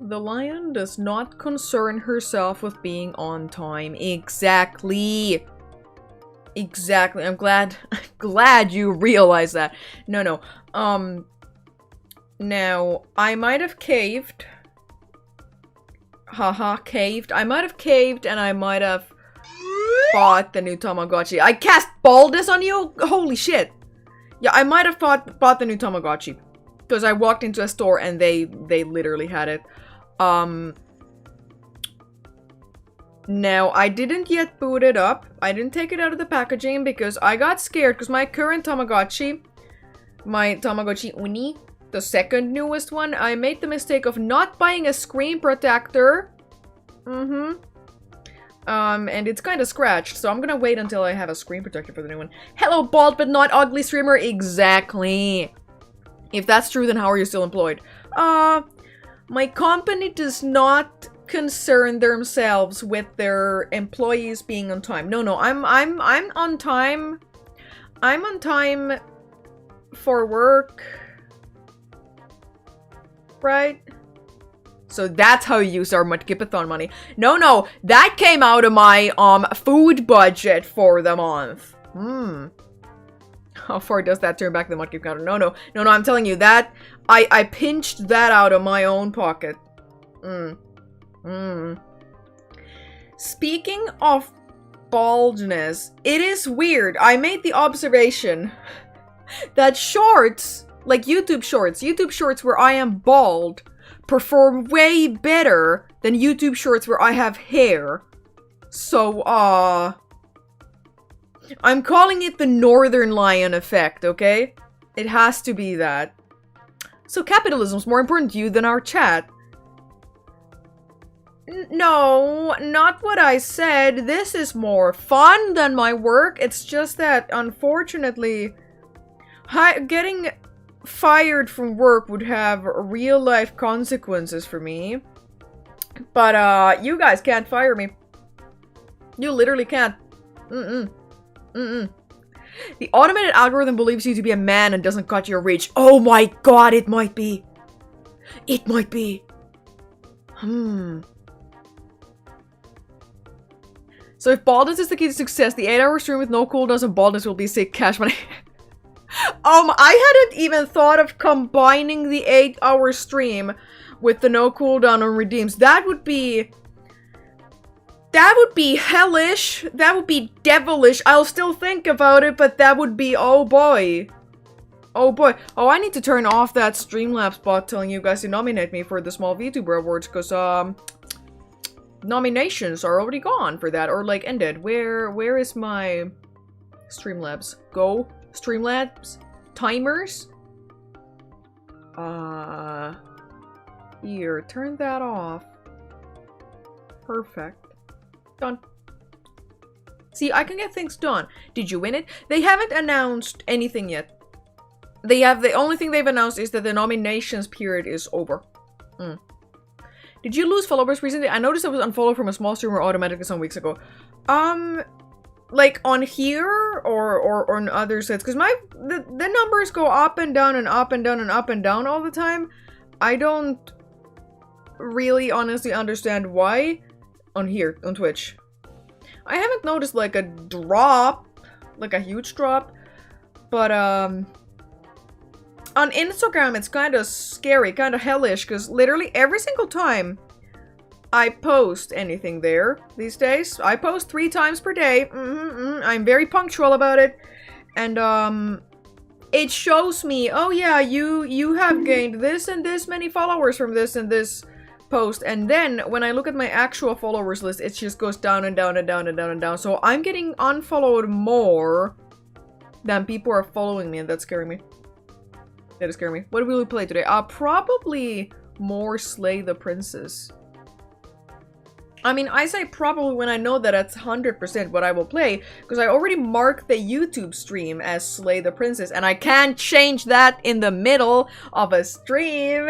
The lion does not concern herself with being on time. Exactly. Exactly. I'm glad you realize that. No. Now, I might have caved. Haha, caved. I might have caved and I might have bought the new Tamagotchi. I cast baldness on you? Holy shit. Yeah, I might have bought the new Tamagotchi. Because I walked into a store and they literally had it. Now, I didn't yet boot it up. I didn't take it out of the packaging because I got scared because my current Tamagotchi, my Tamagotchi Uni, the second newest one, I made the mistake of not buying a screen protector. And it's kind of scratched, so I'm gonna wait until I have a screen protector for the new one. Hello, bald but not ugly streamer. Exactly. If that's true, then how are you still employed? My company does not concern themselves with their employees being on time. No, I'm on time. I'm on time for work. Right? So that's how you use our Mudkipathon money. No, that came out of my food budget for the month. How far does that turn back the Mudkip counter? No, I'm telling you that I pinched that out of my own pocket. Speaking of baldness, it is weird. I made the observation that shorts, like YouTube shorts where I am bald, perform way better than YouTube shorts where I have hair. So, I'm calling it the Northern Lion effect, okay? It has to be that. So capitalism's more important to you than our chat. No, not what I said. This is more fun than my work. It's just that, unfortunately, getting fired from work would have real-life consequences for me. But, you guys can't fire me. You literally can't. The automated algorithm believes you to be a man and doesn't cut your reach. Oh my god, it might be. It might be. So if baldness is the key to success, the 8-hour stream with no cooldowns and baldness will be sick cash money. I hadn't even thought of combining the 8-hour stream with the no cooldown on redeems. That would be hellish. That would be devilish. I'll still think about it, but that would be, oh boy. Oh boy. Oh, I need to turn off that Streamlabs bot telling you guys to nominate me for the Small VTuber Awards, because, nominations are already gone for that, or like ended. Where is my Streamlabs? Go Streamlabs timers. Here, turn that off. Perfect. Done. See, I can get things done. Did you win it? They haven't announced anything yet. The only thing they've announced is that the nominations period is over. Did you lose followers recently? I noticed I was unfollowed from a small streamer automatically some weeks ago. Like on here or on other sites, because the numbers go up and down and up and down and up and down all the time. I don't really honestly understand why. On here, on Twitch, I haven't noticed like a drop, like a huge drop, but on Instagram it's kind of scary, kind of hellish, because literally every single time I post anything there these days, I post 3 times per day. I'm very punctual about it, and it shows me, oh yeah, you have gained this and this many followers from this and this post, and then when I look at my actual followers list, it just goes down and down and down and down and down. So I'm getting unfollowed more than people are following me, and that's scaring me. That is scaring me. What will we play today? Probably more Slay the Princess. I mean, I say probably when I know that that's 100% what I will play, because I already marked the YouTube stream as Slay the Princess, and I can't change that in the middle of a stream.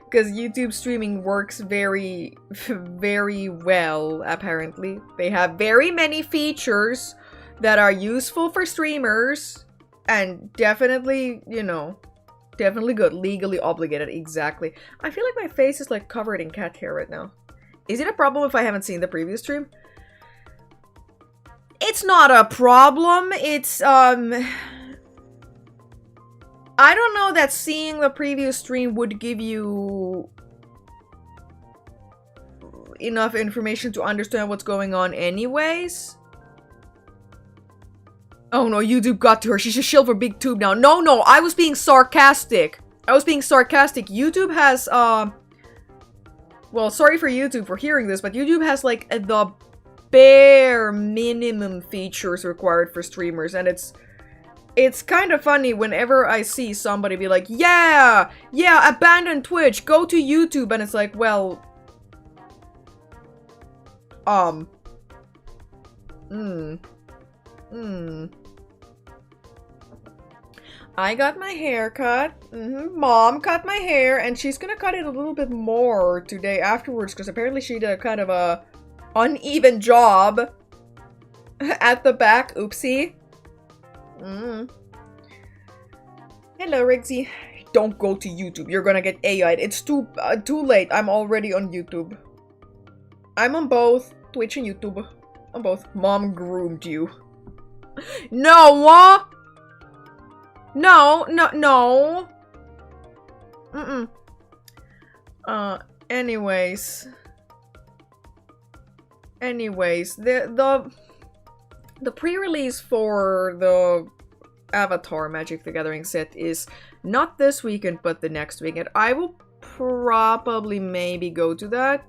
Because YouTube streaming works very, very well, apparently. They have very many features that are useful for streamers. And definitely, you know, Definitely good. Legally obligated. Exactly. I feel like my face is like covered in cat hair right now. Is it a problem if I haven't seen the previous stream? It's not a problem. It's, I don't know that seeing the previous stream would give you enough information to understand what's going on anyways. Oh no, YouTube got to her. She's a shill for big tube now. No, no, I was being sarcastic. I was being sarcastic. YouTube has, well, sorry for YouTube for hearing this, but YouTube has, like, the bare minimum features required for streamers, and it's kind of funny whenever I see somebody be like, yeah, abandon Twitch, go to YouTube, and it's like, well, I got my hair cut. Mom cut my hair, and she's gonna cut it a little bit more today afterwards, because apparently she did a kind of a uneven job at the back. Oopsie. Hello, Rigsy. Don't go to YouTube. You're gonna get AI'd. It's too late. I'm already on YouTube. I'm on both Twitch and YouTube. On both. Mom groomed you. No! No. Anyways, the pre-release for the Avatar Magic the Gathering set is not this weekend, but the next weekend. I will probably maybe go to that,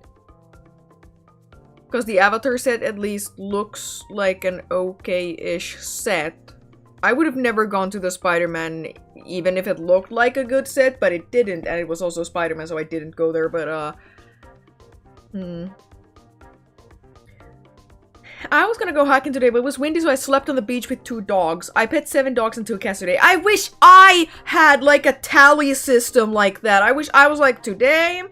because the Avatar set at least looks like an okay-ish set. I would have never gone to the Spider-Man even if it looked like a good set, but it didn't, and it was also Spider-Man, so I didn't go there, but I was gonna go hiking today, but it was windy, so I slept on the beach with 2 dogs. I pet 7 dogs and 2 cats today. I wish I had, like, a tally system like that. I wish I was like, today,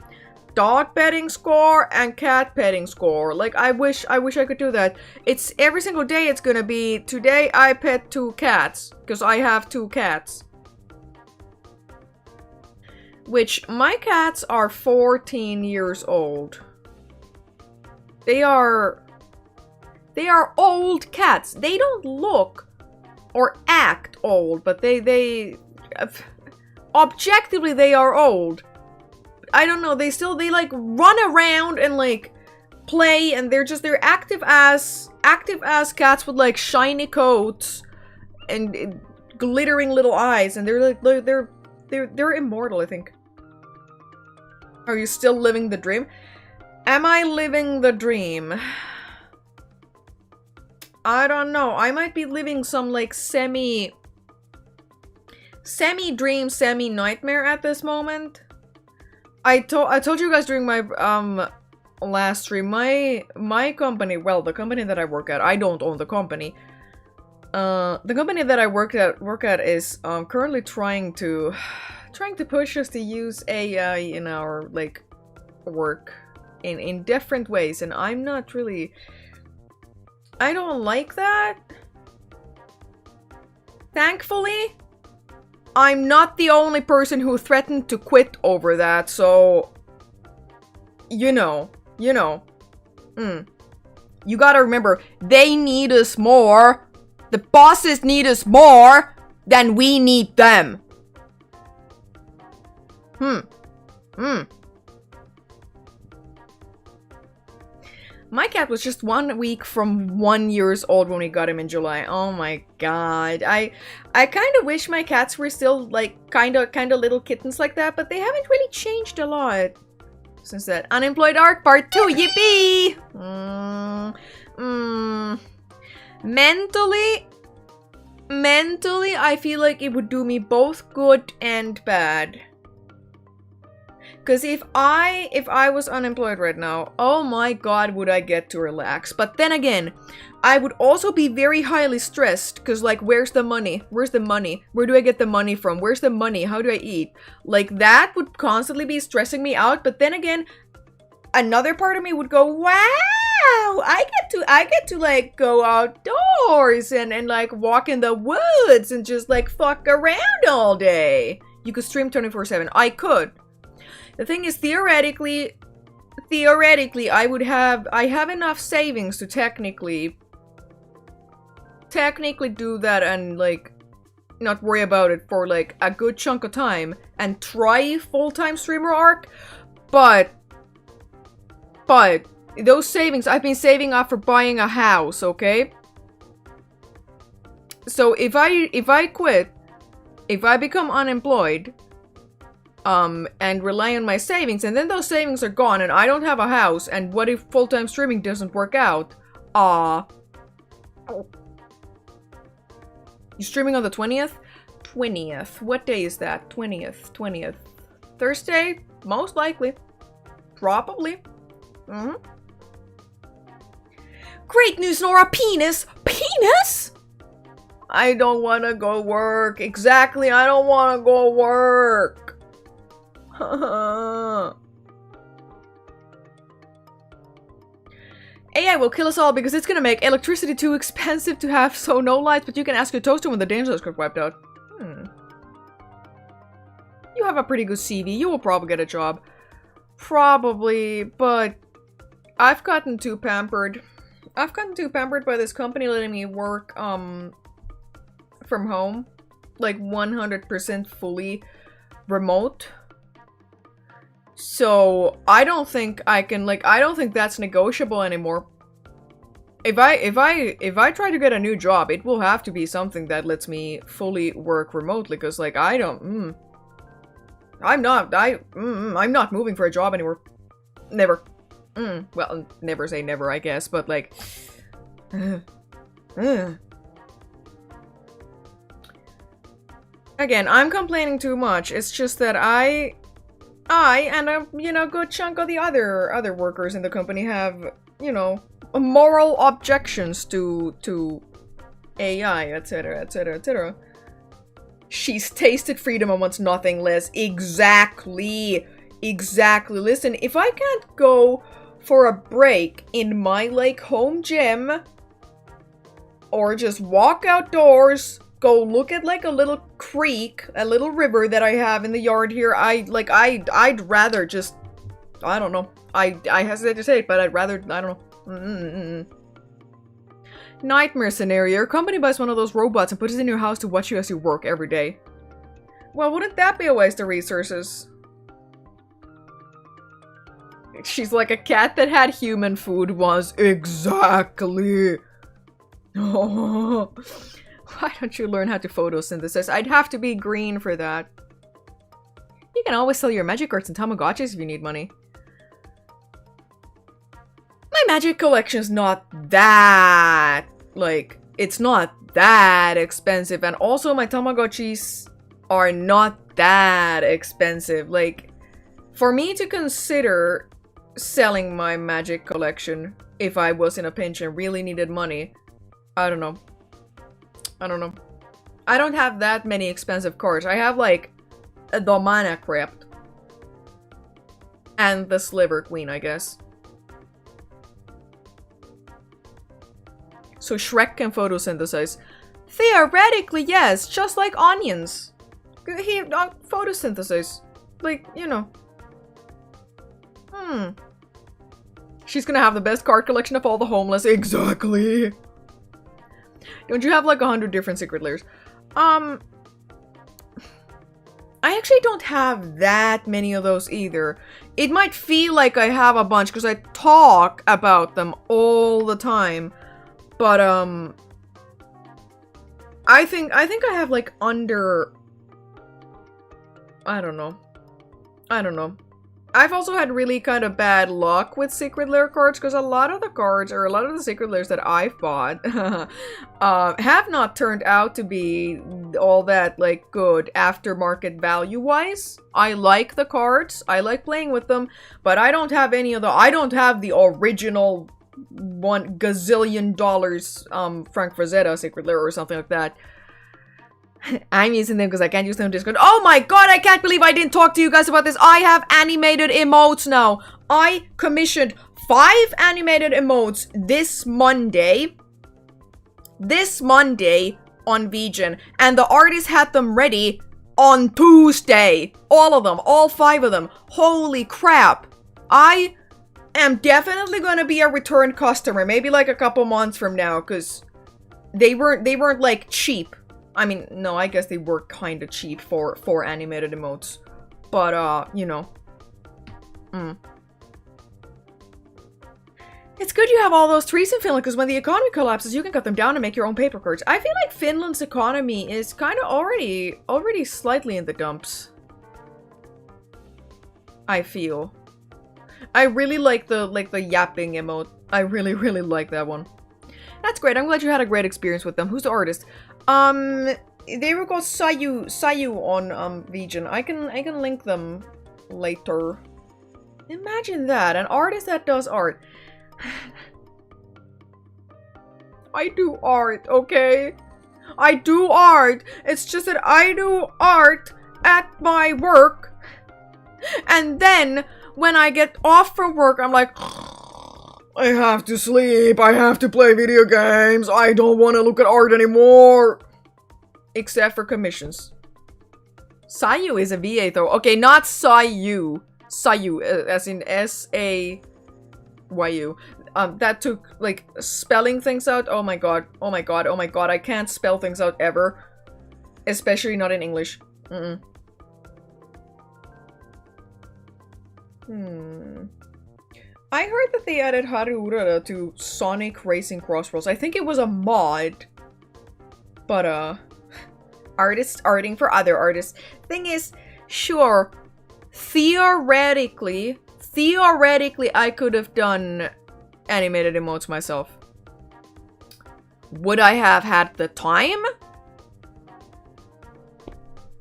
dog petting score and cat petting score. Like, I wish I could do that. It's every single day it's gonna be, today I pet 2 cats, because I have 2 cats. Which, my cats are 14 years old. They are old cats. They don't look or act old, but they objectively they are old. I don't know, they like run around and like play, and they're active as cats with like shiny coats and glittering little eyes, and they're immortal, I think. Are you still living the dream? Am I living the dream? I don't know. I might be living some like semi-dream, semi-nightmare at this moment. I told you guys during my last stream, my company, well, the company that I work at, I don't own the company. The company that I work at is currently trying to push us to use AI in our like work in different ways, and I'm not really, I don't like that. Thankfully, I'm not the only person who threatened to quit over that, so you know. You gotta remember, they need us more. The bosses need us more than we need them. My cat was just 1 week from 1 year old when we got him in July. Oh my god. I kind of wish my cats were still like kind of little kittens like that, but they haven't really changed a lot since that. Unemployed Arc Part 2, yippee! Mentally, I feel like it would do me both good and bad. Because if I was unemployed right now, oh my god, would I get to relax. But then again, I would also be very highly stressed, because like, where's the money? Where's the money? Where do I get the money from? Where's the money? How do I eat? Like, that would constantly be stressing me out. But then again, another part of me would go, wow, I get to like go outdoors and like walk in the woods and just like fuck around all day. You could stream 24/7. I could. The thing is, theoretically, I have enough savings to technically do that and like not worry about it for like a good chunk of time and try full-time streamer arc, but those savings I've been saving up for buying a house, okay? So if I quit, if I become unemployed, and rely on my savings, and then those savings are gone and I don't have a house, and what if full-time streaming doesn't work out? You streaming on the 20th? 20th. What day is that? 20th. Thursday? Most likely. Probably. Great news, Nora! Penis! Penis?! I don't want to go work. Exactly, I don't want to go work. AI will kill us all because it's gonna make electricity too expensive to have, so no lights, but you can ask your toaster when the danger got wiped out. You have a pretty good CV. You will probably get a job. Probably, but I've gotten too pampered. I've gotten too pampered by this company letting me work, from home. Like, 100% fully remote. So, I don't think I can, like, I don't think that's negotiable anymore. If I try to get a new job, it will have to be something that lets me fully work remotely, because, like, I don't, I'm not moving for a job anymore. Never. Well, never say never, I guess, but, like, Again, I'm complaining too much. It's just that I and a, you know, good chunk of the other workers in the company have, you know, moral objections to AI, etc, etc, etc. She's tasted freedom and wants nothing less. Exactly. Exactly. Listen, if I can't go for a break in my, like, home gym, or just walk outdoors, go look at, like, a little creek, a little river that I have in the yard here, I'd rather just, I don't know. I hesitate to say it, but I'd rather, I don't know. Nightmare scenario. Your company buys one of those robots and puts it in your house to watch you as you work every day. Well, wouldn't that be a waste of resources? She's like a cat that had human food once. Exactly. Oh. Why don't you learn how to photosynthesize? I'd have to be green for that. You can always sell your magic cards and Tamagotchis if you need money. My magic collection's not that, like, it's not that expensive. And also my Tamagotchis are not that expensive. Like, for me to consider selling my magic collection if I was in a pinch and really needed money, I don't know. I don't know. I don't have that many expensive cards. I have, like, the Mana Crypt. And the Sliver Queen, I guess. So Shrek can photosynthesize. Theoretically, yes. Just like onions. He photosynthesize. Like, you know. She's gonna have the best card collection of all the homeless. Exactly. Don't you have like 100 different secret layers? I actually don't have that many of those either. It might feel like I have a bunch because I talk about them all the time. But I think I have like under, I don't know. I've also had really kind of bad luck with secret lair cards because a lot of the cards, or a lot of the secret lairs that I've bought have not turned out to be all that, like, good aftermarket value-wise. I like the cards, I like playing with them, but I don't have any of the, I don't have the original $1 gazillion Frank Frazetta secret lair or something like that. I'm using them because I can't use them on Discord. Oh my god, I can't believe I didn't talk to you guys about this. I have animated emotes now. I commissioned 5 animated emotes this Monday. This Monday on Vegan. And the artist had them ready on Tuesday. All of them. All 5 of them. Holy crap. I am definitely gonna be a return customer. Maybe like a couple months from now, because they weren't like cheap. I mean, no, I guess they were kind of cheap for animated emotes. But, you know. It's good you have all those trees in Finland, because when the economy collapses, you can cut them down and make your own paper cards. I feel like Finland's economy is kind of already slightly in the dumps. I feel. I really like the yapping emote. I really like that one. That's great. I'm glad you had a great experience with them. Who's the artist? They were called Sayu on Vegan. I can link them later. Imagine that, an artist that does art. I do art, okay? I do art. It's just that I do art at my work. And then when I get off from work, I'm like, I have to sleep. I have to play video games. I don't want to look at art anymore. Except for commissions. Sayu is a VA though. Okay, not Sayu. Sayu, as in S-A-Y-U. That took, like, spelling things out. Oh my god. Oh my god. Oh my god. I can't spell things out ever. Especially not in English. I heard that they added Haruura to Sonic Racing Crossroads. I think it was a mod. But, artists arting for other artists. Thing is, sure, theoretically, I could have done animated emotes myself. Would I have had the time?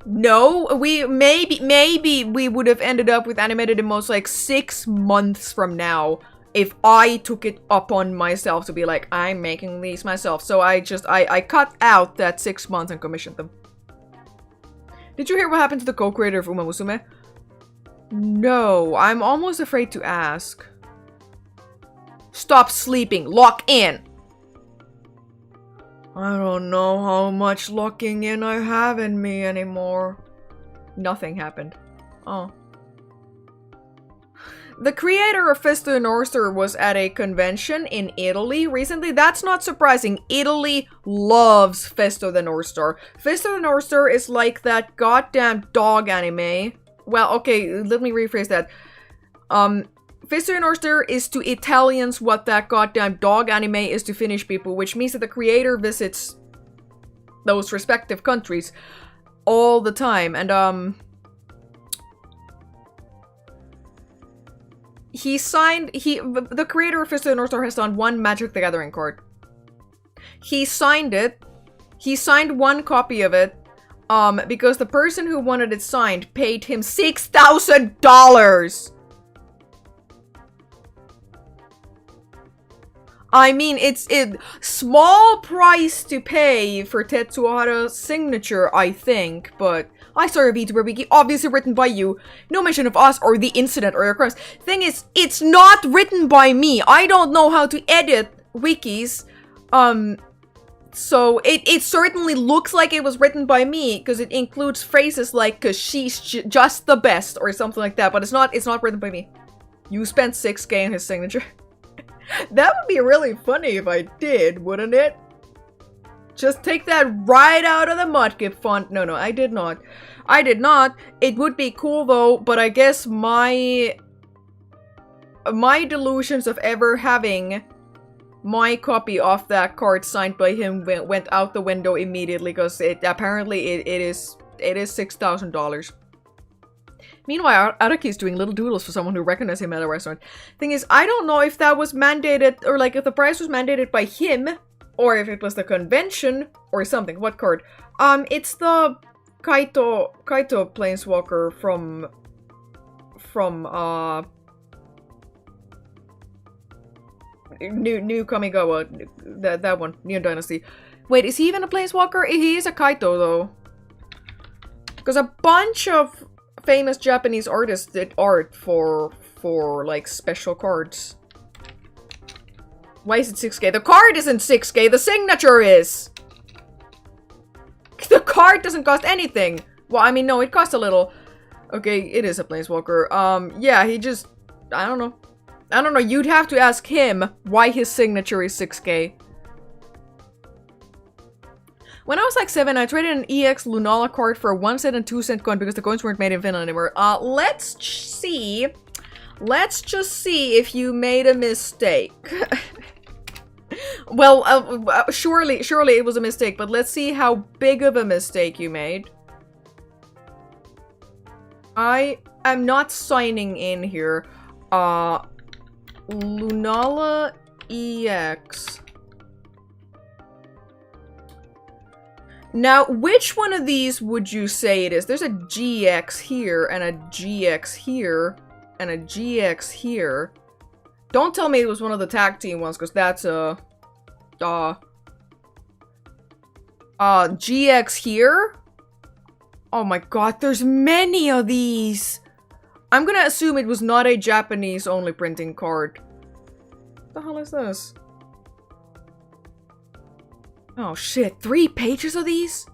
No, maybe we would have ended up with animated emotes like 6 months from now if I took it upon myself to be like, I'm making these myself. So I cut out that 6 months and commissioned them. Did you hear what happened to the co-creator of Uma Musume? No, I'm almost afraid to ask. Stop sleeping. Lock in. I don't know how much locking in I have in me anymore. Nothing happened. Oh. The creator of Fist of the North Star was at a convention in Italy recently. That's not surprising. Italy loves Fist of the North Star. Fist of the North Star is like that goddamn dog anime. Well, okay, let me rephrase that. Fist of the North Star is to Italians what that goddamn dog anime is to Finnish people, which means that the creator visits those respective countries all the time. And, the creator of Fist of the North Star has done one Magic the Gathering card. He signed it. He signed one copy of it, because the person who wanted it signed paid him $6,000! I mean, it's a small price to pay for Tetsuhara's signature, I think, but I saw a VTuber wiki, obviously written by you. No mention of us or the incident or your crimes. Thing is, it's not written by me. I don't know how to edit wikis. So it certainly looks like it was written by me because it includes phrases like "cause she's just the best" or something like that. But it's not written by me. You spent $6K on his signature. That would be really funny if I did, wouldn't it? Just take that right out of the Mudkip font. No, I did not. I did not. It would be cool though, but I guess my delusions of ever having my copy of that card signed by him went out the window immediately because apparently it is $6,000. Meanwhile, Araki's doing little doodles for someone who recognized him at a restaurant. Thing is, I don't know if that was mandated, or like if the price was mandated by him, or if it was the convention, or something. What card? It's the Kaito Planeswalker from New Kamigawa, that one, Neon Dynasty. Wait, is he even a Planeswalker? He is a Kaito though. Because a bunch of famous Japanese artists did art for like special cards. Why is it 6K? The card isn't 6K, the signature is! The card doesn't cost anything! Well, I mean, no, it costs a little. Okay, it is a planeswalker. Yeah, he just... I don't know. I don't know, you'd have to ask him why his signature is 6k. When I was like 7, I traded an EX Lunala card for a 1-cent and 2-cent coin because the coins weren't made in Finland anymore. Let's see. Let's just see if you made a mistake. Well, surely it was a mistake, but let's see how big of a mistake you made. I am not signing in here. Lunala EX. Now, which one of these would you say it is? There's a GX here, and a GX here, and a GX here. Don't tell me it was one of the tag team ones, because that's a... GX here? Oh my god, there's many of these! I'm gonna assume it was not a Japanese-only printing card. What the hell is this? Oh shit, 3 pages of these?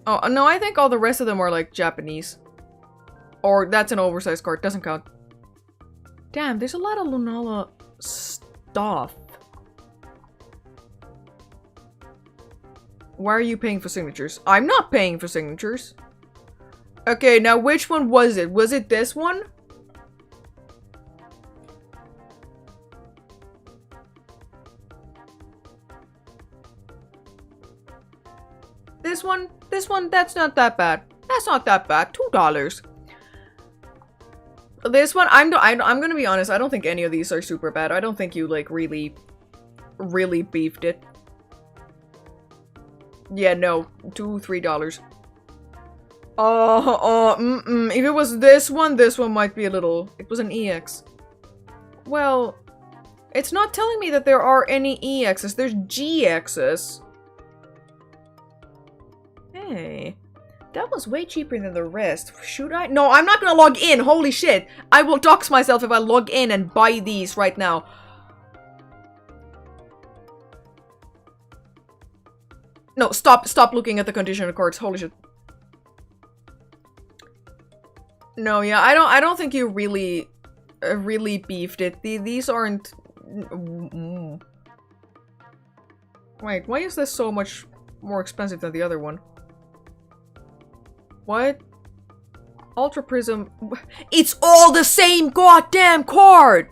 Oh, no, I think all the rest of them are like Japanese. Or that's an oversized card, doesn't count. Damn, there's a lot of Lunala stuff. Why are you paying for signatures? I'm not paying for signatures. Okay, now which one was it? Was it this one? This one, that's not that bad. That's not that bad. $2. This one, I'm gonna be honest, I don't think any of these are super bad. I don't think you, like, really beefed it. Yeah, no. $2-3. If it was this one might be a little... It was an EX. Well, it's not telling me that there are any EXs. There's GXs. Hey, that was way cheaper than the rest. Should I? No, I'm not gonna log in. Holy shit. I will dox myself if I log in and buy these right now. No, stop looking at the condition of cards. Holy shit. No, yeah, I don't think you really beefed it. These aren't... Wait, why is this so much more expensive than the other one? What? Ultra Prism... It's all the same goddamn card!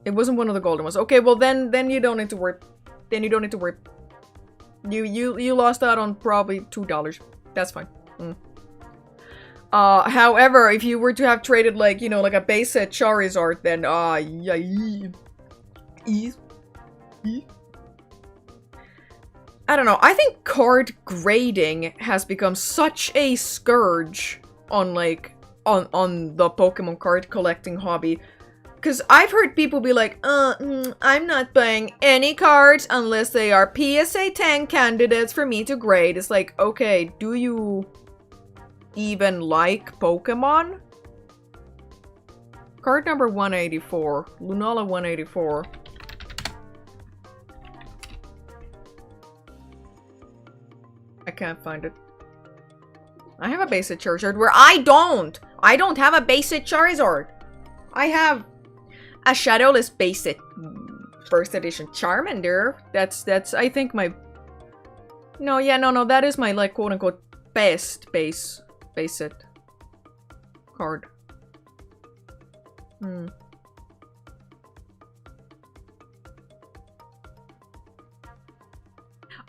It wasn't one of the golden ones. Okay, well then you don't need to worry. Then you don't need to worry. You lost out on probably $2. That's fine. However, if you were to have traded like, you know, like a base set Charizard, then I don't know. I think card grading has become such a scourge on like on the Pokemon card collecting hobby. Because I've heard people be like, I'm not buying any cards unless they are PSA 10 candidates for me to grade. It's like, okay, do you even like Pokemon? Card number 184. Lunala 184. I can't find it. I have a basic Charizard where I don't have a basic Charizard. I have a shadowless basic first edition Charmander. That's I think my... No, yeah, no, that is my like quote unquote best base set card.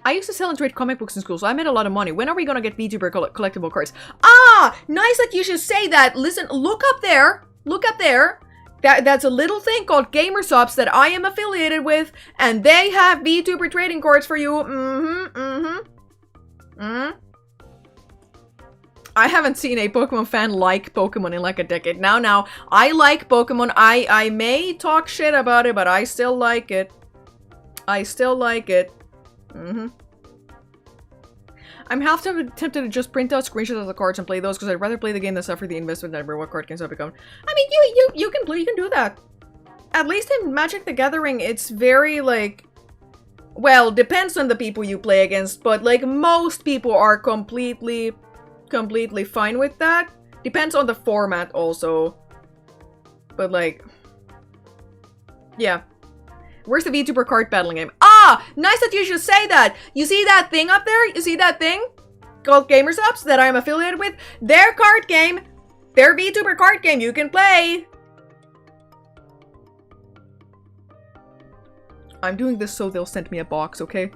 I used to sell and trade comic books in school, so I made a lot of money. When are we gonna get VTuber collectible cards? Ah! Nice that you should say that! Listen, look up there! Look up there! That's a little thing called GamerSops that I am affiliated with, and they have VTuber trading cards for you. I haven't seen a Pokemon fan like Pokemon in like a decade. Now, I like Pokemon. I may talk shit about it, but I still like it. I still like it. I'm half tempted to just print out screenshots of the cards and play those because I'd rather play the game than suffer the investment than what card games have become. I mean, you can do that. At least in Magic the Gathering, it's very like Well, depends on the people you play against, but like most people are completely fine with that. Depends on the format also. But like, yeah. Where's the VTuber card battling game? Ah! Nice that you should say that! You see that thing up there? You see that thing? Called GamerSubs that I'm affiliated with? Their card game! Their VTuber card game you can play! I'm doing this so they'll send me a box, okay?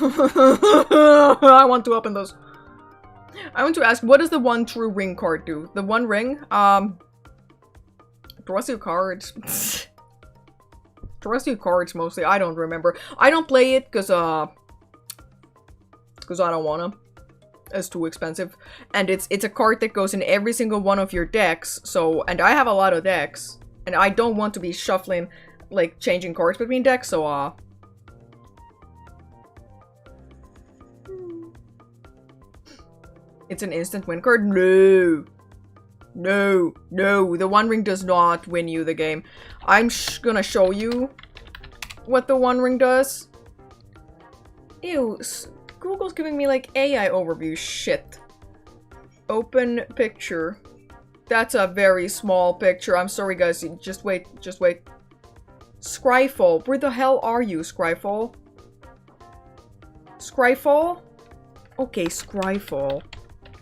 I want to open those. I want to ask, what does the one true ring card do? The one ring? Draws you cards. Draws you cards mostly. I don't remember. I don't play it because I don't wanna. It's too expensive. And it's a card that goes in every single one of your decks. So, and I have a lot of decks. And I don't want to be shuffling, like, changing cards between decks, so, It's an instant win card? No. No. No. The One Ring does not win you the game. I'm gonna show you what the One Ring does. Ew. Google's giving me, like, AI overview shit. Open picture. That's a very small picture. I'm sorry, guys. Just wait. Just wait. Scryfall. Where the hell are you, Scryfall? Scryfall? Okay, Scryfall.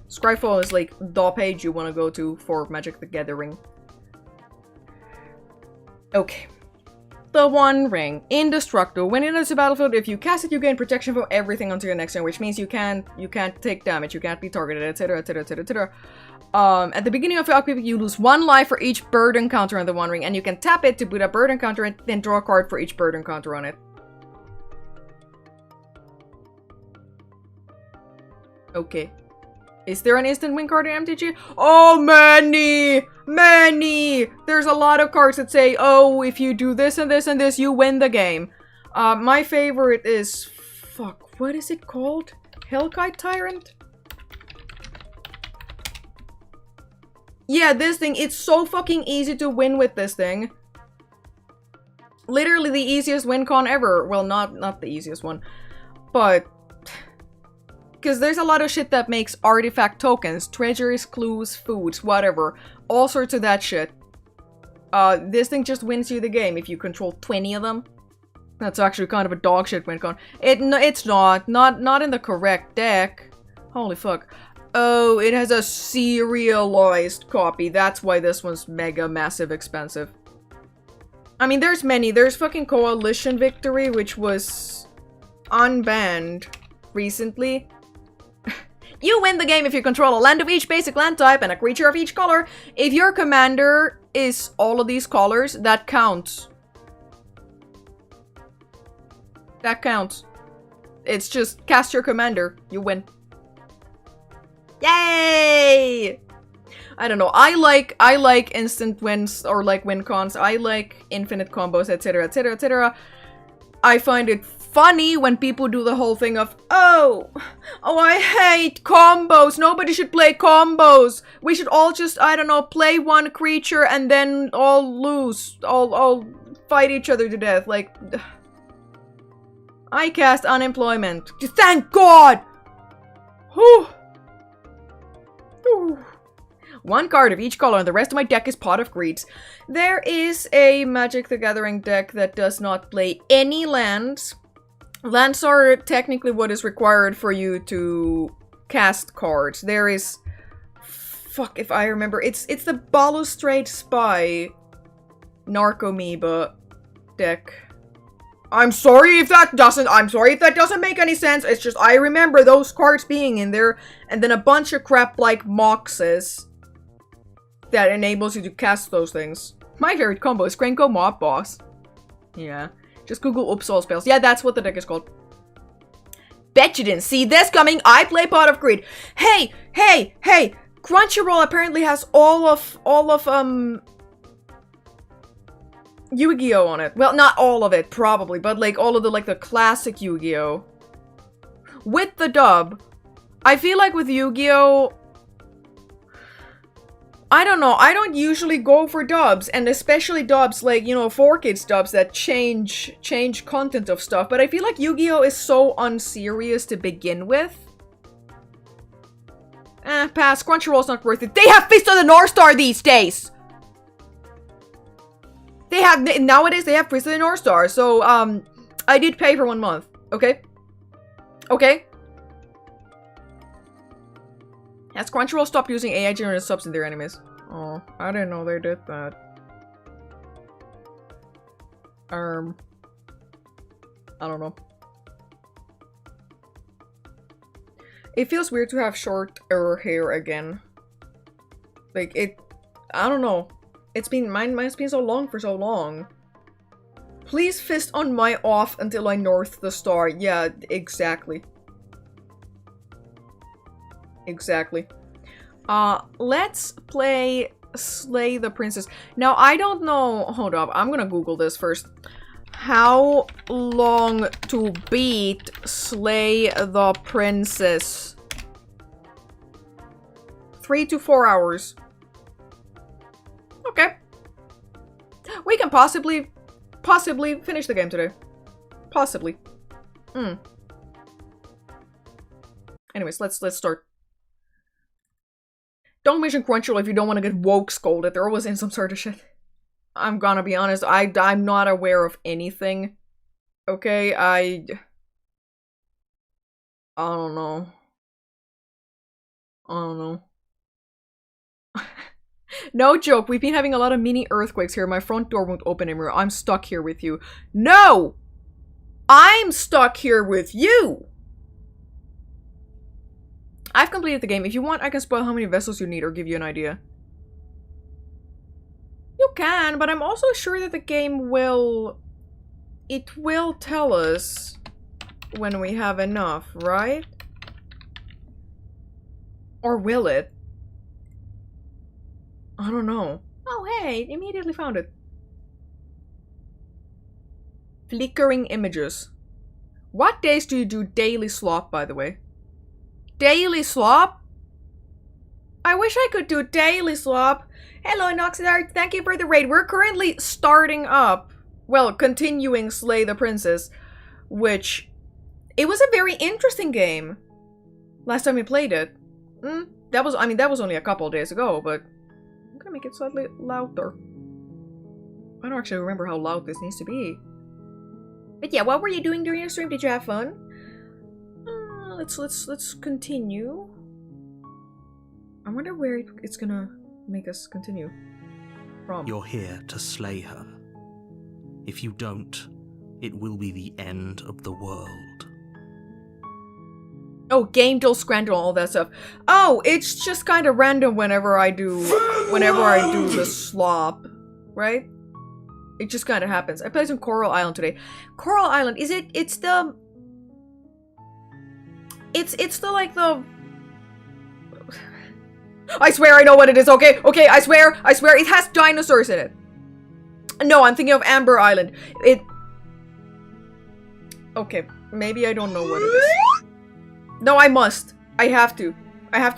Scryfall is like the page you want to go to for Magic the Gathering. Okay. The One Ring. Indestructible. When it enters the battlefield, if you cast it, you gain protection from everything until your next turn, which means you can't take damage, you can't be targeted, etc, etc, etc, etc. At the beginning of your upkeep, you lose 1 life for each bird encounter on the One Ring, and you can tap it to put a bird encounter and then draw a card for each bird encounter on it. Okay. Is there an instant win card in MTG? Oh, many! Many! There's a lot of cards that say, oh, if you do this and this and this, you win the game. My favorite is... Fuck, what is it called? Hellkite Tyrant? Yeah, this thing, it's so fucking easy to win with this thing. Literally the easiest win con ever. Well, not the easiest one. But... Because there's a lot of shit that makes artifact tokens, treasures, clues, foods, whatever. All sorts of that shit. This thing just wins you the game if you control 20 of them. That's actually kind of a dog shit win con. It's not. Not in the correct deck. Holy fuck. Oh, it has a serialized copy. That's why this one's mega massive expensive. I mean, there's many. There's fucking Coalition Victory, which was unbanned recently. You win the game if you control a land of each basic land type and a creature of each color. If your commander is all of these colors, that counts. That counts. It's just cast your commander. You win. Yay! I don't know. I like instant wins or like win cons. I like infinite combos, etc, etc, etc. I find it funny when people do the whole thing of, oh, I hate combos. Nobody should play combos. We should all just, I don't know, play one creature and then all lose. All fight each other to death. Like, I cast unemployment. Thank God! Whew. Whew. 1 card of each color, and the rest of my deck is Pot of Greeds. There is a Magic the Gathering deck that does not play any lands. Lands are technically what is required for you to cast cards. There is... Fuck if I remember. It's the Balustrade Spy Narcomoeba deck. I'm sorry if that doesn't make any sense. It's just I remember those cards being in there, and then a bunch of crap like Moxes that enables you to cast those things. My favorite combo is Krenko Mob Boss. Yeah. Just Google Upsal spells. Yeah, that's what the deck is called. Bet you didn't see this coming. I play Pot of Greed. Hey! Crunchyroll apparently has all of Yu-Gi-Oh on it. Well, not all of it, probably, but like all of the classic Yu-Gi-Oh. With the dub. I feel like with Yu-Gi-Oh, I don't know. I don't usually go for dubs, and especially dubs like, you know, 4Kids dubs that change content of stuff. But I feel like Yu-Gi-Oh! Is so unserious to begin with. Pass. Crunchyroll's not worth it. They have Fist of the North Star these days! Nowadays they have Fist of the North Star, so, I did pay for 1 month. Okay? Okay? Has Crunchyroll stopped using AI generated subs in their animes? Oh, I didn't know they did that. I don't know. It feels weird to have shorter hair again. Like, I don't know. It's been, mine's been so long for so long. Please fist on my off until I north the star. Yeah, exactly. Exactly. Let's play Slay the Princess. Now, I don't know. Hold up. I'm gonna Google this first. How long to beat Slay the Princess? 3 to 4 hours. Okay. We can possibly finish the game today. Possibly. Anyways, let's start. Don't mention Crunchyroll if you don't want to get woke scolded. They're always in some sort of shit. I'm gonna be honest, I'm not aware of anything. Okay, I don't know. I don't know. No joke, we've been having a lot of mini earthquakes here. My front door won't open anymore. I'm stuck here with you. No! I'm stuck here with you! I've completed the game. If you want, I can spoil how many vessels you need or give you an idea. You can, but I'm also sure that the game will... It will tell us when we have enough, right? Or will it? I don't know. Oh, hey, immediately found it. Flickering images. What days do you do daily slop, by the way? Daily slop? I wish I could do daily slop. Hello, Noxidart. Thank you for the raid. We're currently starting up, well, continuing Slay the Princess, which, it was a very interesting game. Last time we played it. That was only a couple of days ago, but I'm gonna make it slightly louder. I don't actually remember how loud this needs to be. But yeah, what were you doing during your stream? Did you have fun? Let's continue. I wonder where it's gonna make us continue from. You're here to slay her. If you don't, it will be the end of the world. Oh, game dull scrandle, all that stuff. Oh, it's just kind of random whenever I do the slop, right? It just kind of happens. I played some Coral Island today. Coral Island, it's the like the... I swear I know what it is, okay? Okay, I swear, it has dinosaurs in it. No, I'm thinking of Amber Island. Okay, maybe I don't know what it is. No, I must. I have to.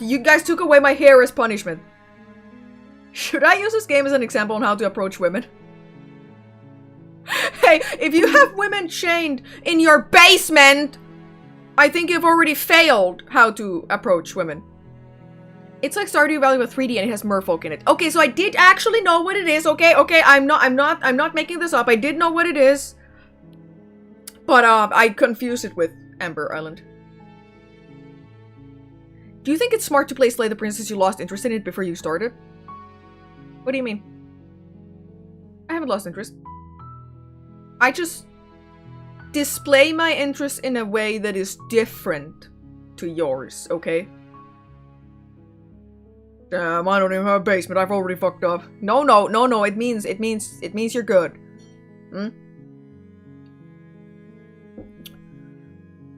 You guys took away my hair as punishment. Should I use this game as an example on how to approach women? Hey, if you have women chained in your basement, I think you've already failed how to approach women. It's like Stardew Valley with 3D and it has merfolk in it. Okay, so I did actually know what it is. Okay, I'm not making this up. I did know what it is. But I confused it with Amber Island. Do you think it's smart to play Slay the Princess you lost interest in it before you started? What do you mean? I haven't lost interest. I just display my interest in a way that is different to yours, okay? Damn, I don't even have a basement. I've already fucked up. No. It means you're good.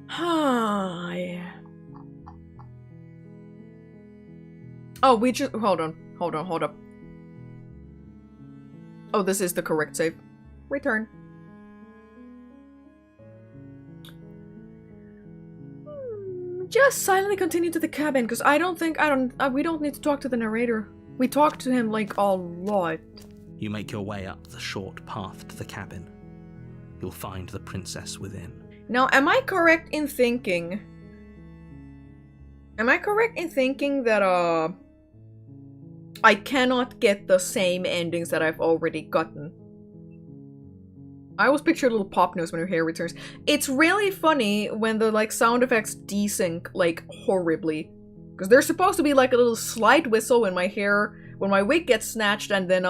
Yeah. Oh, we just hold on. Hold up. Oh, this is the correct save. Return. Just silently continue to the cabin, because we don't need to talk to the narrator. We talked to him, like, a lot. You make your way up the short path to the cabin. You'll find the princess within. Now, am I correct in thinking... that, I cannot get the same endings that I've already gotten? I always picture a little pop nose when her hair returns. It's really funny when the, like, sound effects desync, like, horribly. Because there's supposed to be, like, a little slide whistle when my wig gets snatched, and then,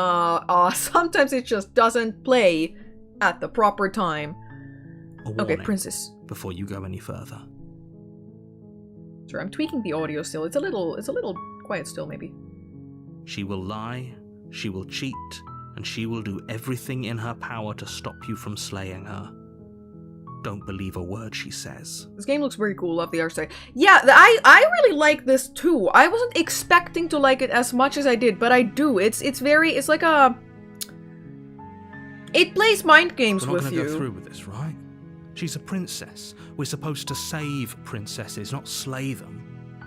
sometimes it just doesn't play at the proper time. Okay, princess. Before you go any further. Sure, I'm tweaking the audio still. It's a little quiet still, maybe. She will lie, she will cheat, and she will do everything in her power to stop you from slaying her. Don't believe a word she says. This game looks very cool. Love the art style. Yeah, I really like this too. I wasn't expecting to like it as much as I did, but I do. It's like a... It plays mind games with you. We're not going to go through with this, right? She's a princess. We're supposed to save princesses, not slay them.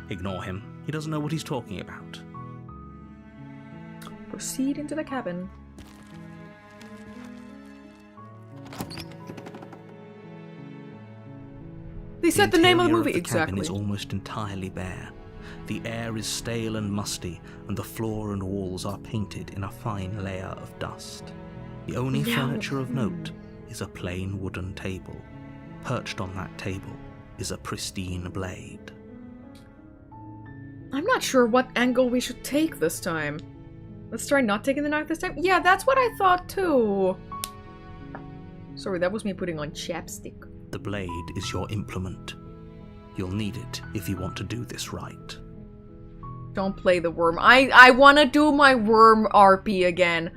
Ignore him. He doesn't know what he's talking about. Proceed into the cabin. They said the name of the movie exactly. The cabin is almost entirely bare. The air is stale and musty, and the floor and walls are painted in a fine layer of dust. The only furniture of note is a plain wooden table. Perched on that table is a pristine blade. I'm not sure what angle we should take this time. Let's try not taking the knife this time? Yeah, that's what I thought too. Sorry, that was me putting on chapstick. The blade is your implement. You'll need it if you want to do this right. Don't play the worm. I want to do my worm RP again.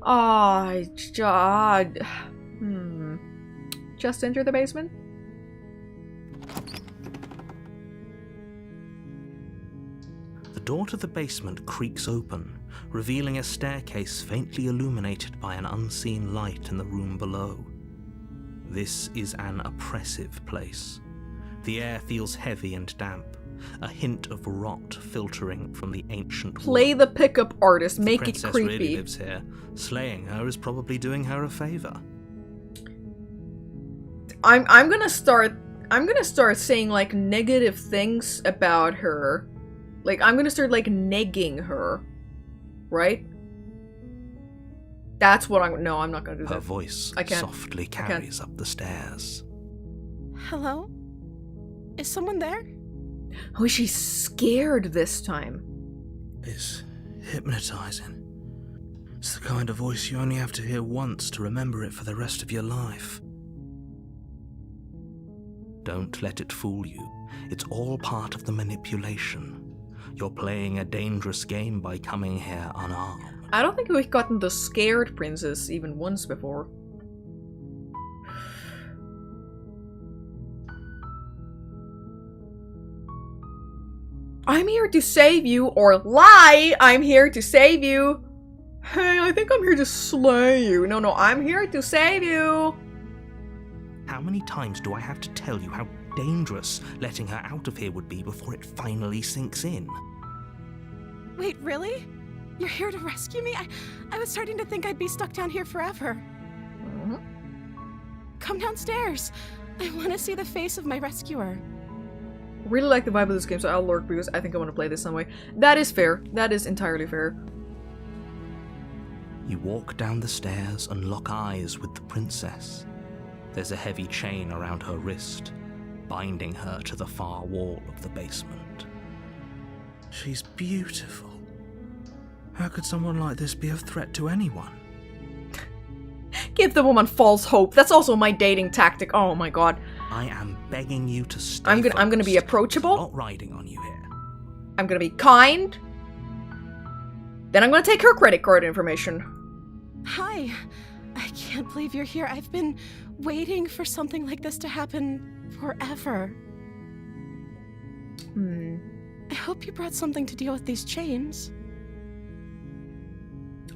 Oh, God. Just enter the basement? The door to the basement creaks open, revealing a staircase faintly illuminated by an unseen light in the room below. This is an oppressive place. The air feels heavy and damp, a hint of rot filtering from the ancient wood. Play the pickup artist, make it creepy. The princess really lives here. Slaying her is probably doing her a favor. I'm gonna start saying, like, negative things about her. Like, I'm gonna start, like, negging her. Right? That's what I'm not gonna do that. Her voice softly carries up the stairs. Hello? Is someone there? Oh, she's scared this time. It's hypnotizing. It's the kind of voice you only have to hear once to remember it for the rest of your life. Don't let it fool you. It's all part of the manipulation. You're playing a dangerous game by coming here unarmed. I don't think we've gotten the scared princess even once before. I'm here to save you, or lie! I'm here to save you! Hey, I think I'm here to slay you. No, I'm here to save you! How many times do I have to tell you how dangerous letting her out of here would be before it finally sinks in? Wait, really? You're here to rescue me? I was starting to think I'd be stuck down here forever. Come downstairs. I want to see the face of my rescuer. Really like the vibe of this game, so I'll lurk because I think I want to play this some way. That is fair. That is entirely fair. You walk down the stairs and lock eyes with the princess. There's a heavy chain around her wrist, binding her to the far wall of the basement. She's beautiful. How could someone like this be a threat to anyone? Give the woman false hope. That's also my dating tactic. Oh my god. I am begging you to stay I'm gonna be approachable. I'm not riding on you here. I'm gonna be kind. Then I'm gonna take her credit card information. Hi. I can't believe you're here. I've been waiting for something like this to happen forever. I hope you brought something to deal with these chains.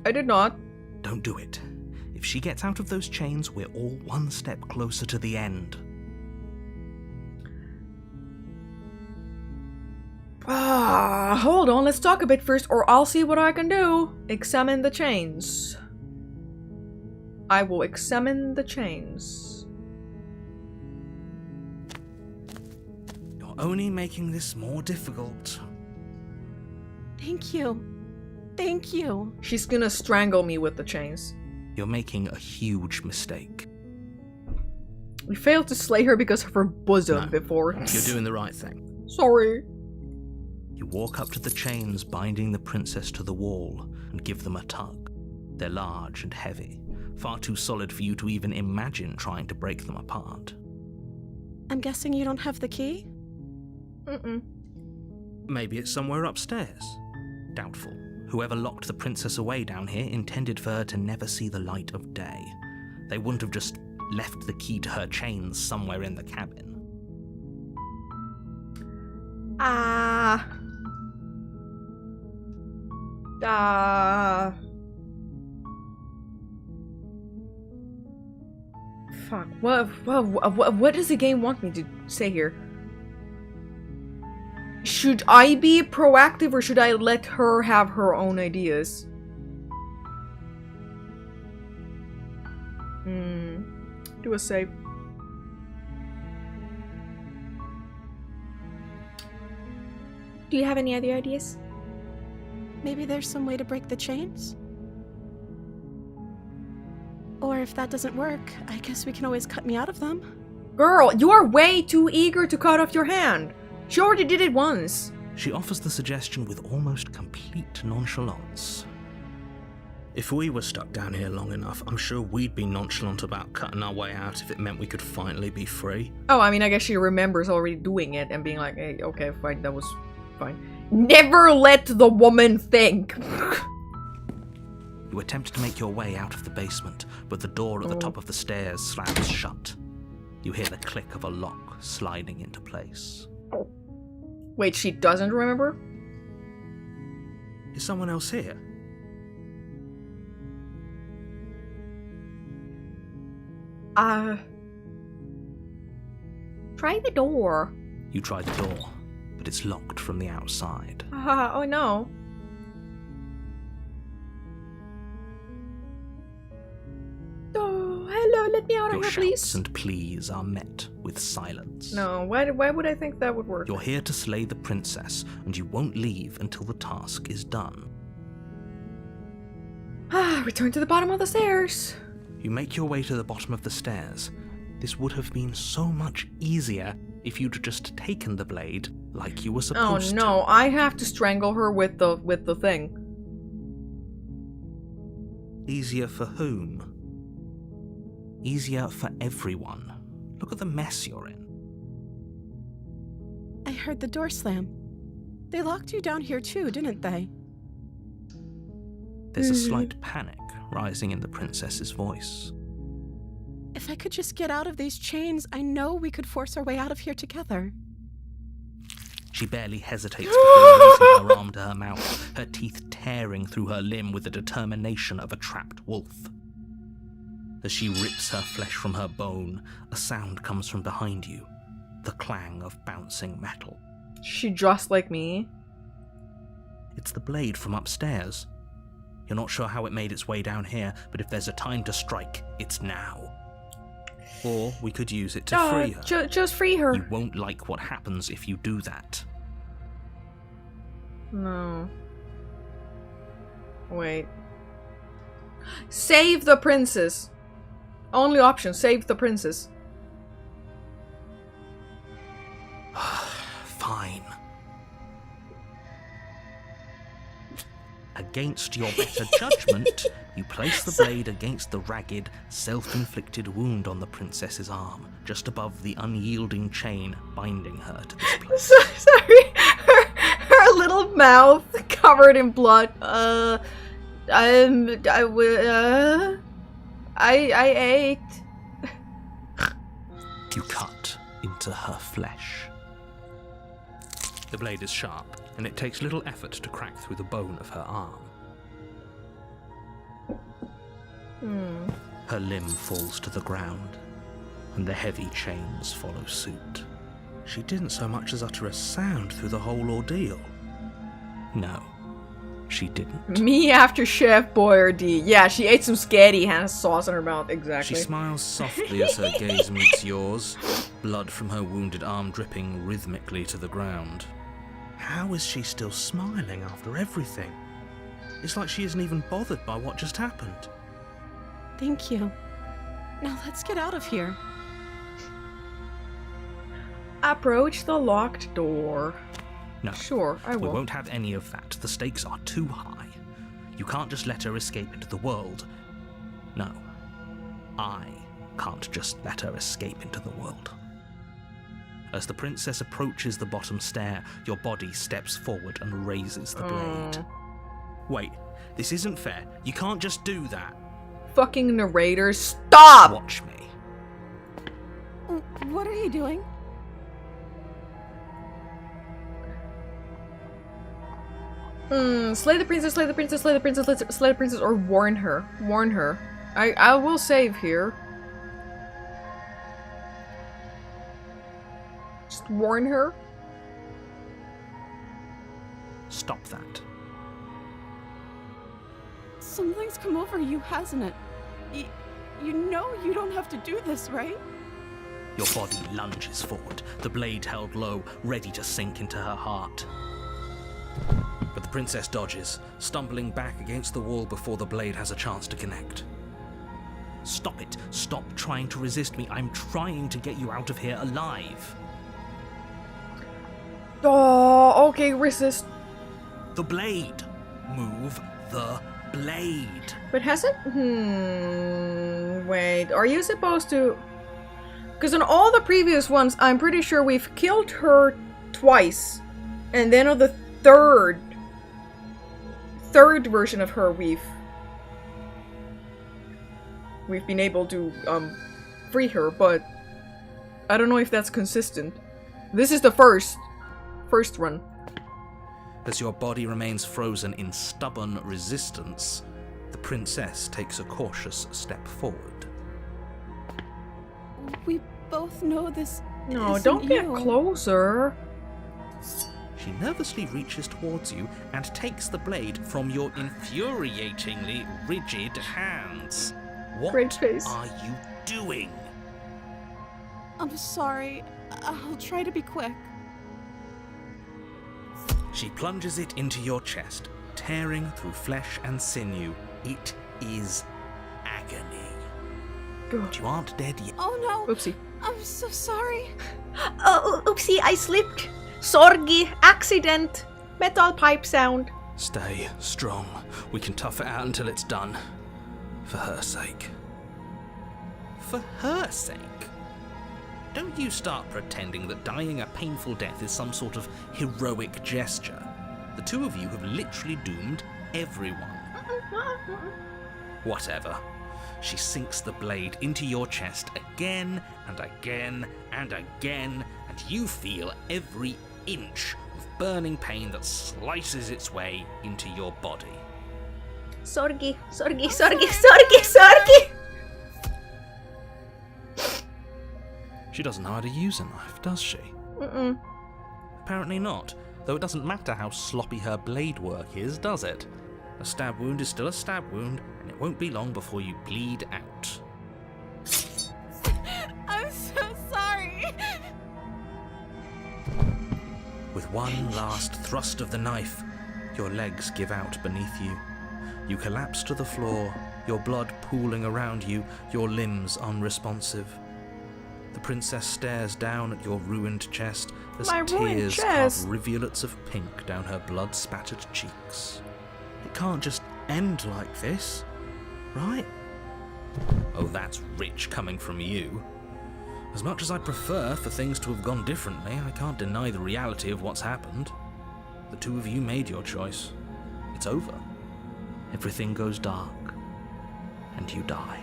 I did not. Don't do it. If she gets out of those chains, we're all one step closer to the end. Hold on, let's talk a bit first, or I'll see what I can do. Examine the chains. I will examine the chains. You're only making this more difficult. Thank you. Thank you. She's gonna strangle me with the chains. You're making a huge mistake. We failed to slay her because of her bosom before. You're doing the right thing. Sorry. You walk up to the chains binding the princess to the wall and give them a tug. They're large and heavy, far too solid for you to even imagine trying to break them apart. I'm guessing you don't have the key? Maybe it's somewhere upstairs. Doubtful. Whoever locked the princess away down here intended for her to never see the light of day. They wouldn't have just left the key to her chains somewhere in the cabin. Fuck. What does the game want me to say here? Should I be proactive or should I let her have her own ideas? Do a save. Do you have any other ideas? Maybe there's some way to break the chains? Or if that doesn't work, I guess we can always cut me out of them. Girl, you are way too eager to cut off your hand. She already did it once. She offers the suggestion with almost complete nonchalance. If we were stuck down here long enough, I'm sure we'd be nonchalant about cutting our way out if it meant we could finally be free. Oh, I mean, I guess she remembers already doing it and being like, hey, okay, fine, that was fine. Never let the woman think. You attempt to make your way out of the basement, but the door at the top of the stairs slams shut. You hear the click of a lock sliding into place. Wait, she doesn't remember? Is someone else here? Try the door. You try the door, but it's locked from the outside. Oh no. Oh, hello, let me out of Your here, shouts please. and pleas are met with silence. No, why would I think that would work? You're here to slay the princess, and you won't leave until the task is done. Return to the bottom of the stairs. You make your way to the bottom of the stairs. This would have been so much easier if you'd just taken the blade like you were supposed to. Oh no, I have to strangle her with the thing. Easier for whom? Easier for everyone. Look at the mess you're in. I heard the door slam. They locked you down here too, didn't they? There's a slight panic rising in the princess's voice. If I could just get out of these chains, I know we could force our way out of here together. She barely hesitates before raising her arm to her mouth, her teeth tearing through her limb with the determination of a trapped wolf. As she rips her flesh from her bone, a sound comes from behind you, the clang of bouncing metal. She dressed like me. It's the blade from upstairs. You're not sure how it made its way down here, but if there's a time to strike, it's now. Or we could use it to free her. Just free her. You won't like what happens if you do that. No. Wait. Save the princess. Only option, save the princess. Fine. Against your better judgment, you place the blade against the ragged, self-inflicted wound on the princess's arm, just above the unyielding chain binding her to this place. Sorry, her little mouth covered in blood. I ate. You cut into her flesh. The blade is sharp, and it takes little effort to crack through the bone of her arm. Her limb falls to the ground, and the heavy chains follow suit. She didn't so much as utter a sound through the whole ordeal. No, she didn't. Me after Chef Boyardee. Yeah, she ate some scatty, has sauce in her mouth, exactly. She smiles softly as her gaze meets yours, blood from her wounded arm dripping rhythmically to the ground. How is she still smiling after everything? It's like she isn't even bothered by what just happened. Thank you. Now let's get out of here. Approach the locked door. No. Sure, I will. We won't have any of that. The stakes are too high. You can't just let her escape into the world. No. I can't just let her escape into the world. As the princess approaches the bottom stair, your body steps forward and raises the blade. Wait, this isn't fair. You can't just do that. Fucking narrator, stop! Watch me. What are you doing? Slay the princess, slay the princess, slay the princess, slay the princess, or warn her. Warn her. I will save here. Just warn her. Stop that. Something's come over you, hasn't it? You know you don't have to do this, right? Your body lunges forward, the blade held low, ready to sink into her heart. But the princess dodges, stumbling back against the wall before the blade has a chance to connect. Stop it. Stop trying to resist me. I'm trying to get you out of here alive. Oh, okay, resist. The blade. Move the blade. But has it? Wait, are you supposed to... Because on all the previous ones, I'm pretty sure we've killed her twice. And then on the third version of her, we've been able to free her, but I don't know if that's consistent. This is the first run. As your body remains frozen in stubborn resistance, the princess takes a cautious step forward. We both know this. No, isn't don't get you. closer. She nervously reaches towards you and takes the blade from your infuriatingly rigid hands. What Great face. are you doing? I'm sorry. I'll try to be quick. She plunges it into your chest, tearing through flesh and sinew. It is agony. But you aren't dead yet. Oh no! Oopsie. I'm so sorry. Oh, oopsie, I slipped. Sorry, accident. Metal pipe sound. Stay strong. We can tough it out until it's done. For her sake. For her sake? Don't you start pretending that dying a painful death is some sort of heroic gesture. The two of you have literally doomed everyone. Whatever. She sinks the blade into your chest again and again and again, and you feel every inch of burning pain that slices its way into your body. Sorgi. She doesn't know how to use a knife, does she? Apparently not, though it doesn't matter how sloppy her blade work is, does it? A stab wound is still a stab wound, and it won't be long before you bleed out. I'm so sorry. With one last thrust of the knife, your legs give out beneath you. You collapse to the floor, your blood pooling around you, your limbs unresponsive. The princess stares down at your ruined chest as tears carve rivulets of pink down her blood-spattered cheeks. It can't just end like this, right? Oh, that's rich coming from you. As much as I'd prefer for things to have gone differently, I can't deny the reality of what's happened. The two of you made your choice. It's over. Everything goes dark, and you die.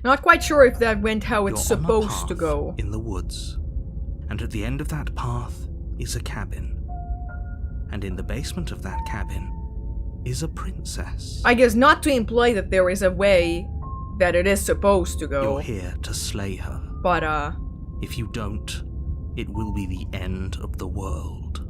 Not quite sure if that went how it's You're on a supposed to path go. in the woods, and at the end of that path is a cabin. And in the basement of that cabin is a princess. I guess not to imply that there is a way that it is supposed to go. You're here to slay her. But, If you don't, it will be the end of the world.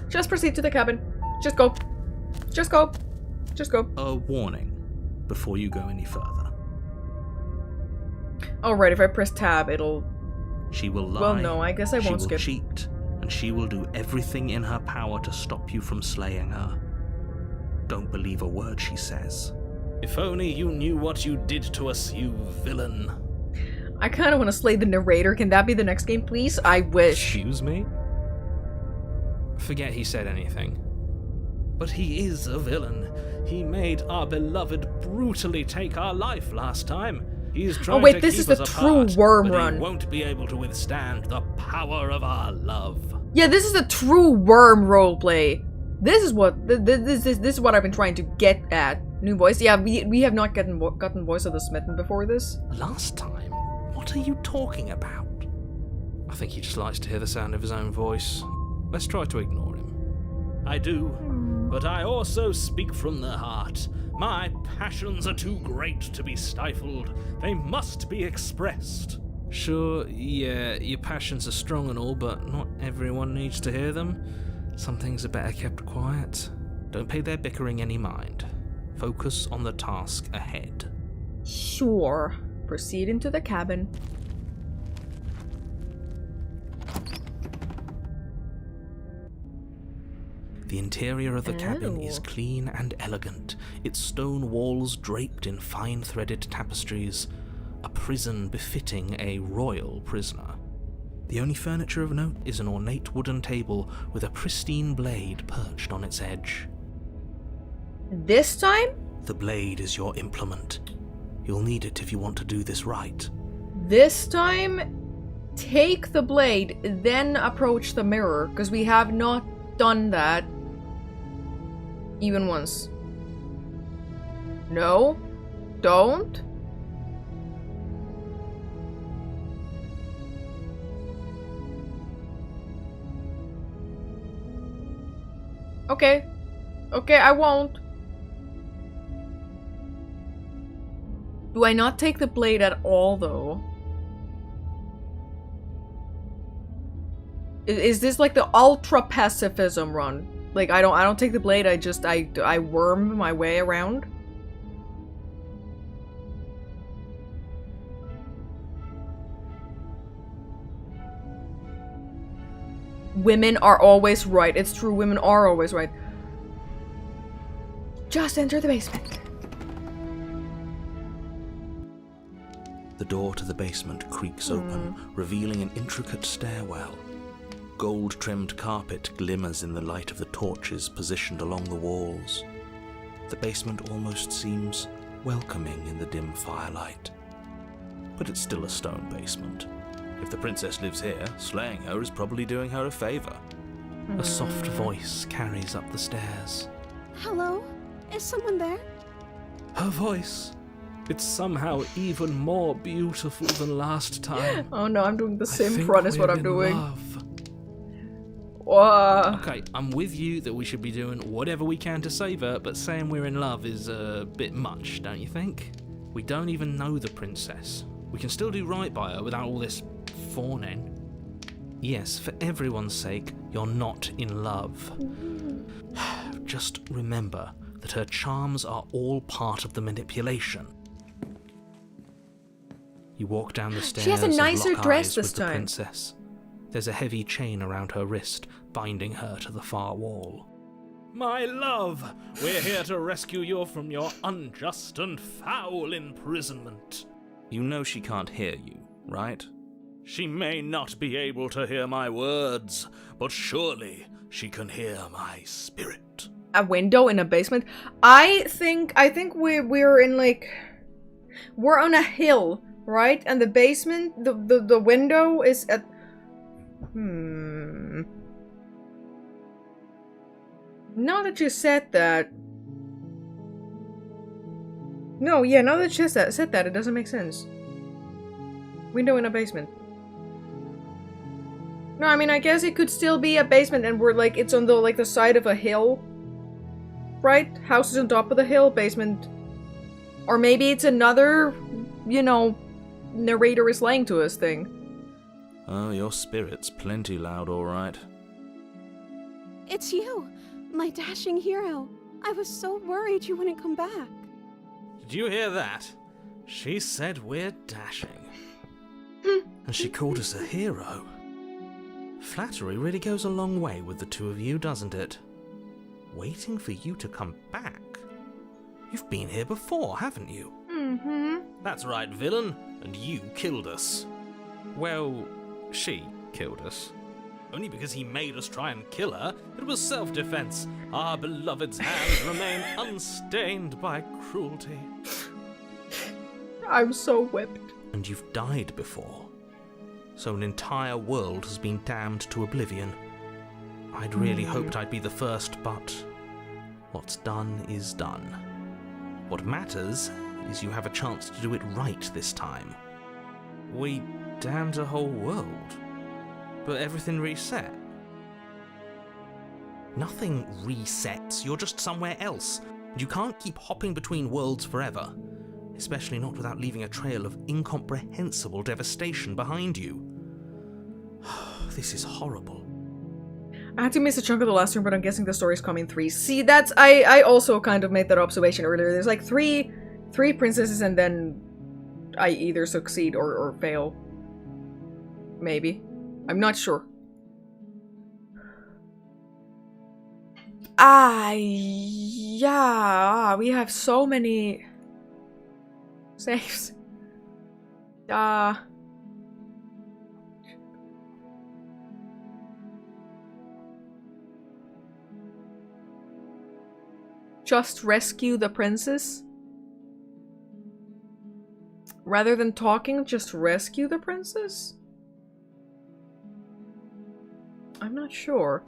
Just proceed to the cabin. Just go. Just go. Just go. A warning before you go any further. Oh, right, if I press tab, it'll... She will lie. Well, no, I guess I won't skip. She will cheat, and she will do everything in her power to stop you from slaying her. Don't believe a word she says. If only you knew what you did to us, you villain. I kind of want to slay the narrator. Can that be the next game, please? I wish. Excuse me? Forget he said anything. But he is a villain. He made our beloved brutally take our life last time. He's trying oh wait, to this keep is the us true apart, worm but run. He won't be able to withstand the power of our love. Yeah, this is the true worm roleplay. This is what this is what I've been trying to get at. New voice. Yeah, we have not gotten voice of the Smitten before this. Last time? What are you talking about? I think he just likes to hear the sound of his own voice. Let's try to ignore him. I do, but I also speak from the heart. My passions are too great to be stifled. They must be expressed. Sure, yeah, your passions are strong and all, but not everyone needs to hear them. Some things are better kept quiet. Don't pay their bickering any mind. Focus on the task ahead. Sure. Proceed into the cabin. The interior of the cabin is clean and elegant, its stone walls draped in fine-threaded tapestries, a prison befitting a royal prisoner. The only furniture of note is an ornate wooden table with a pristine blade perched on its edge. This time? The blade is your implement. You'll need it if you want to do this right. This time, take the blade, then approach the mirror, because we have not done that even once. No? Don't? Okay. Okay, I won't. Do I not take the blade at all, though? Is this like the ultra pacifism run? Like I don't take the blade, I worm my way around? Women are always right. It's true, women are always right. Just enter the basement. The door to the basement creaks open, revealing an intricate stairwell. Gold-trimmed carpet glimmers in the light of the torches positioned along the walls. The basement almost seems welcoming in the dim firelight. But it's still a stone basement. If the princess lives here, slaying her is probably doing her a favor. A soft voice carries up the stairs. Hello? Is someone there? Her voice. It's somehow even more beautiful than last time. Oh no, I'm doing the simp run is what I'm doing. Love. Whoa. Okay, I'm with you that we should be doing whatever we can to save her, but saying we're in love is a bit much, don't you think? We don't even know the princess. We can still do right by her without all this fawning. Yes, for everyone's sake, you're not in love. Just remember that her charms are all part of the manipulation. You walk down the stairs. She has a nicer and lock dress eyes this with the time. princess. There's a heavy chain around her wrist, binding her to the far wall. My love, we're here to rescue you from your unjust and foul imprisonment. You know she can't hear you, right? She may not be able to hear my words, but surely she can hear my spirit. A window in a basement? I think we're in like... We're on a hill, right? And the basement, the window is at... Now that you said that... No, yeah, now that you said that, it doesn't make sense. Window in a basement. No, I mean, I guess it could still be a basement and we're like, it's on the, like, the side of a hill. Right? House is on top of the hill, basement. Or maybe it's another, you know, narrator is lying to us thing. Oh, your spirit's plenty loud, alright. It's you, my dashing hero. I was so worried you wouldn't come back. Did you hear that? She said we're dashing. And she called us a hero. Flattery really goes a long way with the two of you, doesn't it? Waiting for you to come back. You've been here before, haven't you? Mm-hmm. That's right, villain. And you killed us. Well, she killed us. Only because he made us try and kill her. It was self-defense. Our beloved's hands remain unstained by cruelty. I'm so whipped. And you've died before. So an entire world has been damned to oblivion. I'd really hoped I'd be the first, but what's done is done. What matters is you have a chance to do it right this time. We damned a whole world, but everything reset. Nothing resets, you're just somewhere else. You can't keep hopping between worlds forever, especially not without leaving a trail of incomprehensible devastation behind you. This is horrible. I had to miss a chunk of the last room, but I'm guessing the stories come in threes. See, that's... I also kind of made that observation earlier. There's like three princesses and then I either succeed or fail. Maybe. I'm not sure. Yeah, we have so many saves. Just rescue the princess? Rather than talking, just rescue the princess? I'm not sure.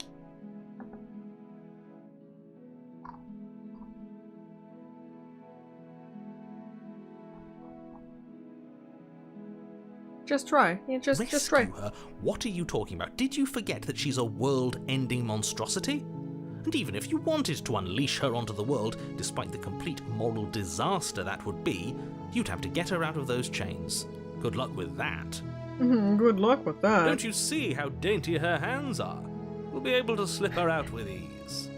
Just try. Yeah, just try. Rescue her? What are you talking about? Did you forget that she's a world-ending monstrosity? And even if you wanted to unleash her onto the world, despite the complete moral disaster that would be, you'd have to get her out of those chains. Good luck with that. Good luck with that. Don't you see how dainty her hands are? We'll be able to slip her out with ease.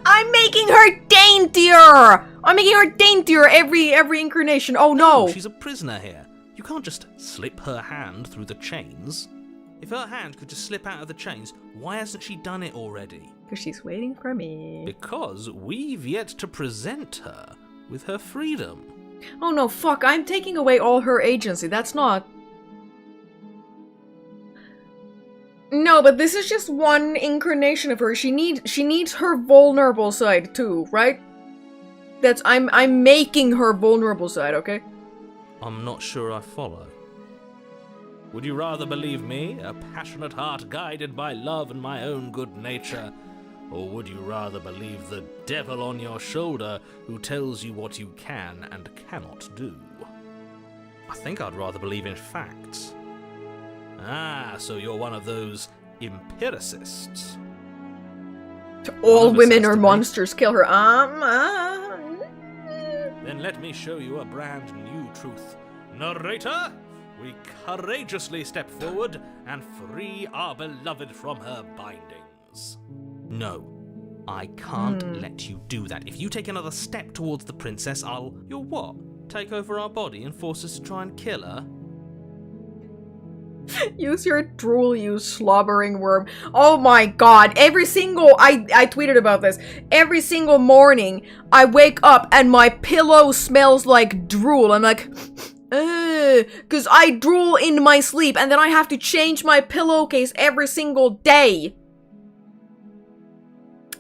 I'm making her daintier! I'm making her daintier every incarnation. Oh no! She's a prisoner here. You can't just slip her hand through the chains. If her hand could just slip out of the chains, why hasn't she done it already? Because she's waiting for me. Because we've yet to present her with her freedom. Oh no, fuck, I'm taking away all her agency. That's not... No, but this is just one incarnation of her. She needs her vulnerable side too, right? That's... I'm making her vulnerable side, okay? I'm not sure I follow. Would you rather believe me, a passionate heart guided by love and my own good nature? Or would you rather believe the devil on your shoulder who tells you what you can and cannot do? I think I'd rather believe in facts. Ah, so you're one of those empiricists. All women are monsters, kill her. Then let me show you a brand new truth. Narrator, we courageously step forward and free our beloved from her bindings. No, I can't let you do that. If you take another step towards the princess, You'll what? Take over our body and force us to try and kill her? Use your drool, you slobbering worm. Oh my god, I tweeted about this. Every single morning, I wake up and my pillow smells like drool. I'm like, because I drool in my sleep and then I have to change my pillowcase every single day.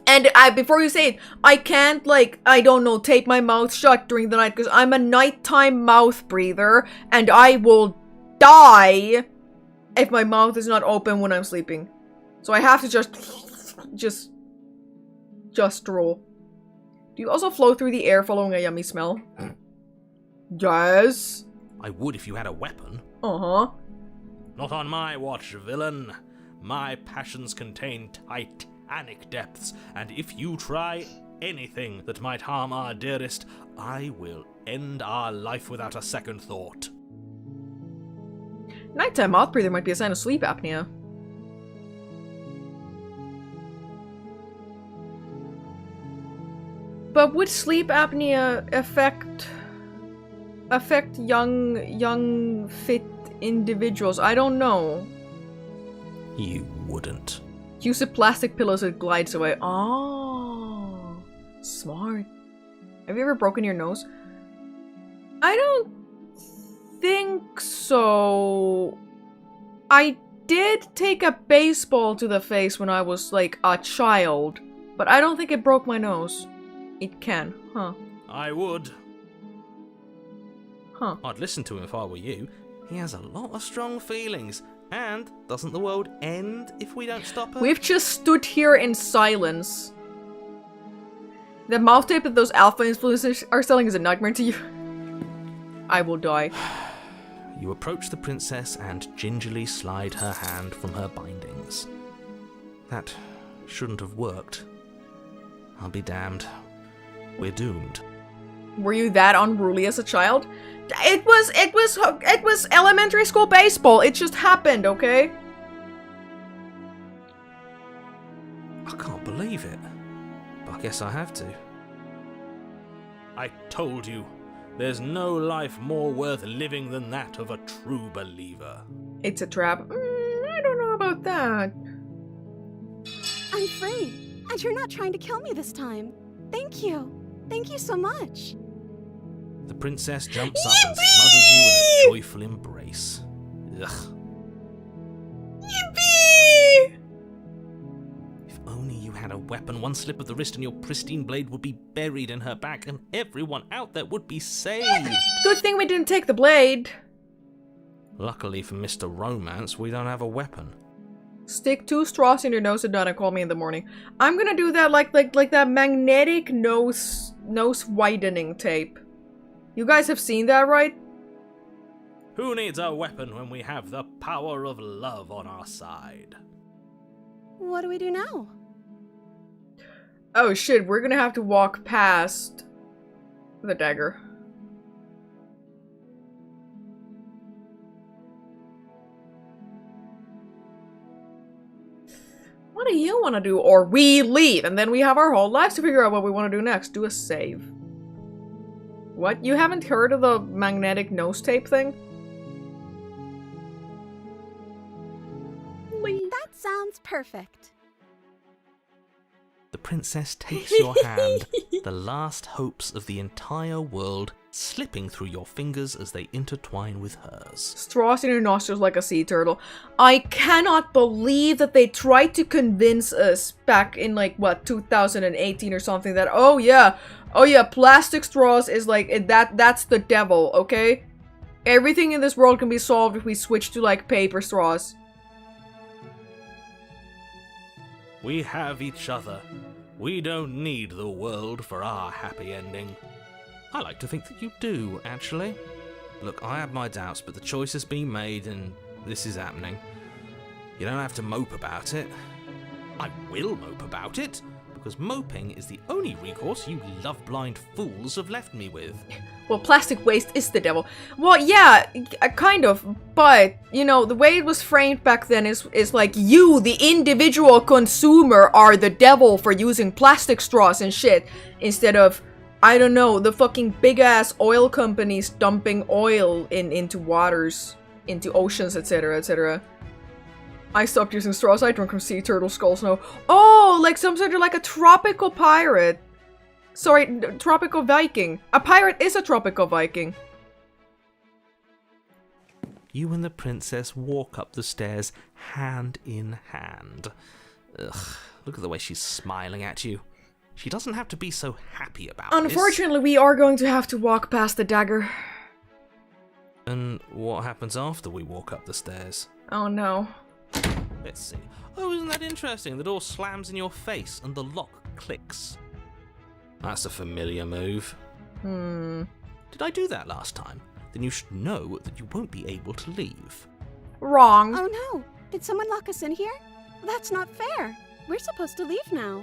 And before you say it, I can't, like, I don't know, tape my mouth shut during the night because I'm a nighttime mouth breather and I will die if my mouth is not open when I'm sleeping. So I have to just drool. Do you also flow through the air following a yummy smell? Yes. I would if you had a weapon. Uh-huh. Not on my watch, villain. My passions contain titanic depths, and if you try anything that might harm our dearest, I will end our life without a second thought. Nighttime mouth breather might be a sign of sleep apnea. But would sleep apnea affect young fit individuals? I don't know. You wouldn't. Use a plastic pillow so it glides away. Oh, smart. Have you ever broken your nose? I don't think so. I did take a baseball to the face when I was like a child, but I don't think it broke my nose. It can, huh? I would. Huh. I'd listen to him if I were you. He has a lot of strong feelings. And doesn't the world end if we don't stop her? We've just stood here in silence. The mouth tape that those alpha influencers are selling is a nightmare to you. I will die. You approach the princess and gingerly slide her hand from her bindings. That shouldn't have worked. I'll be damned. We're doomed. Were you that unruly as a child? It was elementary school baseball. It just happened, okay? I can't believe it. But I guess I have to. I told you, there's no life more worth living than that of a true believer. It's a trap. I don't know about that. I'm free, and you're not trying to kill me this time. Thank you. Thank you so much. The princess jumps up and smothers you in a joyful embrace. Ugh. Yippee! If only you had a weapon, one slip of the wrist and your pristine blade would be buried in her back and everyone out there would be saved. Good thing we didn't take the blade. Luckily for Mr. Romance, we don't have a weapon. Stick 2 straws in your nose at dawn and call me in the morning. I'm gonna do that like that magnetic nose widening tape. You guys have seen that, right? Who needs a weapon when we have the power of love on our side? What do we do now? Oh shit, we're gonna have to walk past the dagger. What do you want to do? Or we leave, and then we have our whole lives to figure out what we want to do next. Do a save. What? You haven't heard of the magnetic nose tape thing? Leave. That sounds perfect. The princess takes your hand, the last hopes of the entire world slipping through your fingers as they intertwine with hers. Straws in your nostrils like a sea turtle. I cannot believe that they tried to convince us back in like, what, 2018 or something that, oh yeah, plastic straws is like, that's the devil, okay? Everything in this world can be solved if we switch to like paper straws. We have each other. We don't need the world for our happy ending. I like to think that you do, actually. Look, I have my doubts, but the choice has been made and this is happening. You don't have to mope about it. I will mope about it, because moping is the only recourse you love-blind fools have left me with. Well, plastic waste is the devil. Well, yeah, kind of, but, you know, the way it was framed back then is like, you, the individual consumer, are the devil for using plastic straws and shit, instead of, I don't know, the fucking big-ass oil companies dumping oil into waters, into oceans, etc., etc. I stopped using straws. I drink from sea turtle skulls now. Oh, like some sort of like a tropical pirate. Sorry, tropical Viking. A pirate is a tropical Viking. You and the princess walk up the stairs hand in hand. Ugh, look at the way she's smiling at you. She doesn't have to be so happy about this. Unfortunately, we are going to have to walk past the dagger. And what happens after we walk up the stairs? Oh no. Let's see. Oh, isn't that interesting? The door slams in your face and the lock clicks. That's a familiar move. Did I do that last time? Then you should know that you won't be able to leave. Wrong. Oh no, Did someone lock us in here? That's not fair. We're supposed to leave now.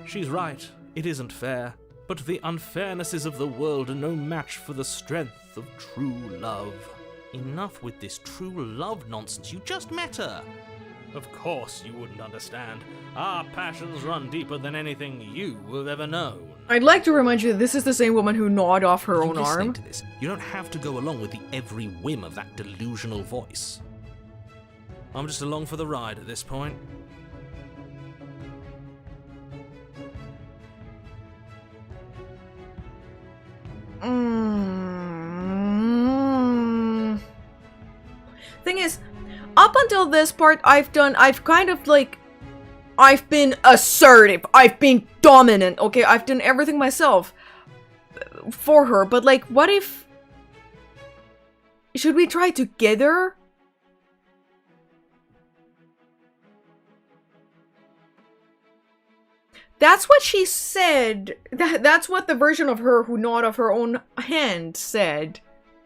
She's right. It isn't fair. But the unfairnesses of the world are no match for the strength of true love. Enough with this true love nonsense. You just met her. Of course you wouldn't understand. Our passions run deeper than anything you have ever known. I'd like to remind you that this is the same woman who gnawed off her own Listening arm. to this, you don't have to go along with the every whim of that delusional voice. I'm just along for the ride at this point. Thing is, up until this part, I've been assertive, I've been dominant, okay? I've done everything myself for her, but like, what if... Should we try together? That's what she said. That's what the version of her who gnawed off her own hand said.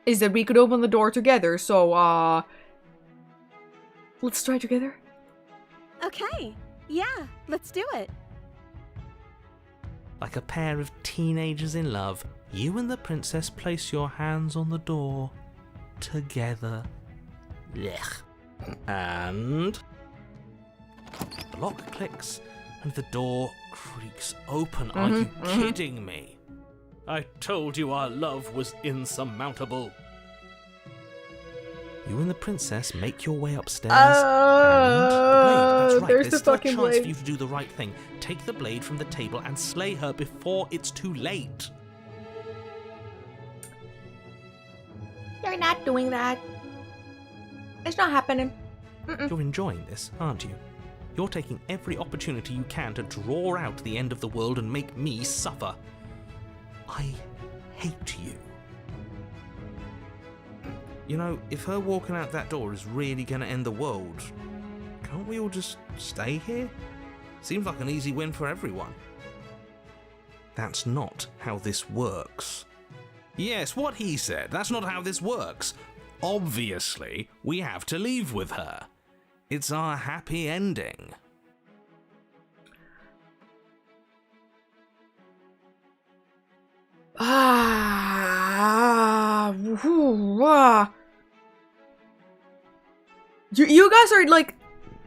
Is that we could open the door together, so, let's try together? Okay. Yeah, let's do it. Like a pair of teenagers in love, you and the princess place your hands on the door. Together. Blech. And... the lock clicks, and the door creaks open. Are you kidding me? I told you our love was insurmountable. You and the princess make your way upstairs, and the blade. That's right, there's the still a fucking chance blade. for you to do the right thing. Take the blade from the table and slay her before it's too late. You're not doing that. It's not happening. You're enjoying this, aren't you? You're taking every opportunity you can to draw out the end of the world and make me suffer. I hate you. You know, if her walking out that door is really going to end the world, can't we all just stay here? Seems like an easy win for everyone. That's not how this works. Yes, what he said. That's not how this works. Obviously, we have to leave with her. It's our happy ending. You guys are like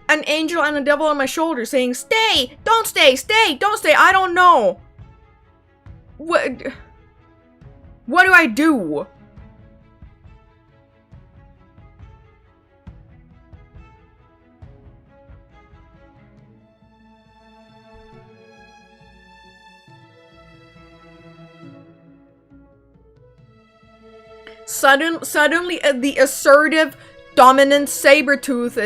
an angel and a devil on my shoulder saying, stay, don't stay, stay, don't stay, I don't know. What do I do? Suddenly, the assertive, dominant Sabretooth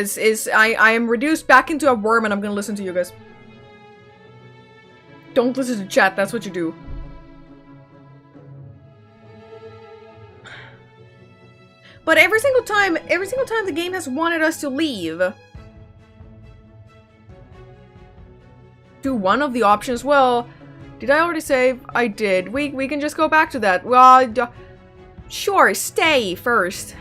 I am reduced back into a worm, and I'm gonna listen to you guys. Don't listen to chat, that's what you do. But every single time the game has wanted us to leave. Do one of the options. Well, did I already save? I did. We can just go back to that. Well, sure, stay first.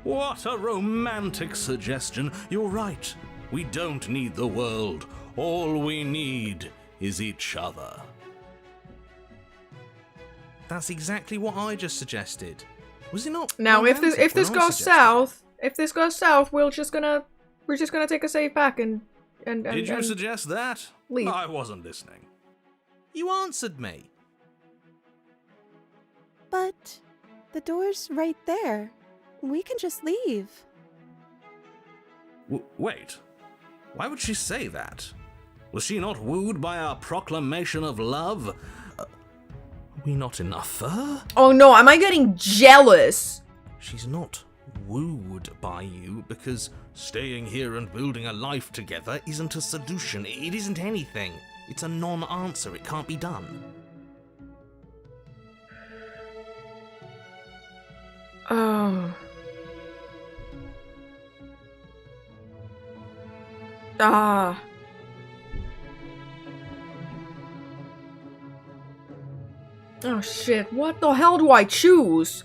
What a romantic suggestion. You're right. We don't need the world. All we need is each other. That's exactly what I just suggested. Was it not? Now, if this goes south, we're just gonna take a save back and Did you suggest that? leave. I wasn't listening. You answered me. But the door's right there. We can just leave. Wait. Why would she say that? Was she not wooed by our proclamation of love? Are we not enough for her? Oh no, am I getting jealous? She's not wooed by you because staying here and building a life together isn't a solution. It isn't anything. It's a non-answer. It can't be done. Oh. Oh shit, what the hell do I choose?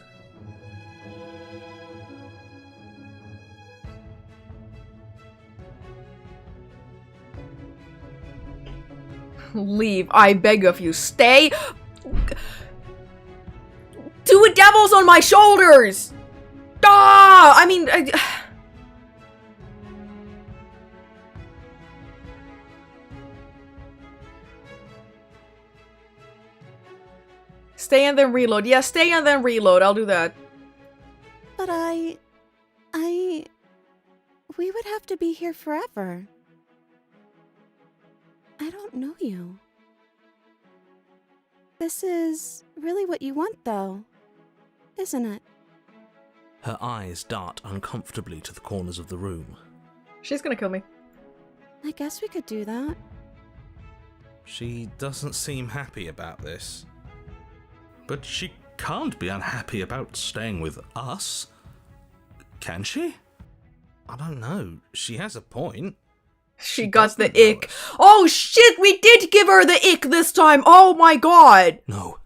Leave, I beg of you. Stay. Two devils on my shoulders! Ah! I mean... Stay and then reload. Yeah, stay and then reload. I'll do that. But we would have to be here forever. I don't know you. This is really what you want, though, isn't it? Her eyes dart uncomfortably to the corners of the room. She's gonna kill me. I guess we could do that. She doesn't seem happy about this. But she can't be unhappy about staying with us. Can she? I don't know. She has a point. She got the ick. Oh shit, we did give her the ick this time. Oh my god. No.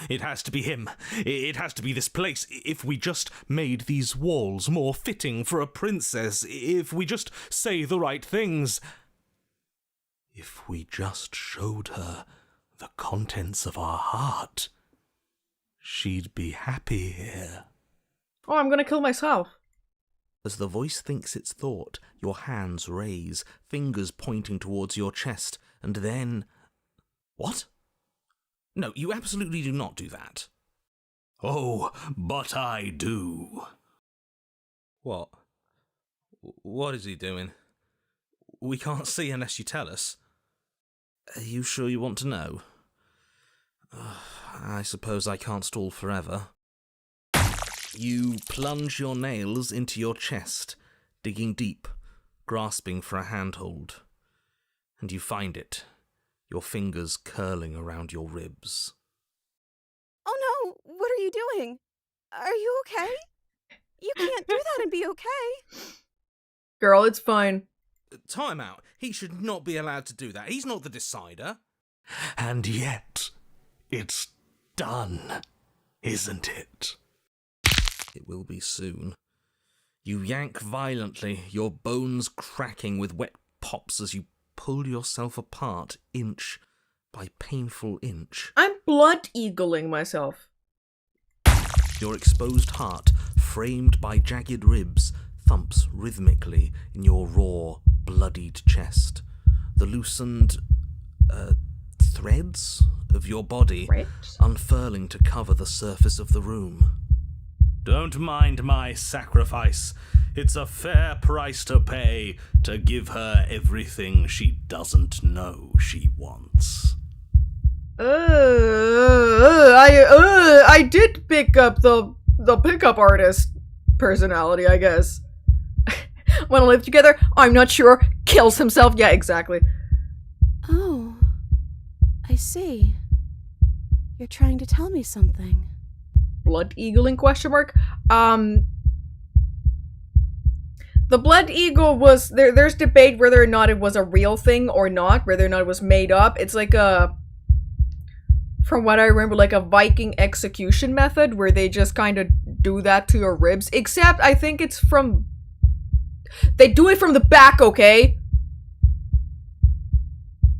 It has to be him. It has to be this place. If we just made these walls more fitting for a princess. If we just say the right things. If we just showed her the contents of our heart. She'd be happy here. Oh, I'm gonna kill myself. As the voice thinks its thought, your hands raise, fingers pointing towards your chest, and then... What? No, you absolutely do not do that. Oh, but I do. What? What is he doing? We can't see unless you tell us. Are you sure you want to know? I suppose I can't stall forever. You plunge your nails into your chest, digging deep, grasping for a handhold. And you find it, your fingers curling around your ribs. Oh no, what are you doing? Are you okay? You can't do that and be okay. Girl, it's fine. Time out. He should not be allowed to do that. He's not the decider. And yet, it's done, isn't it? It will be soon. You yank violently, your bones cracking with wet pops as you pull yourself apart inch by painful inch. I'm blood-eagling myself. Your exposed heart, framed by jagged ribs, thumps rhythmically in your raw, bloodied chest. The loosened, threads of your body unfurling to cover the surface of the room. Don't mind my sacrifice. It's a fair price to pay to give her everything she doesn't know she wants. I did pick up the pickup artist personality, I guess. Wanna live together? I'm not sure. Kills himself? Yeah, exactly. Oh, I see. You're trying to tell me something. Blood eagling question mark? The blood eagle was there's debate whether or not it was a real thing or not, whether or not it was made up. It's like a, from what I remember, like a Viking execution method where they just kind of do that to your ribs. Except I think it's from, they do it from the back, okay?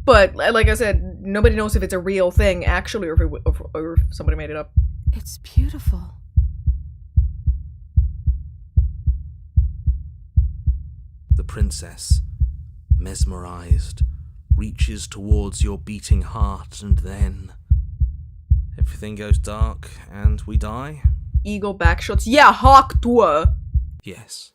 But like I said, nobody knows if it's a real thing actually, or if somebody made it up. It's beautiful. The princess, mesmerized, reaches towards your beating heart, and then everything goes dark and we die? Eagle backshots. Yeah, hawk tour. Yes.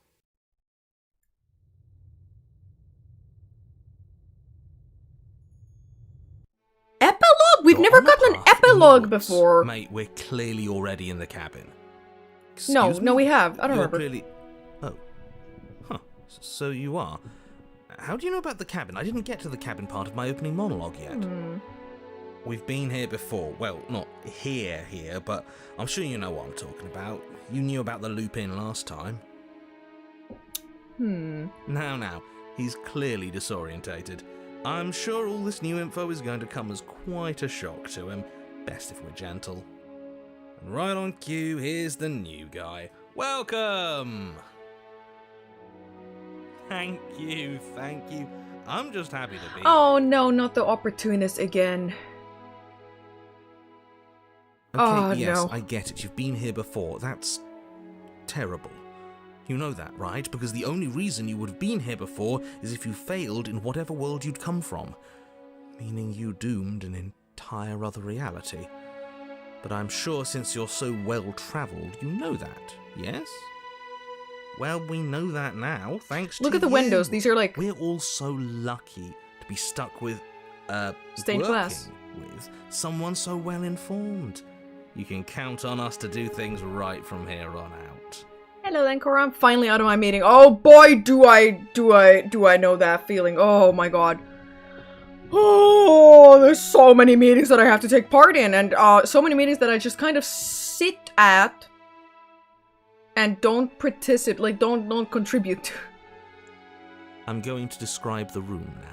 Epilogue? We've never gotten an epilogue before. Mate, we're clearly already in the cabin. No, Excuse me? we have. I don't You're remember. Clearly... Oh. Huh. So you are. How do you know about the cabin? I didn't get to the cabin part of my opening monologue yet. We've been here before. Well, not here, but I'm sure you know what I'm talking about. You knew about the loop-in last time. Now, he's clearly disorientated. I'm sure all this new info is going to come as quite a shock to him. Best if we're gentle. And right on cue, here's the new guy. Welcome! Thank you. I'm just happy to be Oh no, not the opportunist again. Okay, Oh, yes, no. I get it. You've been here before. That's terrible. You know that, right? Because the only reason you would have been here before is if you failed in whatever world you'd come from. Meaning you doomed an entire other reality. But I'm sure since you're so well-travelled, you know that, yes? Well, we know that now, thanks to you. Look at the windows. These are like We're all so lucky to be stuck with, stained glass. with someone so well-informed. You can count on us to do things right from here on out. Hello then, Cora. I'm finally out of my meeting. Oh boy, do I know that feeling. Oh my god. Oh, there's so many meetings that I have to take part in, and so many meetings that I just kind of sit at and don't participate, like don't contribute. I'm going to describe the room now.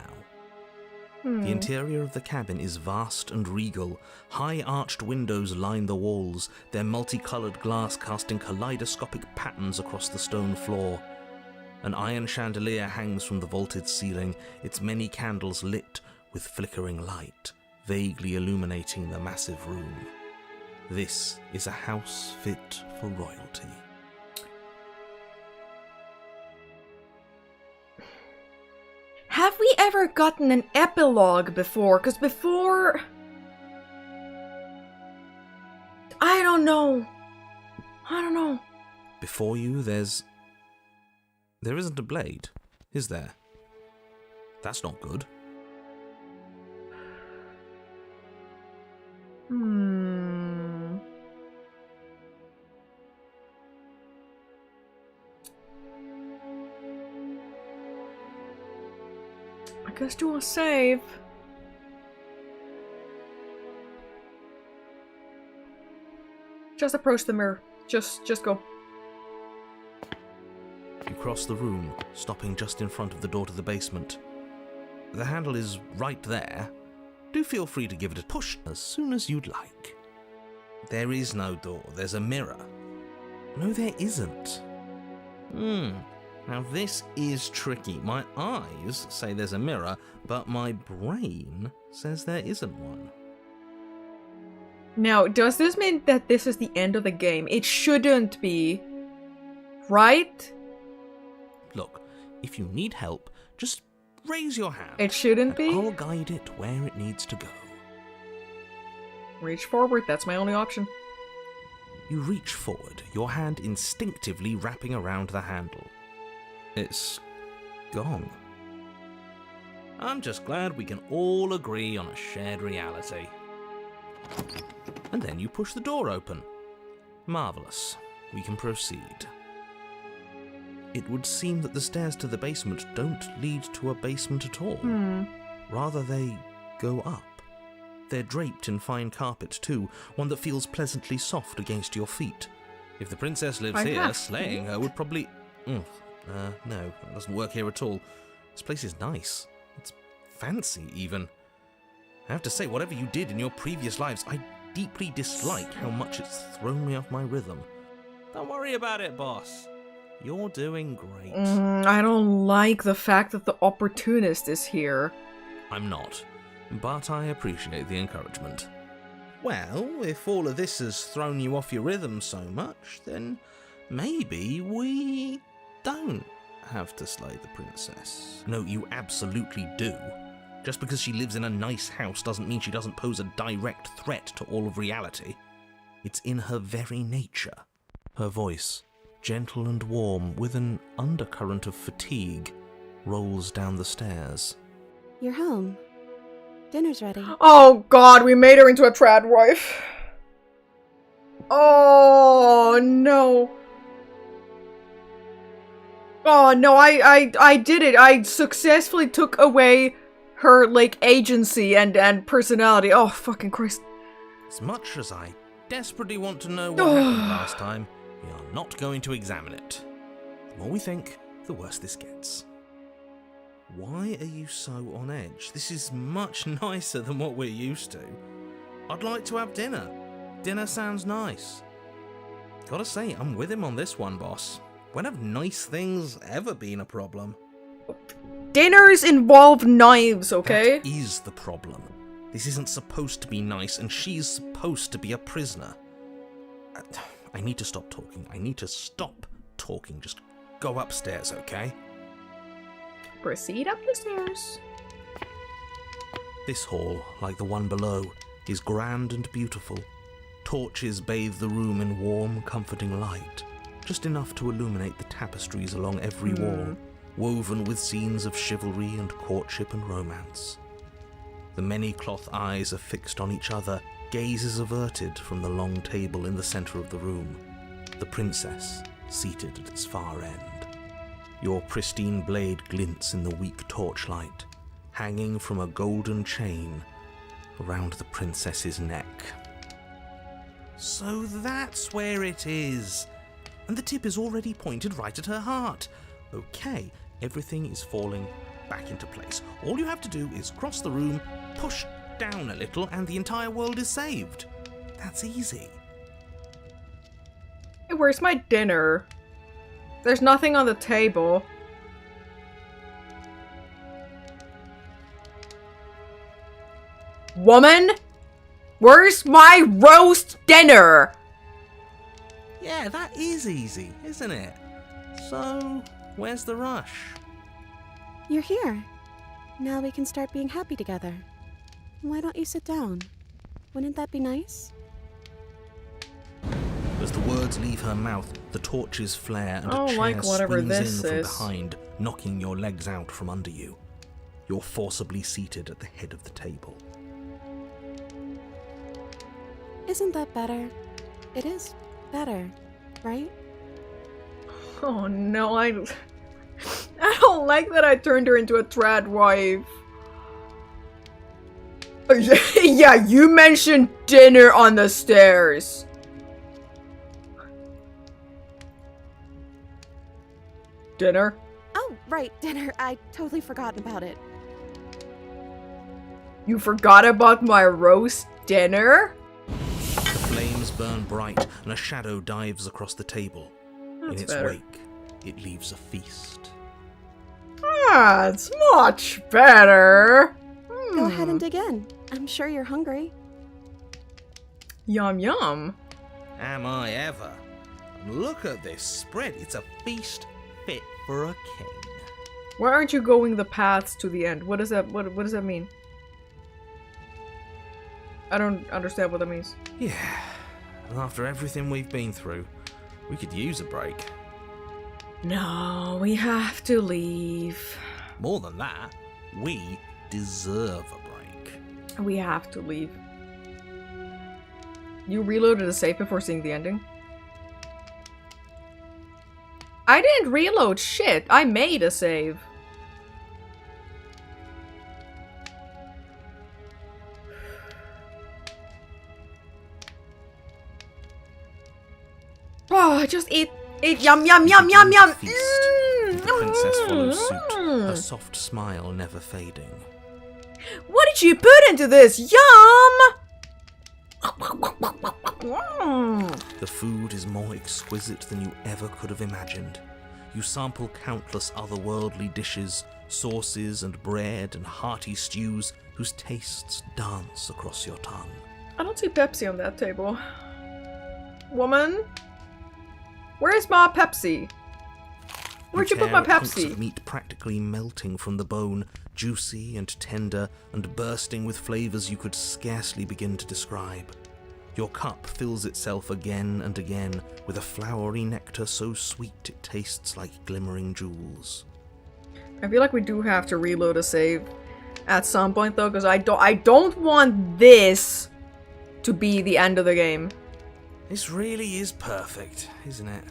The interior of the cabin is vast and regal. High arched windows line the walls, their multicolored glass casting kaleidoscopic patterns across the stone floor. An iron chandelier hangs from the vaulted ceiling, its many candles lit with flickering light, vaguely illuminating the massive room. This is a house fit for royalty. Have we ever gotten an epilogue before? Because before... I don't know. Before you, there isn't a blade, is there? That's not good. I guess do a save. Just approach the mirror. Just go. You cross the room, stopping just in front of the door to the basement. The handle is right there. Do feel free to give it a push as soon as you'd like. There is no door, there's a mirror. No, there isn't. Now this is tricky. My eyes say there's a mirror, but my brain says there isn't one. Now, does this mean that this is the end of the game? It shouldn't be. Right? Look, if you need help, just raise your hand. It shouldn't be? I'll guide it where it needs to go. Reach forward, that's my only option. You reach forward, your hand instinctively wrapping around the handle. It's gone. I'm just glad we can all agree on a shared reality. And then you push the door open. Marvelous. We can proceed. It would seem that the stairs to the basement don't lead to a basement at all. Rather, they go up. They're draped in fine carpet too, one that feels pleasantly soft against your feet. If the princess lives here, slaying her would probably... no, that doesn't work here at all. This place is nice. It's fancy, even. I have to say, whatever you did in your previous lives, I deeply dislike how much it's thrown me off my rhythm. Don't worry about it, boss. You're doing great. I don't like the fact that the opportunist is here. I'm not, but I appreciate the encouragement. Well, if all of this has thrown you off your rhythm so much, then maybe we don't have to slay the princess. No, you absolutely do. Just because she lives in a nice house doesn't mean she doesn't pose a direct threat to all of reality. It's in her very nature. Her voice, gentle and warm, with an undercurrent of fatigue, rolls down the stairs. You're home. Dinner's ready. Oh god, we made her into a trad wife. Oh no. Oh no, I did it. I successfully took away her, like, agency and personality. Oh, fucking Christ. As much as I desperately want to know what happened last time, we are not going to examine it. The more we think, the worse this gets. Why are you so on edge? This is much nicer than what we're used to. I'd like to have dinner. Dinner sounds nice. Gotta say, I'm with him on this one, boss. When have nice things ever been a problem? Dinners involve knives, okay? That is the problem. This isn't supposed to be nice, and she's supposed to be a prisoner. I need to stop talking. I need to stop talking. Just go upstairs, okay? Proceed up the stairs. This hall, like the one below, is grand and beautiful. Torches bathe the room in warm, comforting light, just enough to illuminate the tapestries along every wall, woven with scenes of chivalry and courtship and romance. The many cloth eyes are fixed on each other, gazes averted from the long table in the centre of the room, the princess seated at its far end. Your pristine blade glints in the weak torchlight, hanging from a golden chain around the princess's neck. So that's where it is. And the tip is already pointed right at her heart. Okay, everything is falling back into place. All you have to do is cross the room, push down a little, and the entire world is saved. That's easy. Hey, where's my dinner? There's nothing on the table. Woman? Where's my roast dinner? Yeah, that is easy, isn't it? So, where's the rush? You're here. Now we can start being happy together. Why don't you sit down? Wouldn't that be nice? As the words leave her mouth, the torches flare and a chair like whatever swings this in from is. behind, knocking your legs out from under you. You're forcibly seated at the head of the table. Isn't that better? It is better, right? Oh no, I don't like that I turned her into a trad wife. Yeah, you mentioned dinner on the stairs. Dinner? Oh, right, dinner. I totally forgot about it. You forgot about my roast dinner? The flames burn bright and a shadow dives across the table. That's In its better. wake, it leaves a feast. Ah, it's much better. Go ahead and dig in. I'm sure you're hungry. Yum yum. Am I ever? Look at this spread. It's a feast fit for a king. Why aren't you going the paths to the end? What does that what does that mean? I don't understand what that means. Yeah, and after everything we've been through, we could use a break. No, we have to leave. More than that, we deserve a break. We have to leave. You reloaded a save before seeing the ending? I didn't reload shit. I made a save. Oh, just eat, yum, yum, yum, yum, yum. Feast. The princess follows suit, her soft smile never fading. What did you put into this? Yum! The food is more exquisite than you ever could have imagined. You sample countless otherworldly dishes, sauces and bread and hearty stews whose tastes dance across your tongue. I don't see Pepsi on that table. Woman? Where's my Pepsi? Where'd you put my tear at hunks Pepsi? of meat practically melting from the bone, juicy and tender and bursting with flavors you could scarcely begin to describe. Your cup fills itself again and again with a flowery nectar so sweet it tastes like glimmering jewels. I feel like we do have to reload a save at some point though, because I don't want this to be the end of the game. This really is perfect, isn't it?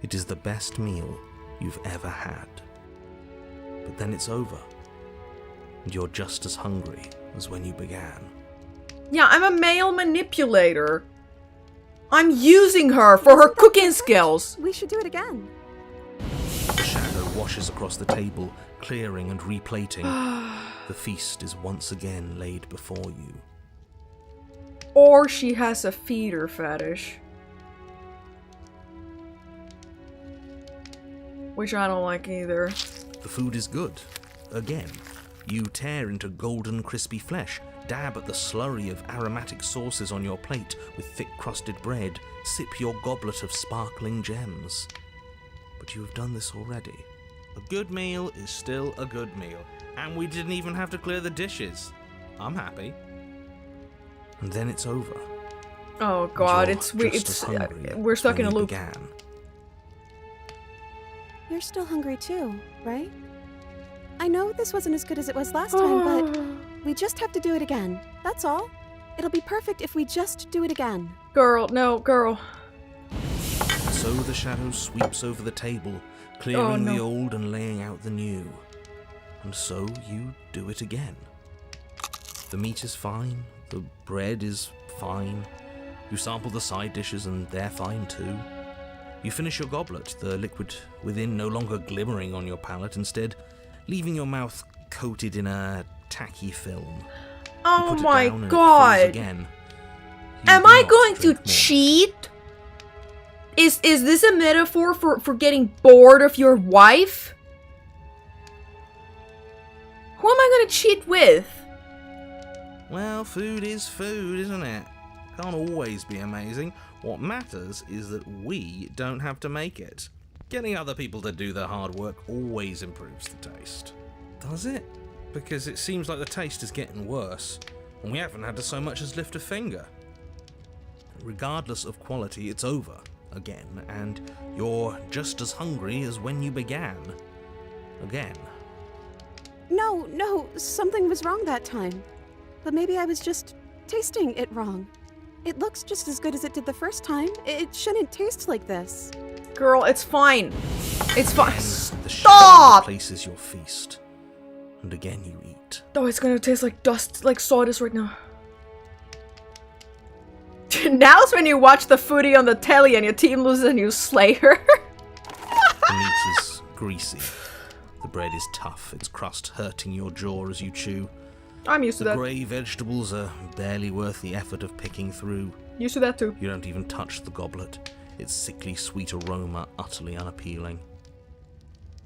It is the best meal you've ever had. But then it's over, and you're just as hungry as when you began. Yeah, I'm a male manipulator. I'm using her for her cooking skills. We should do it again. The shadow washes across the table, clearing and replating. The feast is once again laid before you. Or she has a feeder fetish. Which I don't like either. The food is good. Again, you tear into golden crispy flesh, dab at the slurry of aromatic sauces on your plate with thick crusted bread, sip your goblet of sparkling gems. But you have done this already. A good meal is still a good meal, and we didn't even have to clear the dishes. I'm happy. And then it's over. Oh god, we're stuck in a loop. Began. You're still hungry too, right? I know this wasn't as good as it was last time, but we just have to do it again. That's all. It'll be perfect if we just do it again. Girl, no, girl. So the shadow sweeps over the table, clearing the old and laying out the new. And so you do it again. The meat is fine, the bread is fine. You sample the side dishes and they're fine too. You finish your goblet, the liquid within no longer glimmering on your palate, instead leaving your mouth coated in a tacky film. Oh my god! Again. Am I going to cheat? Is this a metaphor for getting bored of your wife? Who am I gonna cheat with? Well, food is food, isn't it? Can't always be amazing. What matters is that we don't have to make it. Getting other people to do the hard work always improves the taste. Does it? Because it seems like the taste is getting worse, and we haven't had to so much as lift a finger. Regardless of quality, it's over again, and you're just as hungry as when you began. Again. No, something was wrong that time. But maybe I was just tasting it wrong. It looks just as good as it did the first time. It shouldn't taste like this. Girl, it's fine. It's fine. The Stop! shadow replaces your feast. And again you eat. Oh, it's gonna taste like dust, like sawdust right now. Now's when you watch the footy on the telly and your team loses and you slay her. The meat is greasy. The bread is tough, its crust hurting your jaw as you chew. I'm used to that. The grey vegetables are barely worth the effort of picking through. Used to that too. You don't even touch the goblet, its sickly sweet aroma utterly unappealing.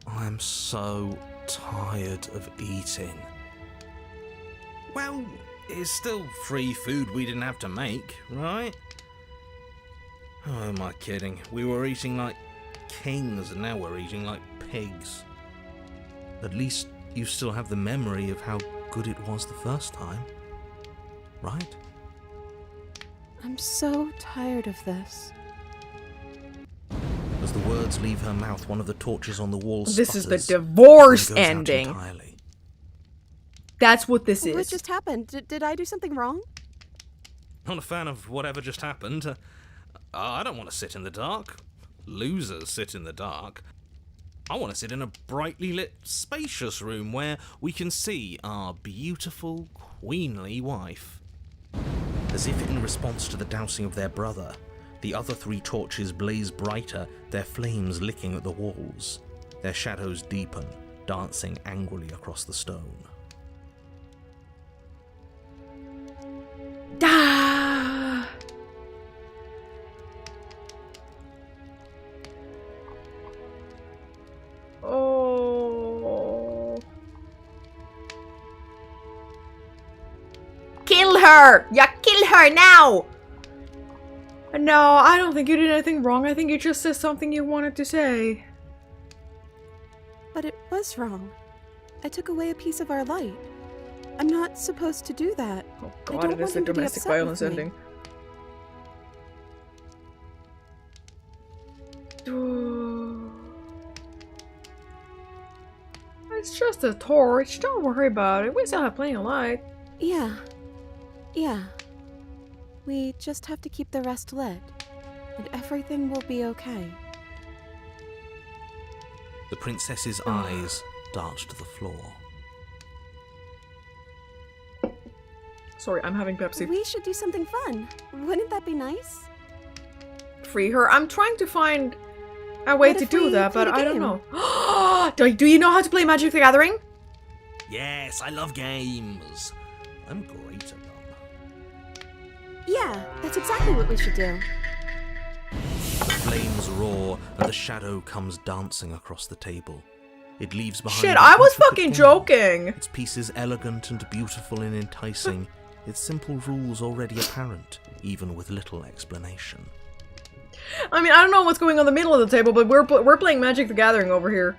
I'm so tired of eating. Well, it's still free food we didn't have to make, right? Oh, am I kidding? We were eating like kings and now we're eating like pigs. At least you still have the memory of how good it was the first time, right? I'm so tired of this. As the words leave her mouth, one of the torches on the wall sputters. This is the divorce and goes out ending. entirely. That's what this is. What just happened? Did I do something wrong? Not a fan of whatever just happened. I don't want to sit in the dark. Losers sit in the dark. I want to sit in a brightly lit, spacious room where we can see our beautiful, queenly wife. As if in response to the dousing of their brother, the other 3 torches blaze brighter, their flames licking at the walls. Their shadows deepen, dancing angrily across the stone. Ah! Oh. Kill her! Yeah, kill her now! No, I don't think you did anything wrong. I think you just said something you wanted to say. But it was wrong. I took away a piece of our light. I'm not supposed to do that. Oh god, it is the domestic violence ending. It's just a torch. Don't worry about it. We still have plenty of light. Yeah. We just have to keep the rest lit, and everything will be okay. The princess's eyes dart to the floor. Sorry, I'm having Pepsi. We should do something fun. Wouldn't that be nice? Free her. I'm trying to find a way to do that, but I don't know. Do you know how to play Magic the Gathering? Yes, I love games. I'm great at them. Yeah, that's exactly what we should do. The flames roar and the shadow comes dancing across the table. It leaves behind Shit, an I was intricate fucking game. joking! Its pieces elegant and beautiful and enticing, its simple rules already apparent, even with little explanation. I mean, I don't know what's going on in the middle of the table, but we're playing Magic the Gathering over here.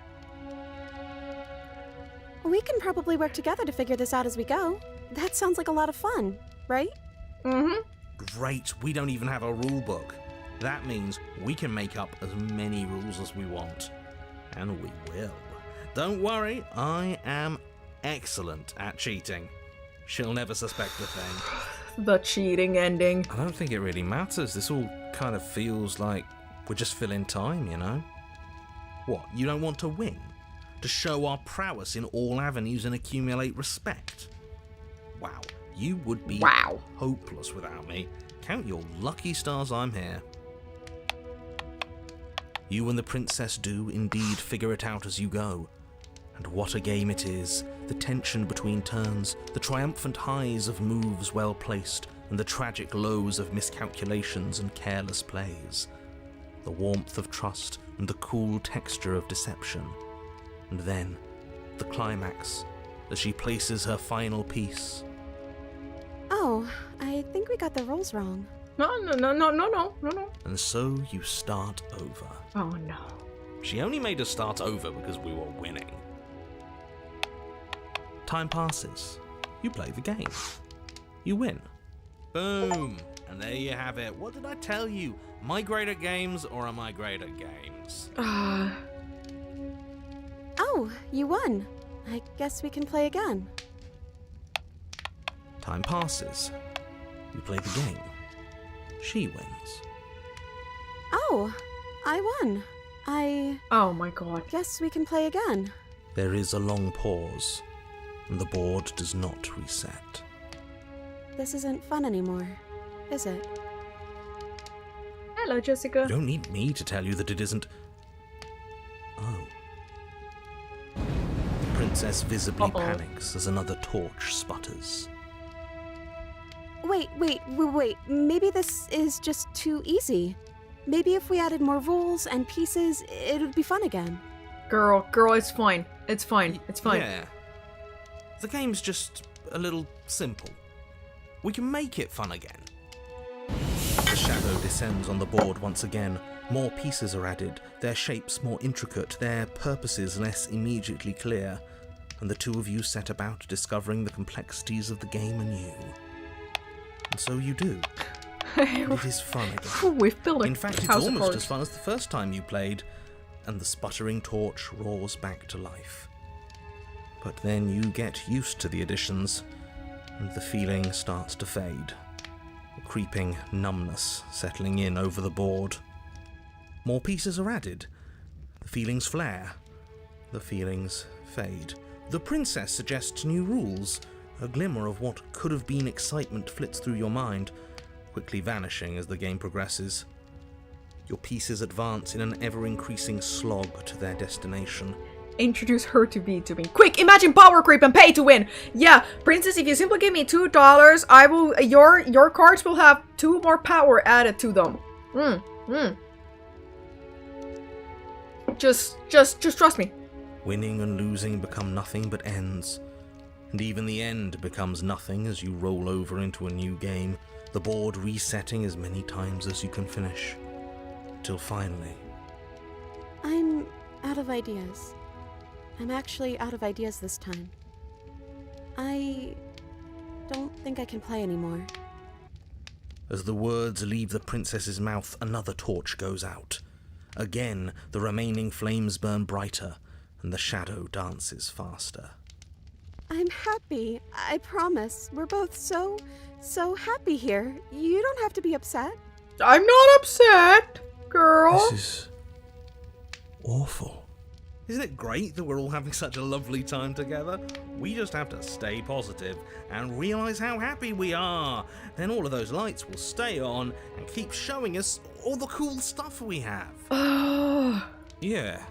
We can probably work together to figure this out as we go. That sounds like a lot of fun, right? Mm-hmm. Great, we don't even have a rule book. That means we can make up as many rules as we want. And we will. Don't worry, I am excellent at cheating. She'll never suspect a thing. The cheating ending. I don't think it really matters. This all kind of feels like we're just filling time, you know? What, you don't want to win? To show our prowess in all avenues and accumulate respect? Wow, you would be hopeless without me. Count your lucky stars I'm here. You and the princess do indeed figure it out as you go. And what a game it is. The tension between turns, the triumphant highs of moves well placed, and the tragic lows of miscalculations and careless plays. The warmth of trust and the cool texture of deception. And then, the climax, as she places her final piece. Oh, I think we got the rules wrong. No. And so you start over. Oh no. She only made us start over because we were winning. Time passes. You play the game. You win. Boom. And there you have it. What did I tell you? Am I great at games or am I great at games? Oh, you won. I guess we can play again. Time passes. You play the game. She wins. Oh, I won. Oh my god. Guess we can play again. There is a long pause, and the board does not reset. This isn't fun anymore, is it? Hello, Jessica. You don't need me to tell you that it isn't. Oh. The princess visibly panics as another torch sputters. Wait. Maybe this is just too easy. Maybe if we added more rules and pieces, it would be fun again. Girl, it's fine. It's fine. Yeah. The game's just a little simple. We can make it fun again. The shadow descends on the board once again. More pieces are added, their shapes more intricate, their purposes less immediately clear, and the two of you set about discovering the complexities of the game anew. And so you do. And it is fun again. We've built a In fact, it's house of almost cards. as fun as the first time you played, and the sputtering torch roars back to life. But then you get used to the additions, and the feeling starts to fade. A creeping numbness settling in over the board. More pieces are added. The feelings flare. The feelings fade. The princess suggests new rules. A glimmer of what could have been excitement flits through your mind, quickly vanishing as the game progresses. Your pieces advance in an ever-increasing slog to their destination. Introduce her to me. Quick, imagine power creep and pay to win. Yeah, princess, if you simply give me $2, I will. Your cards will have 2 more power added to them. Just trust me. Winning and losing become nothing but ends. And even the end becomes nothing as you roll over into a new game, the board resetting as many times as you can finish. Till finally... I'm out of ideas. I'm actually out of ideas this time. I don't think I can play anymore. As the words leave the princess's mouth, another torch goes out. Again, the remaining flames burn brighter, and the shadow dances faster. I'm happy. I promise. We're both so happy here. You don't have to be upset. I'm not upset, girl. This is awful. Isn't it great that we're all having such a lovely time together? We just have to stay positive and realize how happy we are. Then all of those lights will stay on and keep showing us all the cool stuff we have. Yeah,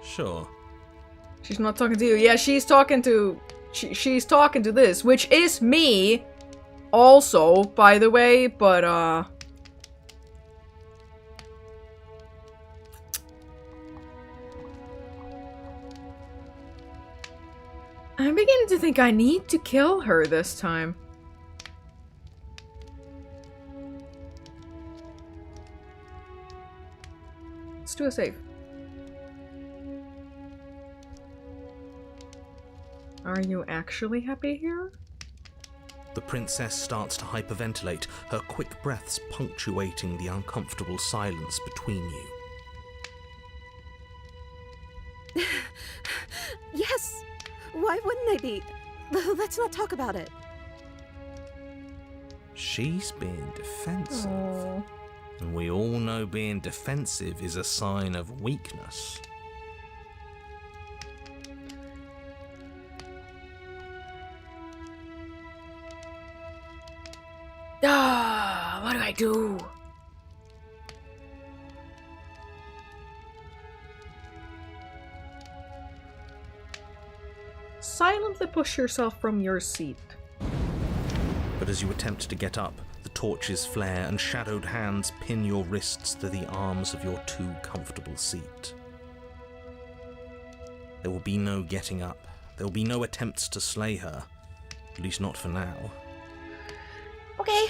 sure. She's not talking to you. Yeah, she's talking to... She's talking to this, which is me also, by the way, but, I'm beginning to think I need to kill her this time. Let's do a save. Are you actually happy here? The princess starts to hyperventilate, her quick breaths punctuating the uncomfortable silence between you. Yes! Why wouldn't I be? Let's not talk about it. She's being defensive. Oh. And we all know being defensive is a sign of weakness. Ah, what do I do? Silently push yourself from your seat. But as you attempt to get up, the torches flare and shadowed hands pin your wrists to the arms of your too comfortable seat. There will be no getting up. There will be no attempts to slay her. At least not for now. Okay.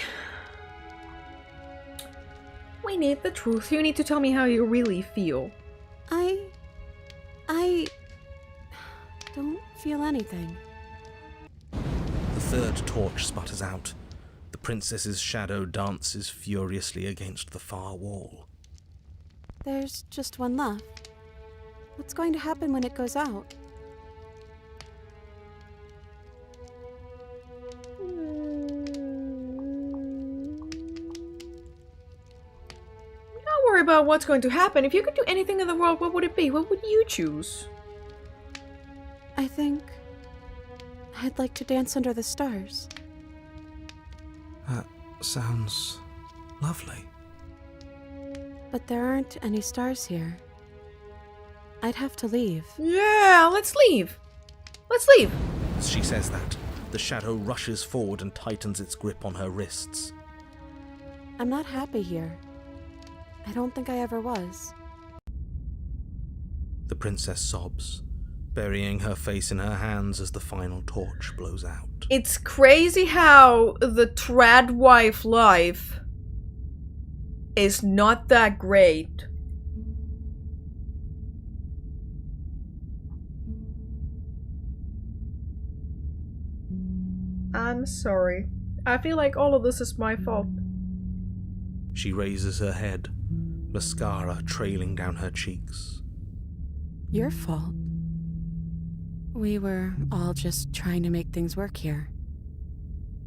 We need the truth. You need to tell me how you really feel. I don't feel anything. The third torch sputters out. The princess's shadow dances furiously against the far wall. There's just one left. What's going to happen when it goes out? Don't worry about what's going to happen. If you could do anything in the world, what would it be? What would you choose? I think I'd like to dance under the stars. That sounds lovely. But there aren't any stars here. I'd have to leave. Yeah, let's leave. Let's leave. As she says that, the shadow rushes forward and tightens its grip on her wrists. I'm not happy here. I don't think I ever was. The princess sobs, burying her face in her hands as the final torch blows out. It's crazy how the trad wife life is not that great. I'm sorry. I feel like all of this is my fault. She raises her head, mascara trailing down her cheeks. Your fault. We were all just trying to make things work here.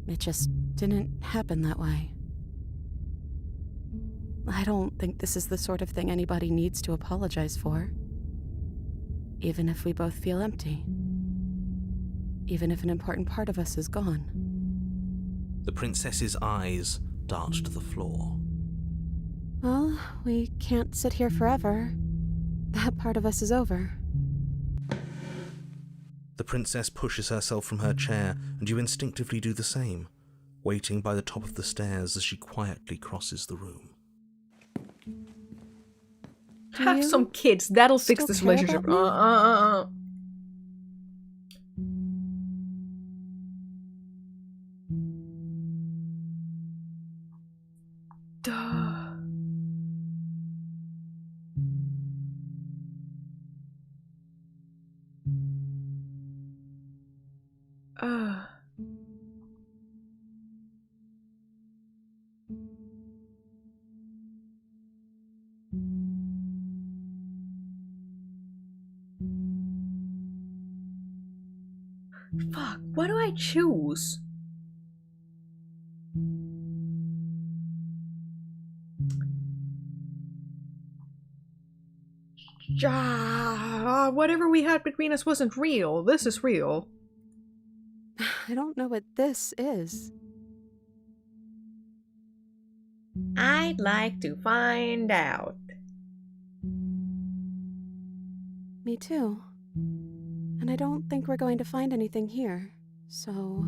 It just didn't happen that way. I don't think this is the sort of thing anybody needs to apologize for. Even if we both feel empty. Even if an important part of us is gone. The princess's eyes dart to the floor. Well, we can't sit here forever. That part of us is over. The princess pushes herself from her chair, and you instinctively do the same, waiting by the top of the stairs as she quietly crosses the room. Have some kids. That'll fix this care relationship. about me? Duh. Fuck, what do I choose? Whatever we had between us wasn't real. This is real. I don't know what this is. I'd like to find out. Me too. And I don't think we're going to find anything here. So,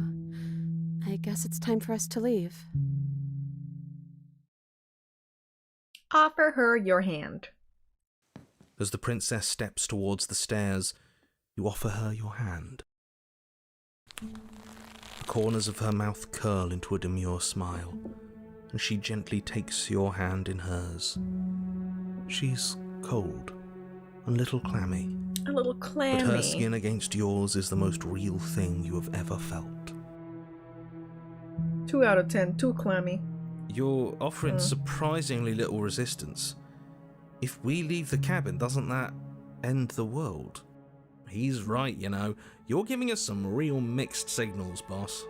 I guess it's time for us to leave. Offer her your hand. As the princess steps towards the stairs, you offer her your hand. The corners of her mouth curl into a demure smile, and she gently takes your hand in hers. She's cold, and a little clammy. A little clammy. But her skin against yours is the most real thing you have ever felt. 2 out of 10, too clammy. You're offering surprisingly little resistance. If we leave the cabin, doesn't that end the world? He's right, you know. You're giving us some real mixed signals, boss.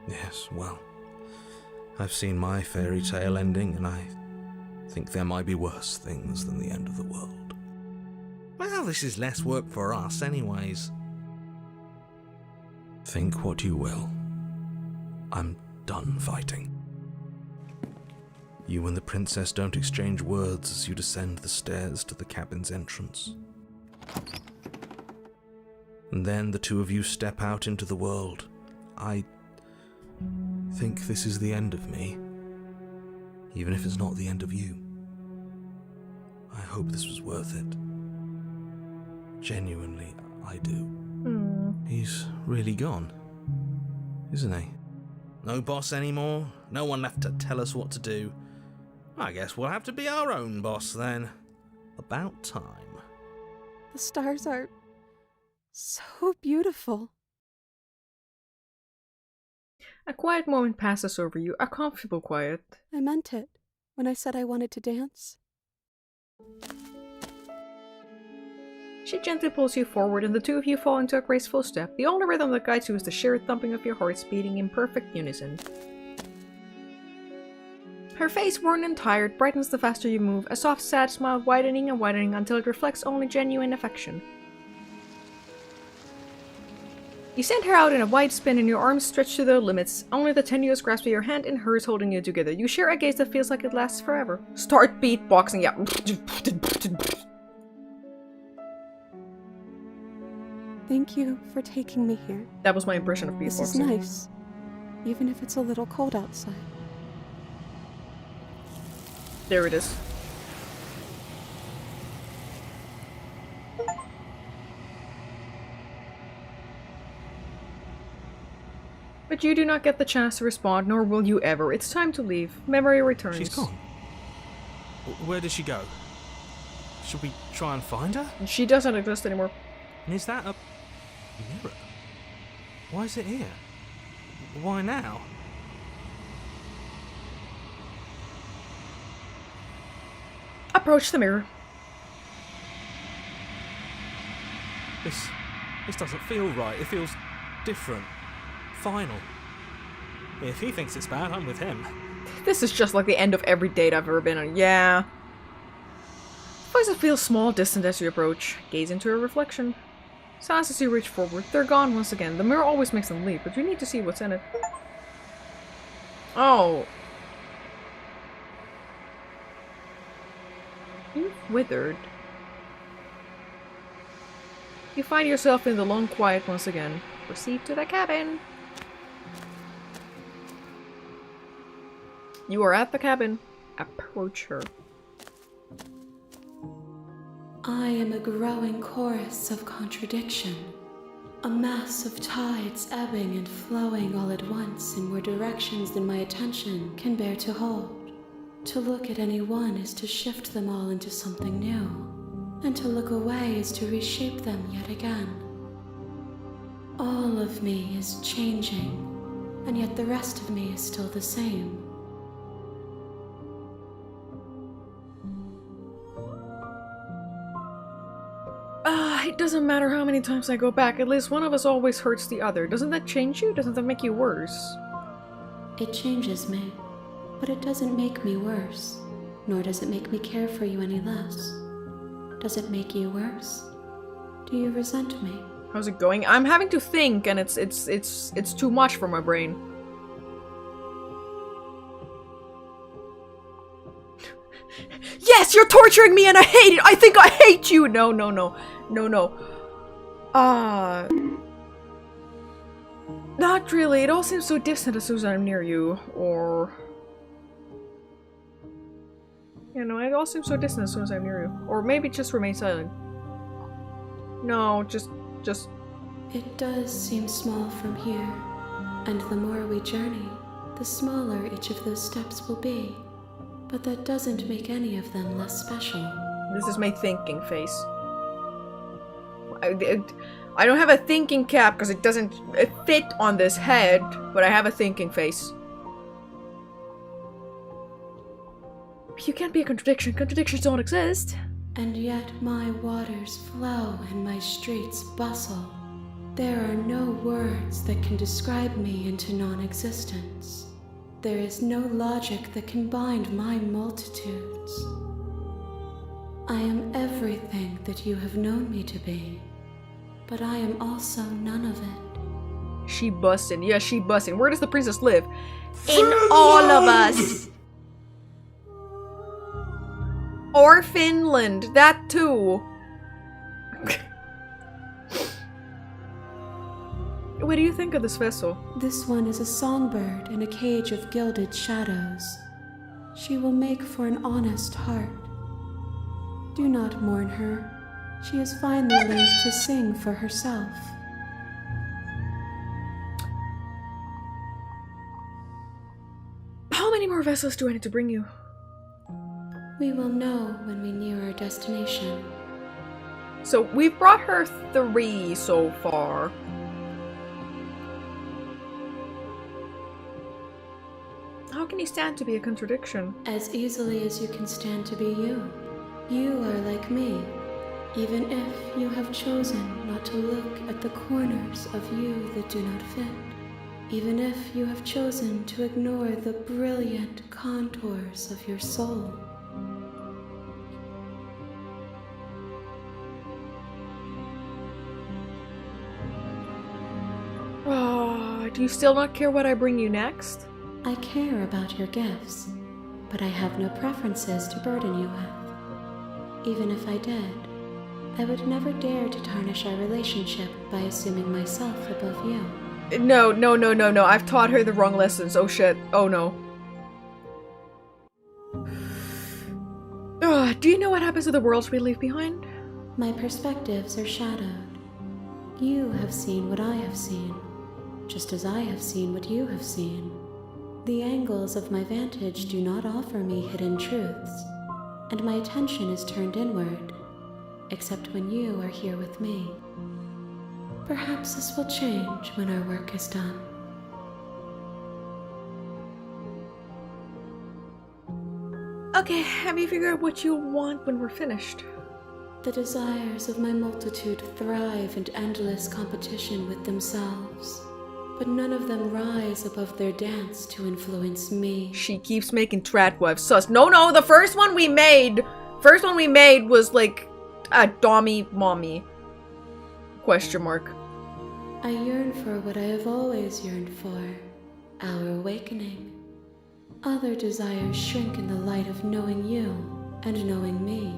Yes, well, I've seen my fairy tale ending, and I think there might be worse things than the end of the world. Well, this is less work for us anyways. Think what you will. I'm done fighting. You and the princess don't exchange words as you descend the stairs to the cabin's entrance. And then the two of you step out into the world. I think this is the end of me, even if it's not the end of you. I hope this was worth it. Genuinely, I do. He's really gone, isn't he? No boss anymore, no one left to tell us what to do. I guess we'll have to be our own boss then. About time. The stars are so beautiful. A quiet moment passes over you, a comfortable quiet. I meant it when I said I wanted to dance. She gently pulls you forward and the two of you fall into a graceful step. The only rhythm that guides you is the shared thumping of your hearts beating in perfect unison. Her face, worn and tired, brightens the faster you move, a soft, sad smile widening and widening until it reflects only genuine affection. You send her out in a wide spin and your arms stretch to their limits, only the tenuous grasp of your hand in hers holding you together. You share a gaze that feels like it lasts forever. Start beatboxing, yeah. Thank you for taking me here. That was my impression of beatboxing. This is nice, even if it's a little cold outside. There it is. But you do not get the chance to respond, nor will you ever. It's time to leave. Memory returns. She's gone. Where did she go? Should we try and find her? She doesn't exist anymore. And is that a mirror? Why is it here? Why now? Approach the mirror. This doesn't feel right. It feels different. Final. If he thinks it's bad, I'm with him. This is just like the end of every date I've ever been on. Yeah. Voices feel small, distant as you approach. Gaze into her reflection. Sighs as you reach forward. They're gone once again. The mirror always makes them leap, but you need to see what's in it. Oh. You've withered. You find yourself in the long quiet once again. Proceed to the cabin. You are at the cabin. Approach her. I am a growing chorus of contradiction, a mass of tides ebbing and flowing all at once in more directions than my attention can bear to hold. To look at any one is to shift them all into something new, and to look away is to reshape them yet again. All of me is changing, and yet the rest of me is still the same. It doesn't matter how many times I go back, at least one of us always hurts the other. Doesn't that change you? Doesn't that make you worse? It changes me, but it doesn't make me worse, nor does it make me care for you any less. Does it make you worse? Do you resent me? How's it going? I'm having to think, and it's too much for my brain. Yes, you're torturing me and I hate it! I think I hate you! No. Not really. It all seems so distant as soon as I'm near you. Or... You know, it all seems so distant as soon as I'm near you. Or maybe just remain silent. No, just It does seem small from here, and the more we journey, the smaller each of those steps will be. But that doesn't make any of them less special. This is my thinking face. I don't have a thinking cap because it doesn't fit on this head, but I have a thinking face. You can't be a contradiction. Contradictions don't exist. And yet my waters flow and my streets bustle. There are no words that can describe me into non-existence. There is no logic that can bind my multitudes. I am everything that you have known me to be, but I am also none of it. She bussin'. Yeah, she bussin'. Where does the princess live? In all of us. Or Finland. That too. What do you think of this vessel? This one is a songbird in a cage of gilded shadows. She will make for an honest heart. Do not mourn her. She has finally learned to sing for herself. How many more vessels do I need to bring you? We will know when we near our destination. So we've brought her 3 so far. How can you stand to be a contradiction? As easily as you can stand to be you. You are like me, even if you have chosen not to look at the corners of you that do not fit. Even if you have chosen to ignore the brilliant contours of your soul. Oh, do you still not care what I bring you next? I care about your gifts, but I have no preferences to burden you with. Even if I did, I would never dare to tarnish our relationship by assuming myself above you. No. I've taught her the wrong lessons. Oh shit. Oh no. Do you know what happens to the worlds we leave behind? My perspectives are shadowed. You have seen what I have seen, just as I have seen what you have seen. The angles of my vantage do not offer me hidden truths, and my attention is turned inward, except when you are here with me. Perhaps this will change when our work is done. Okay, have you figured out what you want when we're finished? The desires of my multitude thrive in endless competition with themselves, but none of them rise above their dance to influence me. She keeps making Tradwives sus. No, the first one we made was like a dommy mommy. Question mark. I yearn for what I have always yearned for, our awakening. Other desires shrink in the light of knowing you and knowing me.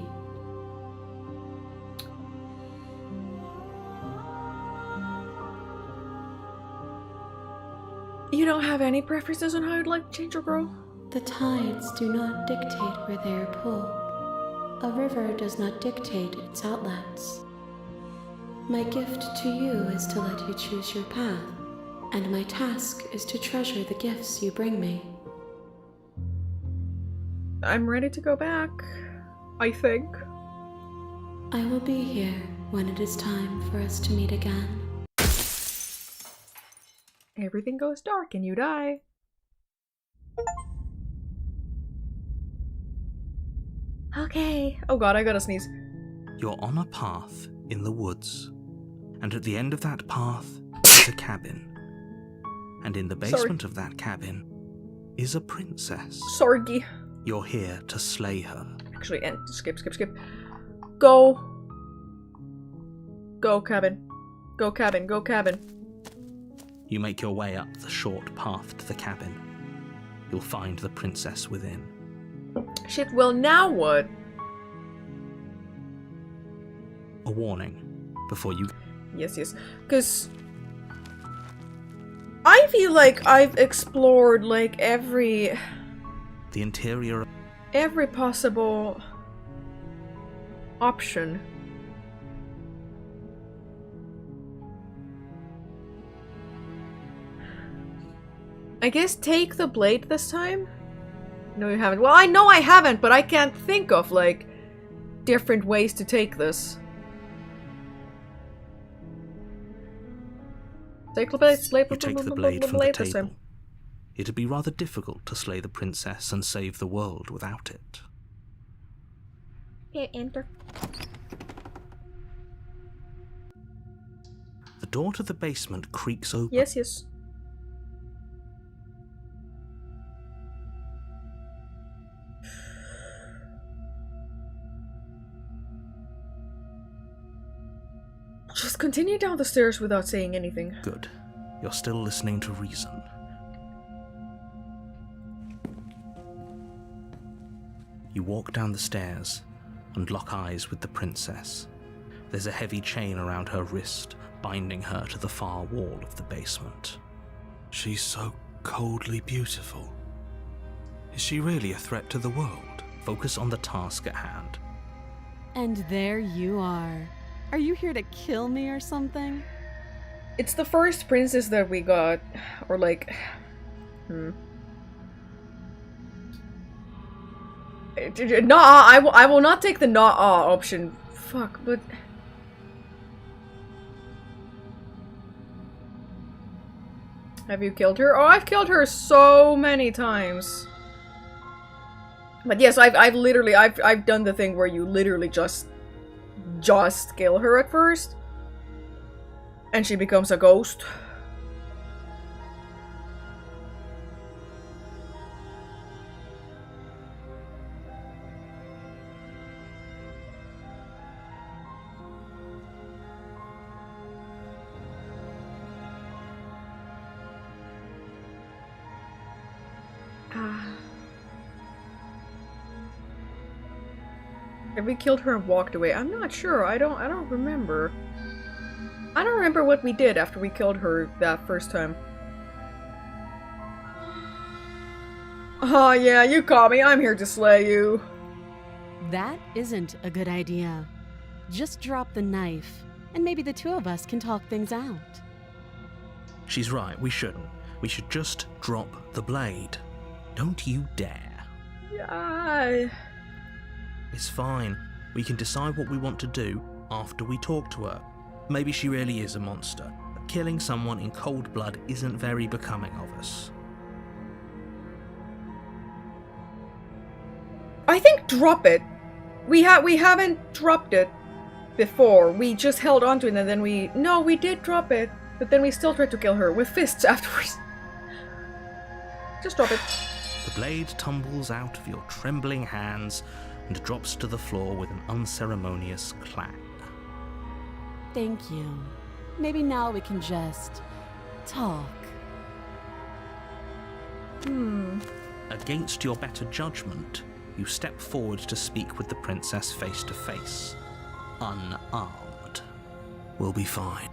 You don't have any preferences on how you'd like to change or grow? The tides do not dictate where they are pulled. A river does not dictate its outlets. My gift to you is to let you choose your path, and my task is to treasure the gifts you bring me. I'm ready to go back, I think. I will be here when it is time for us to meet again. Everything goes dark and you die. Okay. Oh god, I gotta sneeze. You're on a path in the woods, and at the end of that path is a cabin. And in the basement of that cabin is a princess. Sorgy. You're here to slay her. Actually, skip. Go. Go, cabin. Go, cabin. Go, cabin. You make your way up the short path to the cabin. You'll find the princess within. Shit, well now what? A warning before you... Yes. Because I feel like I've explored, like, every interior... every possible option. I guess take the blade this time? No, you haven't. Well, I know I haven't, but I can't think of, like, different ways to take this. Take the blade, You take the blade from the table. It'd be rather difficult to slay the princess and save the world without it. Okay, enter. The door to the basement creaks open. Yes, yes. Just continue down the stairs without saying anything. Good. You're still listening to reason. You walk down the stairs and lock eyes with the princess. There's a heavy chain around her wrist, binding her to the far wall of the basement. She's so coldly beautiful. Is she really a threat to the world? Focus on the task at hand. And there you are. Are you here to kill me or something? It's the first princess that we got. Or like... No, I will not take the not option. Fuck, but... Have you killed her? Oh, I've killed her so many times. But yes, I've literally, I've done the thing where you literally just kill her at first. And she becomes a ghost. Have we killed her and walked away? I'm not sure. I don't remember. I don't remember what we did after we killed her that first time. Oh yeah, you caught me. I'm here to slay you. That isn't a good idea. Just drop the knife, and maybe the two of us can talk things out. She's right, we shouldn't. We should just drop the blade. Don't you dare. Yeah. It's fine. We can decide what we want to do after we talk to her. Maybe she really is a monster, but killing someone in cold blood isn't very becoming of us. I think drop it. We haven't dropped it before. We just held onto it and then we... No, we did drop it. But then we still tried to kill her with fists afterwards. Just drop it. The blade tumbles out of your trembling hands and drops to the floor with an unceremonious clang. Thank you. Maybe now we can just... talk. Against your better judgment, you step forward to speak with the princess face to face. Unarmed. We'll be fine.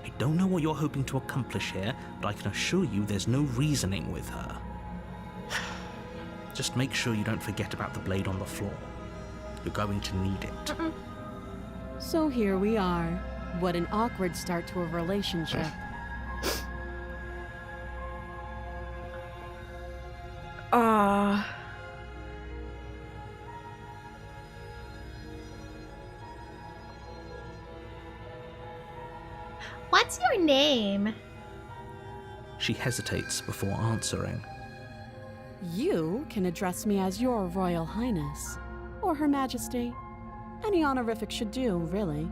I don't know what you're hoping to accomplish here, but I can assure you there's no reasoning with her. Just make sure you don't forget about the blade on the floor. You're going to need it. So here we are. What an awkward start to a relationship. What's your name? She hesitates before answering. You can address me as Your Royal Highness, or Her Majesty. Any honorific should do, really.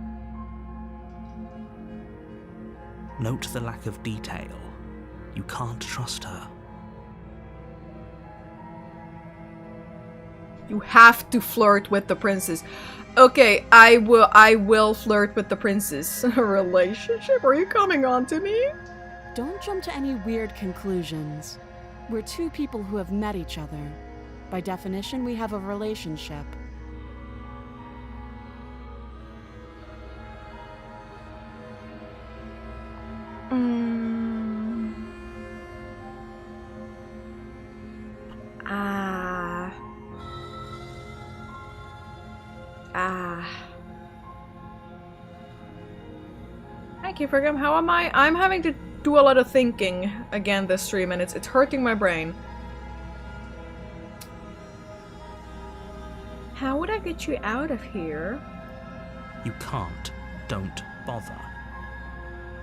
Note the lack of detail. You can't trust her. You have to flirt with the princess. Okay, I will flirt with the princess. A relationship? Are you coming on to me? Don't jump to any weird conclusions. We're two people who have met each other. By definition, we have a relationship. I keep forgetting. How am I? I'm having to do a lot of thinking again this stream, and it's hurting my brain. How would I get you out of here? You can't. Don't bother.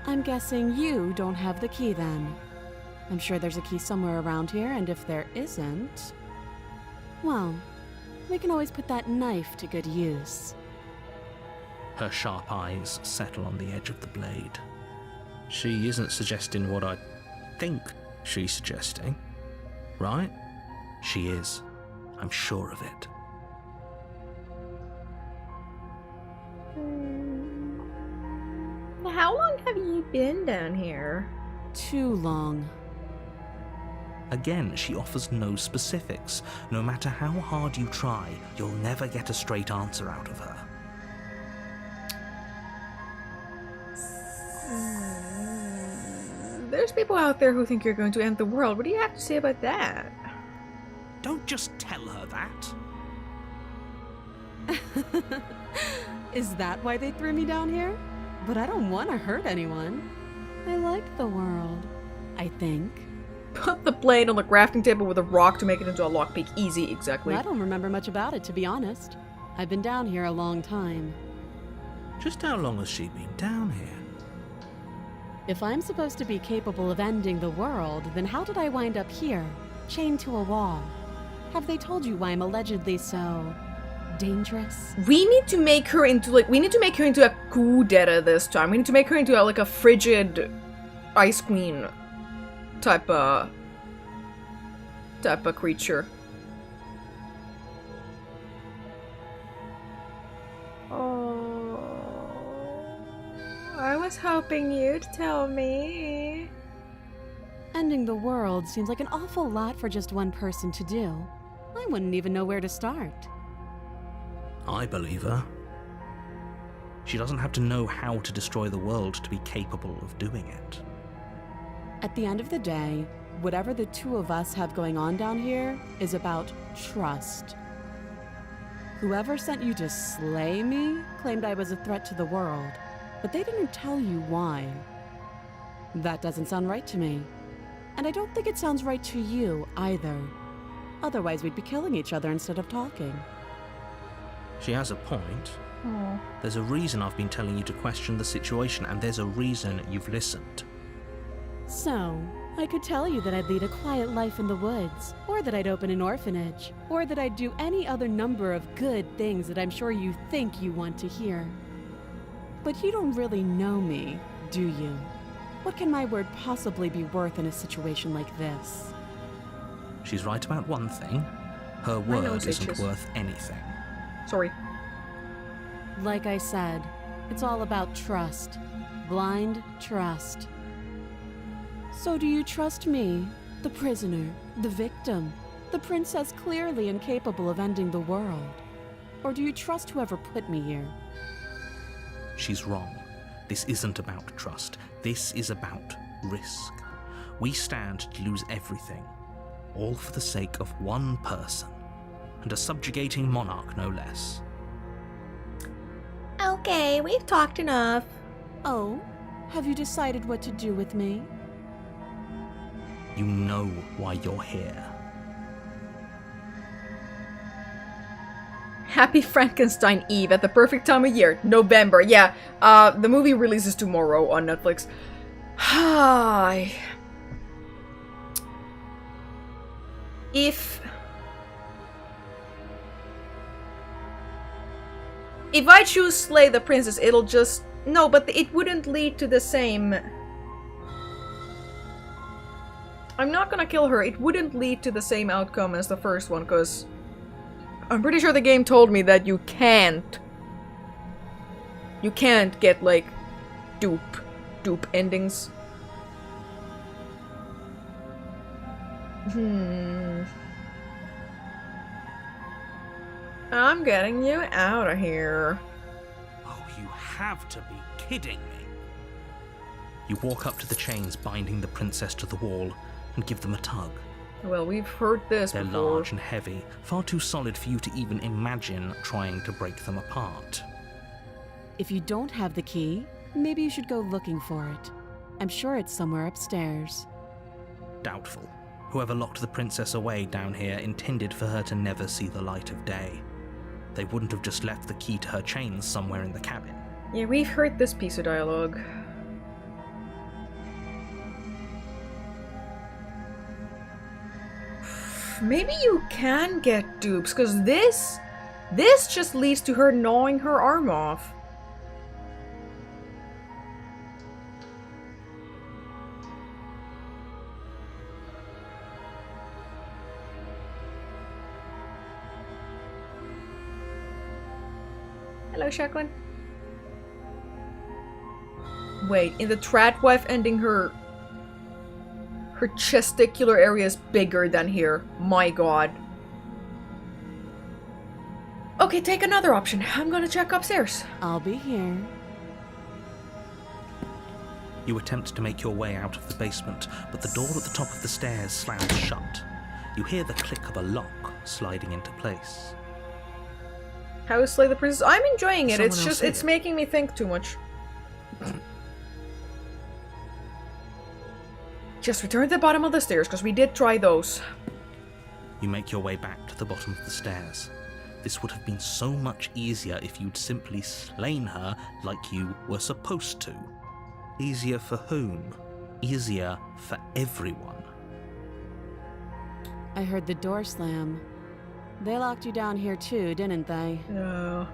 I'm guessing you don't have the key then. I'm sure there's a key somewhere around here, and if there isn't... well, we can always put that knife to good use. Her sharp eyes settle on the edge of the blade. She isn't suggesting what I think she's suggesting, right? She is. I'm sure of it. How long have you been down here? Too long. Again, she offers no specifics. No matter how hard you try, you'll never get a straight answer out of her. There's people out there who think you're going to end the world. What do you have to say about that? Don't just tell her that. Is that why they threw me down here? But I don't want to hurt anyone. I like the world, I think. Put the blade on the crafting table with a rock to make it into a lockpick. Easy, exactly. I don't remember much about it, to be honest. I've been down here a long time. Just how long has she been down here? If I'm supposed to be capable of ending the world, then how did I wind up here, chained to a wall? Have they told you why I'm allegedly so... dangerous? We need to make her into a kudetta this time. We need to make her into a frigid ice queen type of creature. Oh, I was hoping you'd tell me. Ending the world seems like an awful lot for just one person to do. I wouldn't even know where to start. I believe her. She doesn't have to know how to destroy the world to be capable of doing it. At the end of the day, whatever the two of us have going on down here is about trust. Whoever sent you to slay me claimed I was a threat to the world, but they didn't tell you why. That doesn't sound right to me. And I don't think it sounds right to you either. Otherwise, we'd be killing each other instead of talking. She has a point. Oh. There's a reason I've been telling you to question the situation, and there's a reason you've listened. So, I could tell you that I'd lead a quiet life in the woods, or that I'd open an orphanage, or that I'd do any other number of good things that I'm sure you think you want to hear. But you don't really know me, do you? What can my word possibly be worth in a situation like this? She's right about one thing. Her My word nose isn't itches. worth anything. Sorry. Like I said, it's all about trust. Blind trust. So do you trust me, the prisoner, the victim, the princess clearly incapable of ending the world? Or do you trust whoever put me here? She's wrong. This isn't about trust. This is about risk. We stand to lose everything, all for the sake of one person, and a subjugating monarch no less. Okay, we've talked enough. Oh, have you decided what to do with me? You know why you're here. Happy Frankenstein Eve at the perfect time of year, November. Yeah, the movie releases tomorrow on Netflix. Hi. If I choose Slay the Princess, it'll just... No, but it wouldn't lead to the same... I'm not gonna kill her. It wouldn't lead to the same outcome as the first one, because... I'm pretty sure the game told me that you can't... You can't get, like, dupe endings. I'm getting you out of here. Oh, you have to be kidding me. You walk up to the chains binding the princess to the wall and give them a tug. Well, we've heard this They're before. large and heavy, far too solid for you to even imagine trying to break them apart. If you don't have the key, maybe you should go looking for it. I'm sure it's somewhere upstairs. Doubtful. Whoever locked the princess away down here intended for her to never see the light of day. They wouldn't have just left the key to her chains somewhere in the cabin. Yeah, we've heard this piece of dialogue. Maybe you can get dupes, because this just leads to her gnawing her arm off. Hello, Shacklin. Wait, in the Tradwife ending, her testicular area is bigger than here. My god. Okay, take another option. I'm gonna check upstairs. I'll be here. You attempt to make your way out of the basement, but the door at the top of the stairs slams shut. You hear the click of a lock sliding into place. How is Slay the Princess? I'm enjoying it. Someone It's else just, here. it's making me think too much. Just return to the bottom of the stairs, because we did try those. You make your way back to the bottom of the stairs. This would have been so much easier if you'd simply slain her like you were supposed to. Easier for whom? Easier for everyone. I heard the door slam. They locked you down here too, didn't they? No.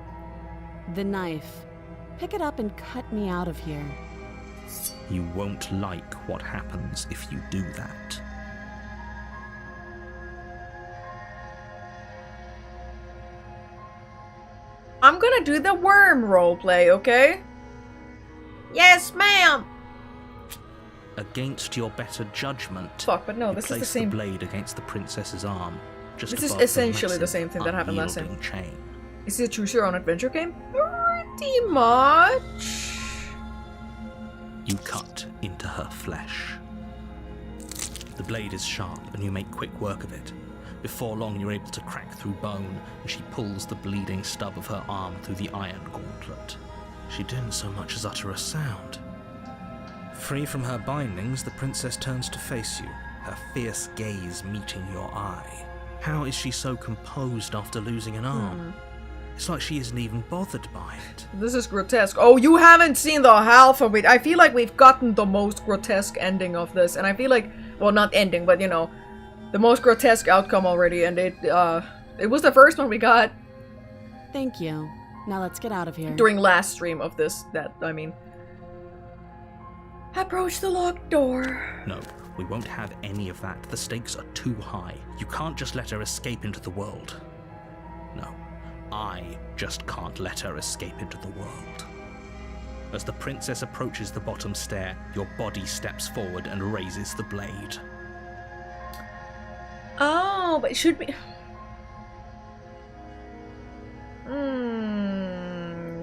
The knife. Pick it up and cut me out of here. You won't like what happens if you do that. I'm gonna do the worm roleplay, okay? Yes, ma'am! Against your better judgment, Fuck, but no, you this is the place same. the blade against the princess's arm. Just This is above essentially the massive, same thing that happened last time. unyielding chain. Is it a choose your own adventure game? Pretty much. You cut into her flesh. The blade is sharp and you make quick work of it. Before long you're able to crack through bone and she pulls the bleeding stub of her arm through the iron gauntlet. She didn't so much as utter a sound. Free from her bindings, the princess turns to face you, her fierce gaze meeting your eye. How is she so composed after losing an arm? It's like she isn't even bothered by it. This is grotesque. Oh, you haven't seen the half of it. I feel like we've gotten the most grotesque ending of this, and I feel like, well, not ending, but you know, the most grotesque outcome already, and it was the first one we got Thank you. Now let's get out of here. during last stream of this, Approach the locked door. No, we won't have any of that. The stakes are too high. You can't just let her escape into the world. No, I just can't let her escape into the world. As the princess approaches the bottom stair, your body steps forward and raises the blade. Oh, but should we...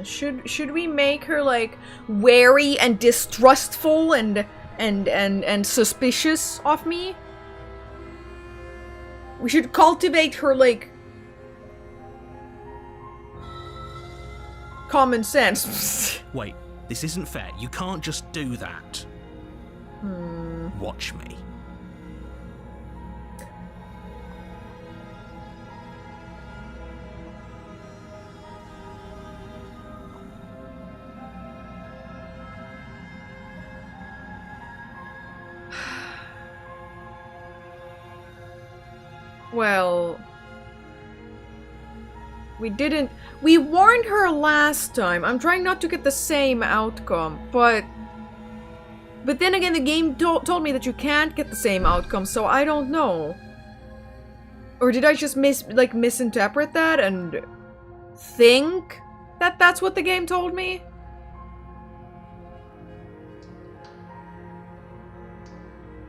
Should we make her like wary and distrustful and suspicious of me? We should cultivate her like common sense. Wait, this isn't fair. You can't just do that. Watch me. Well, we warned her last time. I'm trying not to get the same outcome, but then again, the game told me that you can't get the same outcome, so I don't know. Or did I just misinterpret that and think that that's what the game told me?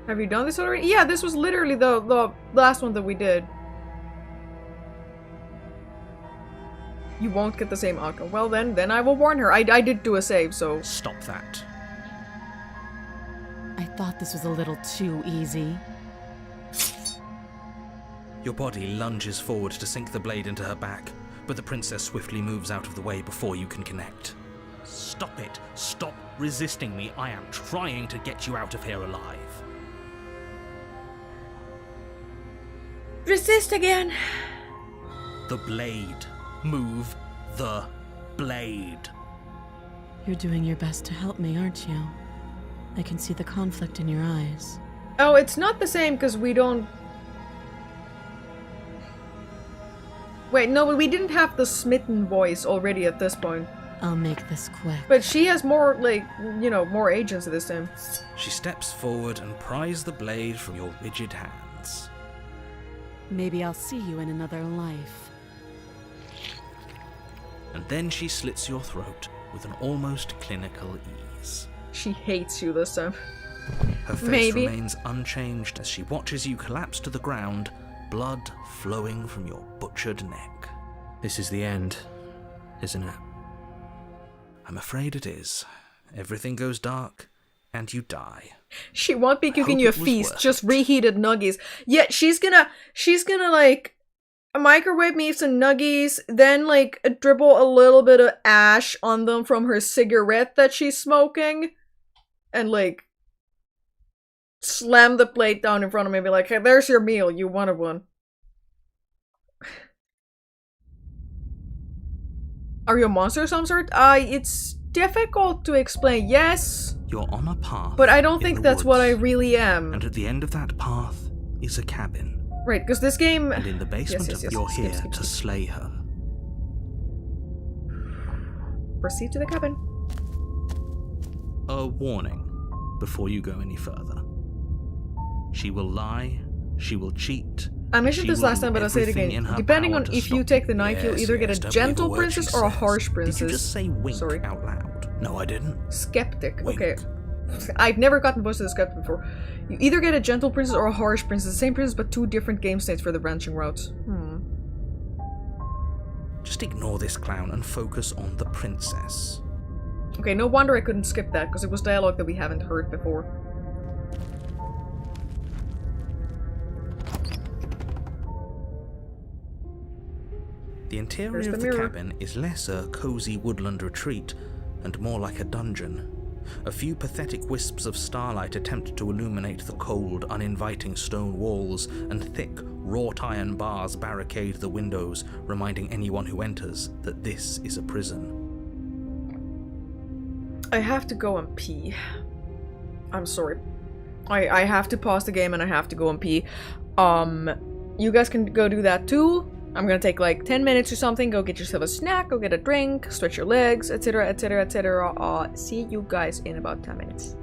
Have you done this already? Yeah, this was literally the last one that we did. You won't get the same outcome. Well then I will warn her. I did do a save, so... Stop that. I thought this was a little too easy. Your body lunges forward to sink the blade into her back, but the princess swiftly moves out of the way before you can connect. Stop it. Stop resisting me. I am trying to get you out of here alive. Resist again! The blade. Move the blade. You're doing your best to help me, aren't you? I can see the conflict in your eyes. Oh, it's not the same because we don't... Wait, no, but we didn't have the smitten voice already at this point. I'll make this quick. But she has more, like, you know, more agency this time. She steps forward and pries the blade from your rigid hands. Maybe I'll see you in another life. And then she slits your throat with an almost clinical ease. She hates you this time. Her face Maybe. remains unchanged as she watches you collapse to the ground, blood flowing from your butchered neck. This is the end, isn't it? I'm afraid it is. Everything goes dark, and you die. She won't be cooking hope you a it was feast, worth just it. reheated nuggies. Yeah, she's gonna like microwave me some nuggies, then like dribble a little bit of ash on them from her cigarette that she's smoking, and like slam the plate down in front of me and be like, hey, there's your meal, you wanted one. Are you a monster of some sort? It's difficult to explain, yes, You're on a path. but I don't in think the that's what I woods, really am. And at the end of that path is a cabin. Right, because this game... And in the basement yes, you're skip, here skip, to skip. slay her. Proceed to the cabin. A warning before you go any further. She will lie, she will cheat. I mentioned she this will last do time, but I'll say it everything in again. her Depending power on to if you stop take the knife, you'll Yes, either get yes, a don't believe gentle a word princess she or a says. harsh Did princess. you just say wink Sorry. out loud? No, I didn't. Skeptic. Wink. Okay. I've never gotten close to the skeptic before. You either get a gentle princess or a harsh princess. The same princess, but two different game states for the branching routes. Just ignore this clown and focus on the princess. Okay, no wonder I couldn't skip that, because it was dialogue that we haven't heard before. The interior There's the of the mirror. cabin is less a cozy woodland retreat and more like a dungeon. A few pathetic wisps of starlight attempt to illuminate the cold, uninviting stone walls, and thick, wrought iron bars barricade the windows, reminding anyone who enters that this is a prison. I have to go and pee. I'm sorry. I have to pause the game and I have to go and pee. You guys can go do that too. I'm gonna take like 10 minutes or something, go get yourself a snack, go get a drink, stretch your legs, etc, etc, etc. See you guys in about 10 minutes.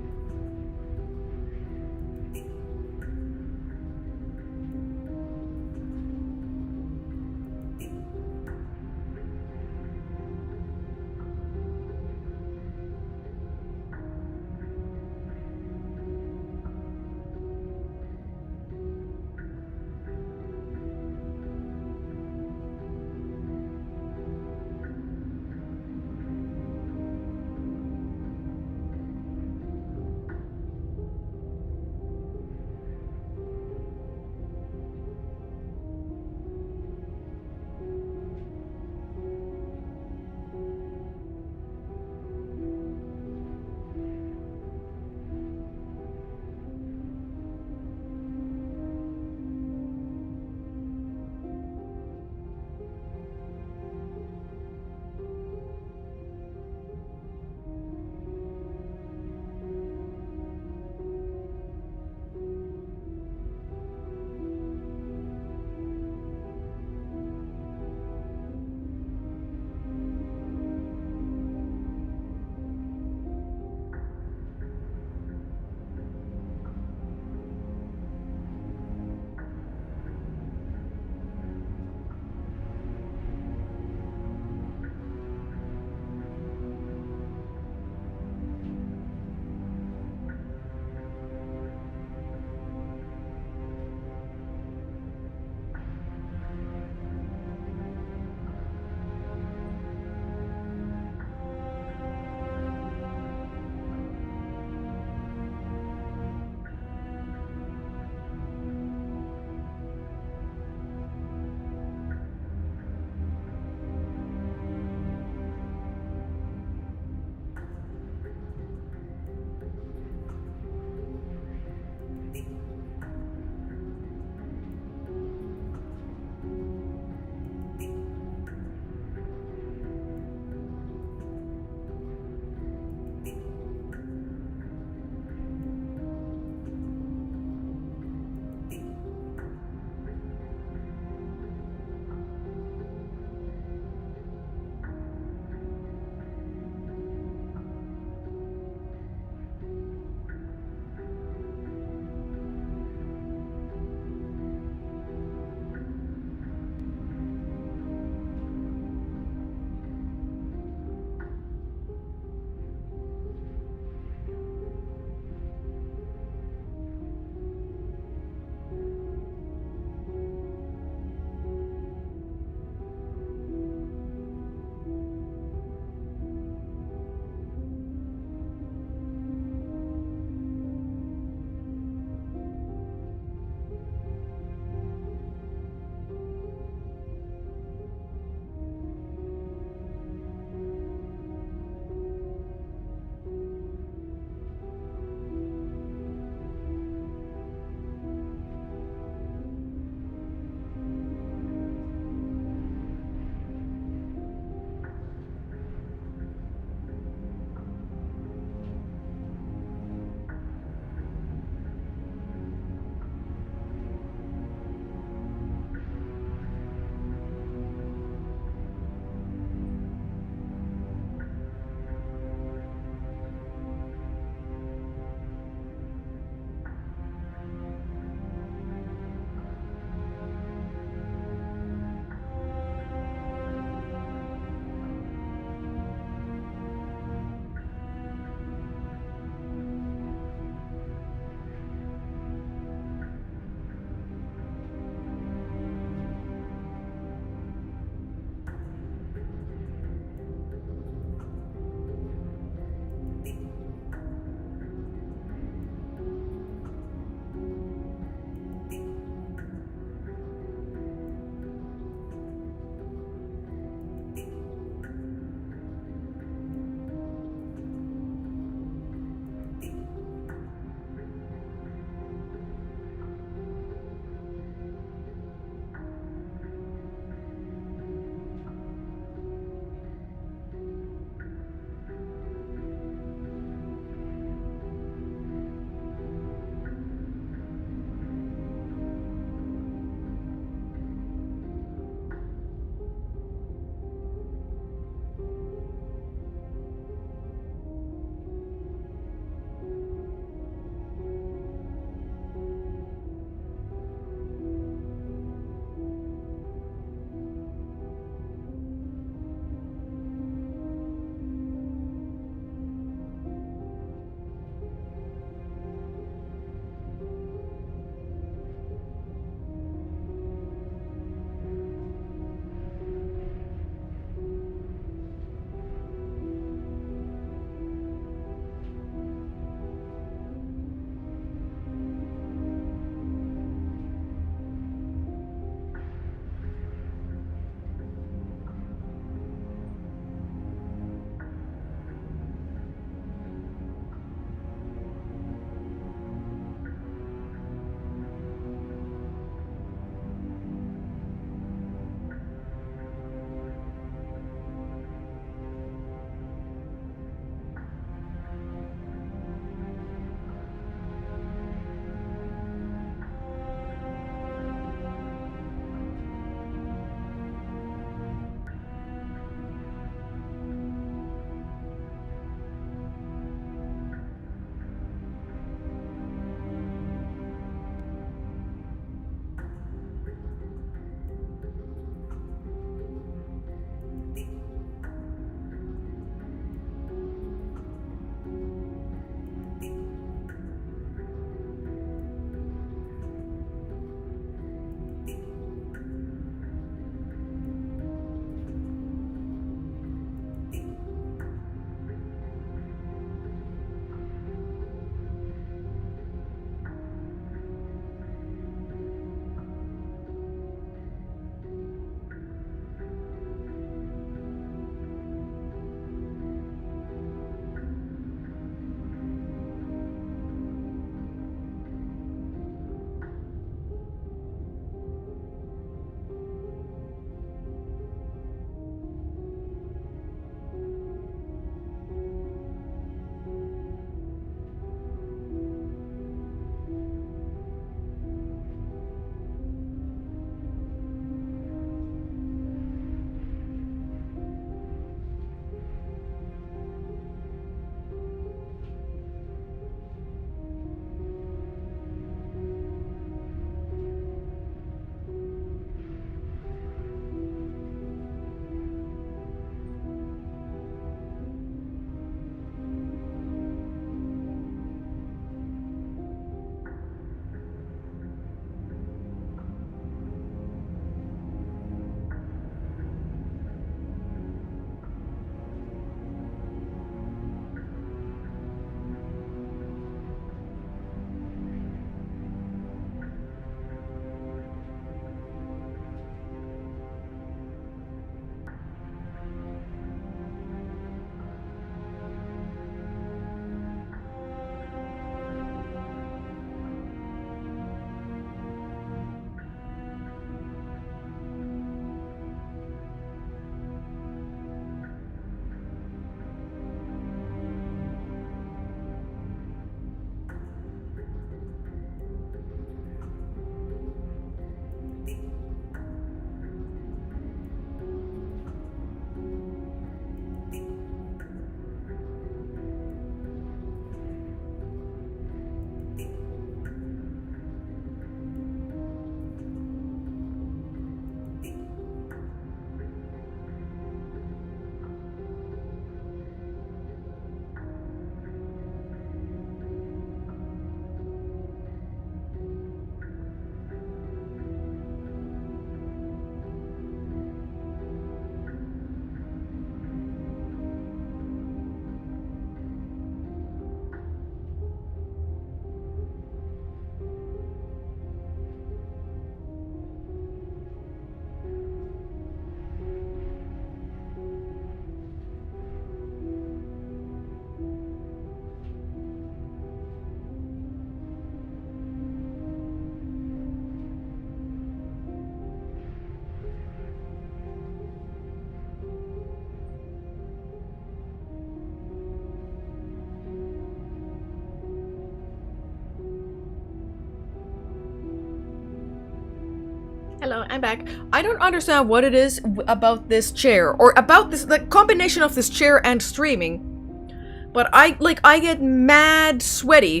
Hello, I'm back. I don't understand what it is about this chair, or about this, the combination of this chair and streaming. But I get mad sweaty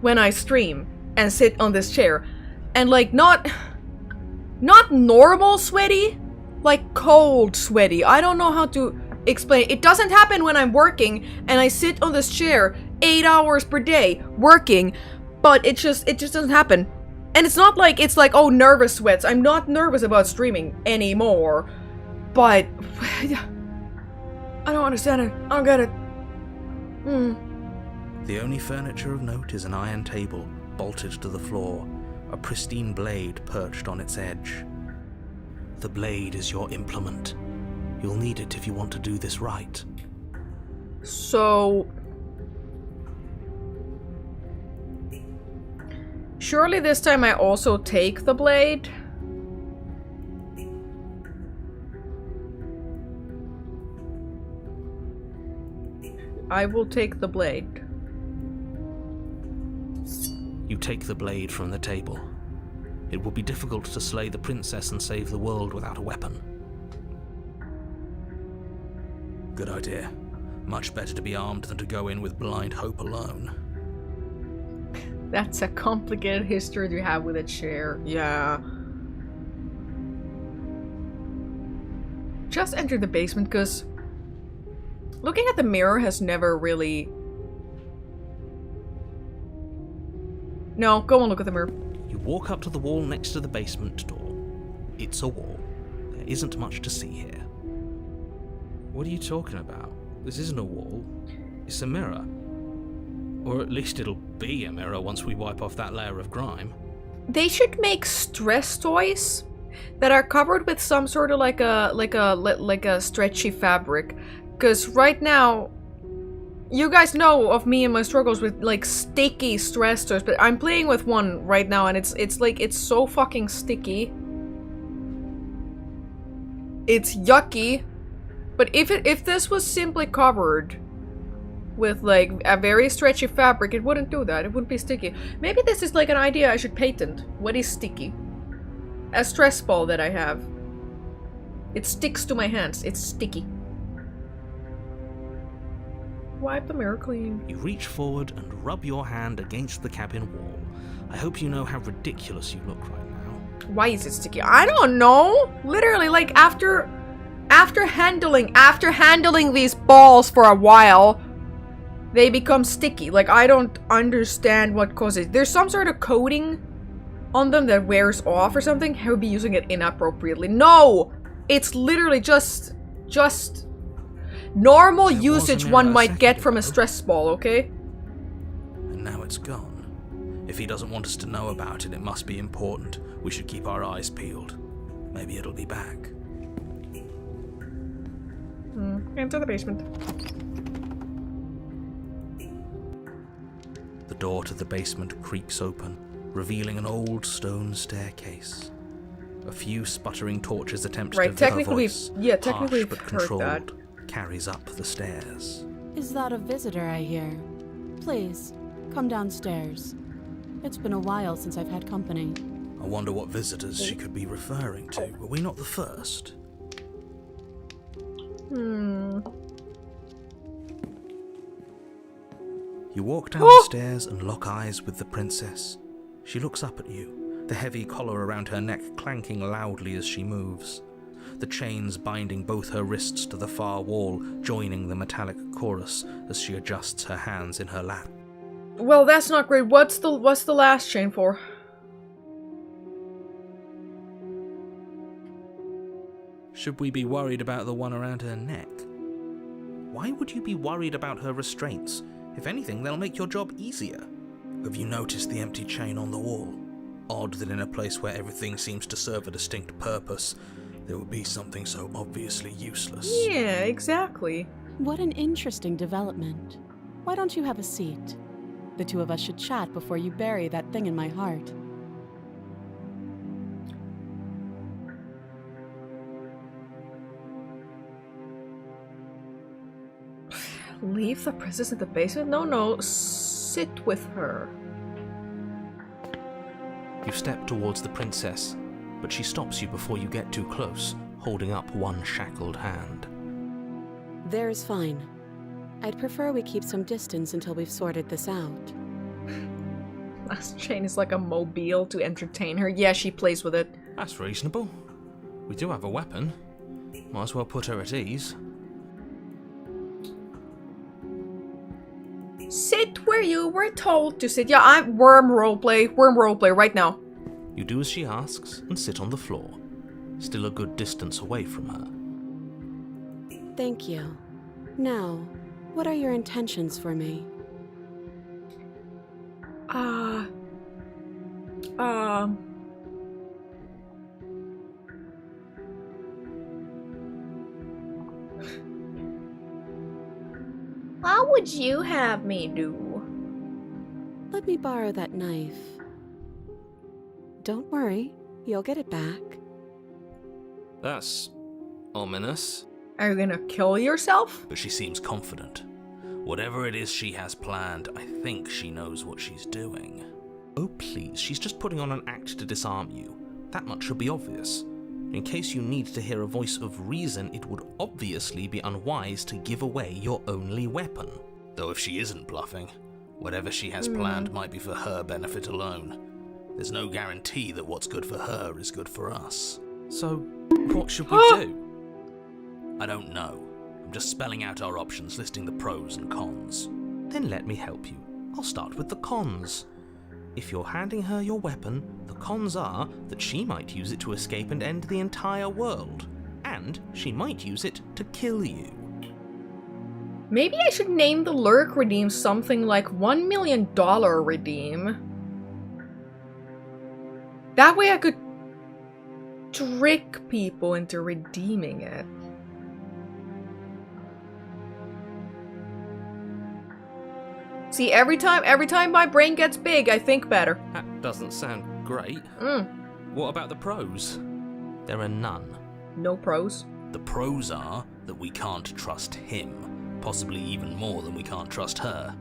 when I stream and sit on this chair. And like, not normal sweaty, like cold sweaty. I don't know how to explain. It doesn't happen when I'm working and I sit on this chair 8 hours per day working, but it just doesn't happen. And it's not like it's like, oh, nervous sweats. I'm not nervous about streaming anymore. But I don't understand it. I don't get it. The only furniture of note is an iron table bolted to the floor, a pristine blade perched on its edge. The blade is your implement. You'll need it if you want to do this right. So... surely this time I also take the blade? I will take the blade. You take the blade from the table. It will be difficult to slay the princess and save the world without a weapon. Good idea. Much better to be armed than to go in with blind hope alone. That's a complicated history to have with a chair. Yeah. Just enter the basement, because looking at the mirror has never really... No, go and look at the mirror. You walk up to the wall next to the basement door. It's a wall. There isn't much to see here. What are you talking about? This isn't a wall. It's a mirror. Or at least it'll be a mirror once we wipe off that layer of grime. They should make stress toys that are covered with some sort of like a stretchy fabric. Because right now, you guys know of me and my struggles with like sticky stress toys, but I'm playing with one right now and it's so fucking sticky. It's yucky. But if this was simply covered with like a very stretchy fabric, it wouldn't do that. It wouldn't be sticky. Maybe this is like an idea I should patent. What is sticky? A stress ball that I have. It sticks to my hands. It's sticky. Wipe the mirror clean. You reach forward and rub your hand against the cabin wall. I hope you know how ridiculous you look right now. Why is it sticky? I don't know. Literally, like after handling these balls for a while, they become sticky. Like, I don't understand what causes it. There's some sort of coating on them that wears off or something. I would be using it inappropriately. No! It's literally just normal usage one might get from a stress ball, okay? And now it's gone. If he doesn't want us to know about it, it must be important. We should keep our eyes peeled. Maybe it'll be back. Enter the basement. The door to the basement creaks open, revealing an old stone staircase. A few sputtering torches attempt to develop a voice, technically harsh but controlled, carries up the stairs. Is that a visitor I hear? Please, come downstairs. It's been a while since I've had company. I wonder what visitors she could be referring to. Were we not the first? You walk down the stairs and lock eyes with the princess. She looks up at you, the heavy collar around her neck clanking loudly as she moves. The chains binding both her wrists to the far wall, joining the metallic chorus as she adjusts her hands in her lap. Well, that's not great. What's the last chain for? Should we be worried about the one around her neck? Why would you be worried about her restraints? If anything, they'll make your job easier. Have you noticed the empty chain on the wall? Odd that in a place where everything seems to serve a distinct purpose, there would be something so obviously useless. Yeah, exactly. What an interesting development. Why don't you have a seat? The two of us should chat before you bury that thing in my heart. Leave the princess in the basement? No, sit with her. You step towards the princess, but she stops you before you get too close, holding up one shackled hand. There's fine. I'd prefer we keep some distance until we've sorted this out. Last chain is like a mobile to entertain her. Yeah, she plays with it. That's reasonable. We do have a weapon. Might as well put her at ease. Sit where you were told to sit. Yeah, I'm worm roleplay right now. You do as she asks and sit on the floor, still a good distance away from her. Thank you. Now, what are your intentions for me? What would you have me do? Let me borrow that knife. Don't worry, you'll get it back. That's ominous. Are you gonna kill yourself? But she seems confident. Whatever it is she has planned, I think she knows what she's doing. Oh please, she's just putting on an act to disarm you. That much should be obvious. In case you need to hear a voice of reason, it would obviously be unwise to give away your only weapon. Though if she isn't bluffing, whatever she has planned might be for her benefit alone. There's no guarantee that what's good for her is good for us. So, what should we do? I don't know. I'm just spelling out our options, listing the pros and cons. Then let me help you. I'll start with the cons. If you're handing her your weapon, the cons are that she might use it to escape and end the entire world. And she might use it to kill you. Maybe I should name the lurk redeem something like $1 million redeem. That way I could trick people into redeeming it. See, every time my brain gets big, I think better. That doesn't sound great. What about the pros? There are none. No pros. The pros are that we can't trust him, possibly even more than we can't trust her.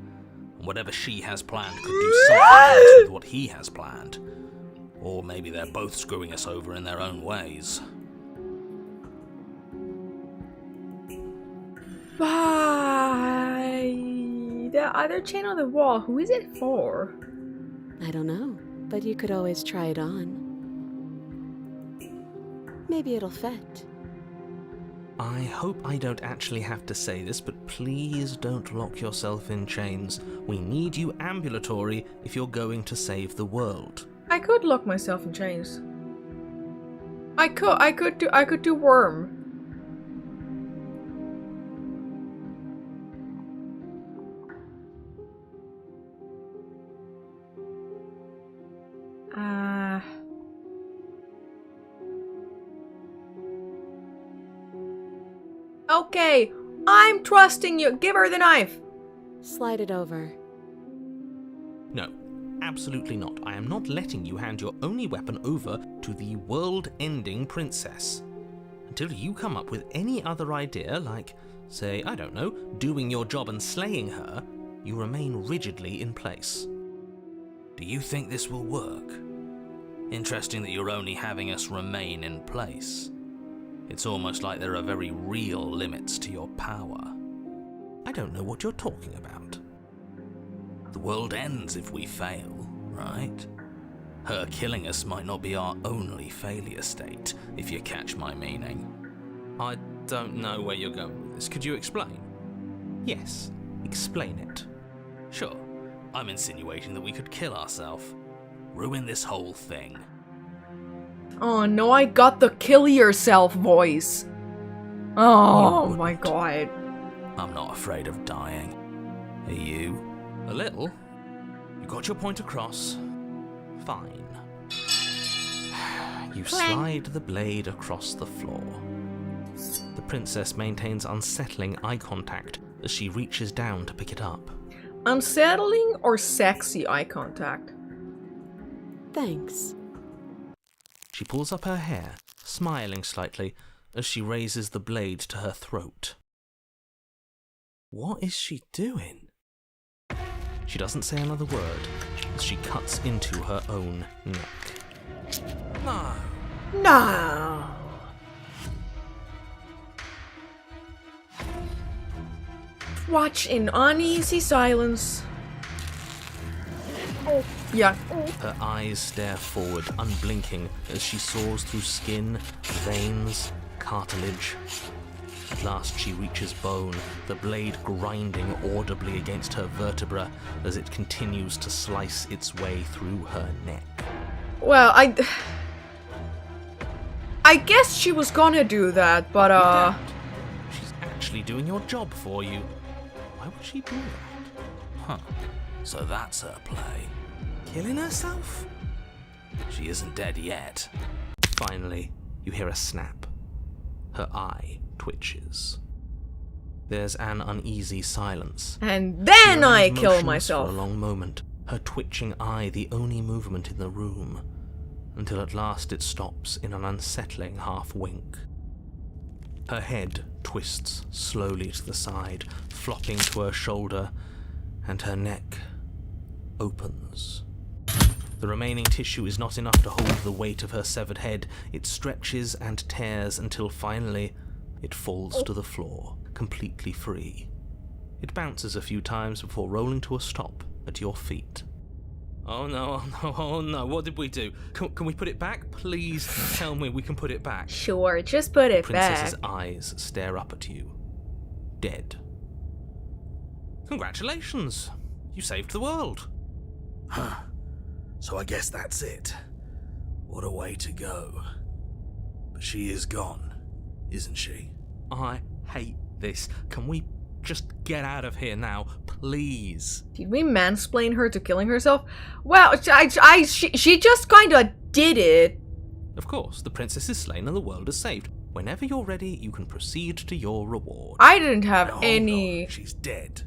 And whatever she has planned could do something else with what he has planned. Or maybe they're both screwing us over in their own ways. Bye. The other chain on the wall, who is it for? I don't know, but you could always try it on. Maybe it'll fit. I hope I don't actually have to say this, but please don't lock yourself in chains. We need you ambulatory if you're going to save the world. I could lock myself in chains. I could do worm. Okay, I'm trusting you. Give her the knife. Slide it over. No, absolutely not. I am not letting you hand your only weapon over to the world-ending princess. Until you come up with any other idea, like, say, I don't know, doing your job and slaying her, you remain rigidly in place. Do you think this will work? Interesting that you're only having us remain in place. It's almost like there are very real limits to your power. I don't know what you're talking about. The world ends if we fail, right? Her killing us might not be our only failure state, if you catch my meaning. I don't know where you're going with this. Could you explain? Yes, explain it. Sure, I'm insinuating that we could kill ourselves. Ruin this whole thing. Oh no, I got the kill yourself voice. Oh my god. I'm not afraid of dying. Are you? A little. You got your point across. Fine. You slide the blade across the floor. The princess maintains unsettling eye contact as she reaches down to pick it up. Unsettling or sexy eye contact? Thanks. She pulls up her hair, smiling slightly, as she raises the blade to her throat. What is she doing? She doesn't say another word as she cuts into her own neck. No, No. Watch in uneasy silence. Yeah. Her eyes stare forward, unblinking, as she soars through skin, veins, cartilage. At last she reaches bone, the blade grinding audibly against her vertebra as it continues to slice its way through her neck. Well, I guess she was gonna do that, but She's actually doing your job for you. Why would she do that? Huh. So that's her play. Killing herself? She isn't dead yet. Finally, you hear a snap. Her eye twitches. There's an uneasy silence. and then She I remains kill motionless myself. for a long moment, her twitching eye the only movement in the room, until at last it stops in an unsettling half-wink. Her head twists slowly to the side, flopping to her shoulder, and her neck opens. The remaining tissue is not enough to hold the weight of her severed head. It stretches and tears until finally it falls to the floor, completely free. It bounces a few times before rolling to a stop at your feet. Oh no, oh no, oh no, what did we do? Can we put it back? Please tell me we can put it back. Sure, just put it Princess's back. eyes stare up at you. Dead. Congratulations! You saved the world. Huh. So I guess that's it. What a way to go. But she is gone, isn't she? I hate this. Can we just get out of here now, please? Did we mansplain her to killing herself? Well, she just kinda did it. Of course, the princess is slain and the world is saved. Whenever you're ready, you can proceed to your reward. I didn't have Now, hold any on. She's dead.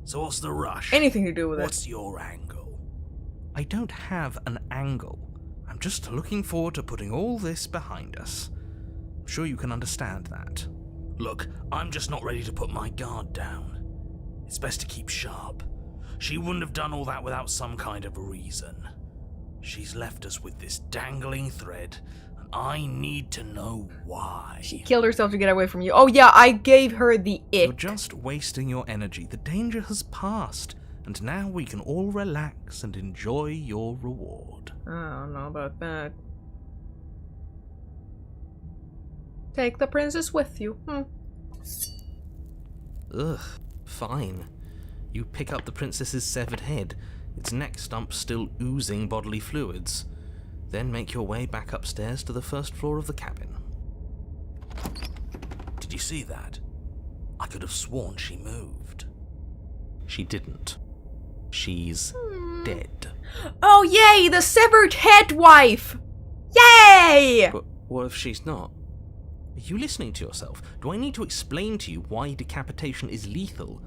So what's the rush? anything to do with it. What's your angle? I don't have an angle. I'm just looking forward to putting all this behind us. I'm sure you can understand that. Look, I'm just not ready to put my guard down. It's best to keep sharp. She wouldn't have done all that without some kind of reason. She's left us with this dangling thread, and I need to know why. She killed herself to get away from you. Oh yeah, I gave her the You're ick. just wasting your energy. The danger has passed, and now we can all relax and enjoy your reward. I don't know about that. Take the princess with you. Ugh, fine. You pick up the princess's severed head, its neck stump still oozing bodily fluids. Then make your way back upstairs to the first floor of the cabin. Did you see that? I could have sworn she moved. She didn't. She's dead. Oh yay, the severed head wife! Yay! But what if she's not? Are you listening to yourself? Do I need to explain to you why decapitation is lethal?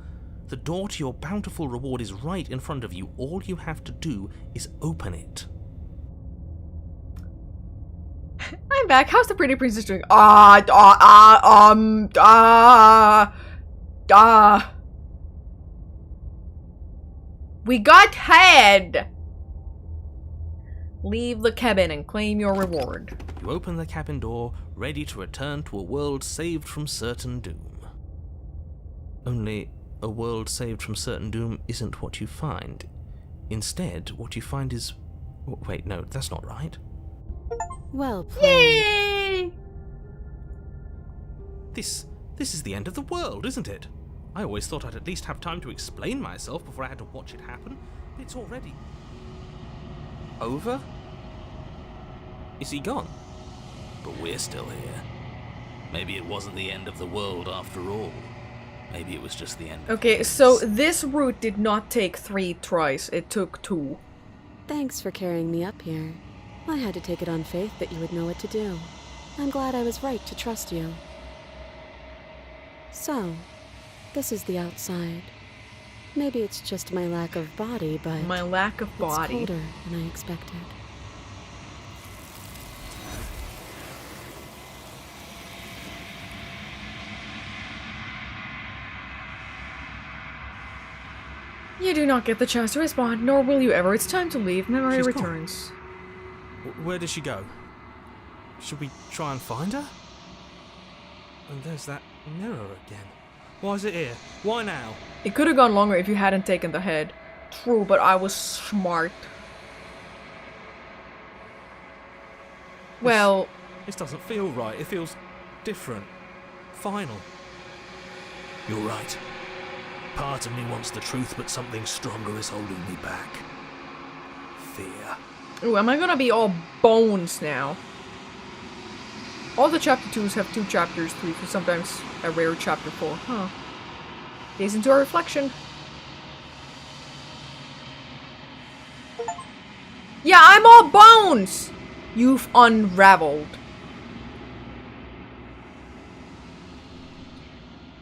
The door to your bountiful reward is right in front of you. All you have to do is open it. I'm back. How's the pretty princess doing? We got head! Leave the cabin and claim your reward. You open the cabin door, ready to return to a world saved from certain doom. Only, a world saved from certain doom isn't what you find. Instead, what you find is... Wait, no, that's not right. Well played. Yay! This is the end of the world, isn't it? I always thought I'd at least have time to explain myself before I had to watch it happen. It's already... over? Is he gone? But we're still here. Maybe it wasn't the end of the world after all. Maybe it was just the end of Okay, things. so this route did not take 3 tries. It took 2. Thanks for carrying me up here. I had to take it on faith that you would know what to do. I'm glad I was right to trust you. So, this is the outside. Maybe it's just my lack of body, but My lack of it's body. colder than I expected. You do not get the chance to respond, nor will you ever. It's time to leave. Memory She's gone. returns. Where did she go? Should we try and find her? And there's that mirror again. Why is it here? Why now? It could have gone longer if you hadn't taken the head. True, but I was smart. Well... This doesn't feel right. It feels different. Final. You're right. Part of me wants the truth, but something stronger is holding me back. Fear. Ooh, am I gonna be all bones now? All the chapter 2s have 2 chapters, 3, sometimes a rare chapter 4. Huh. Gaze into a reflection. Yeah, I'm all bones! You've unraveled.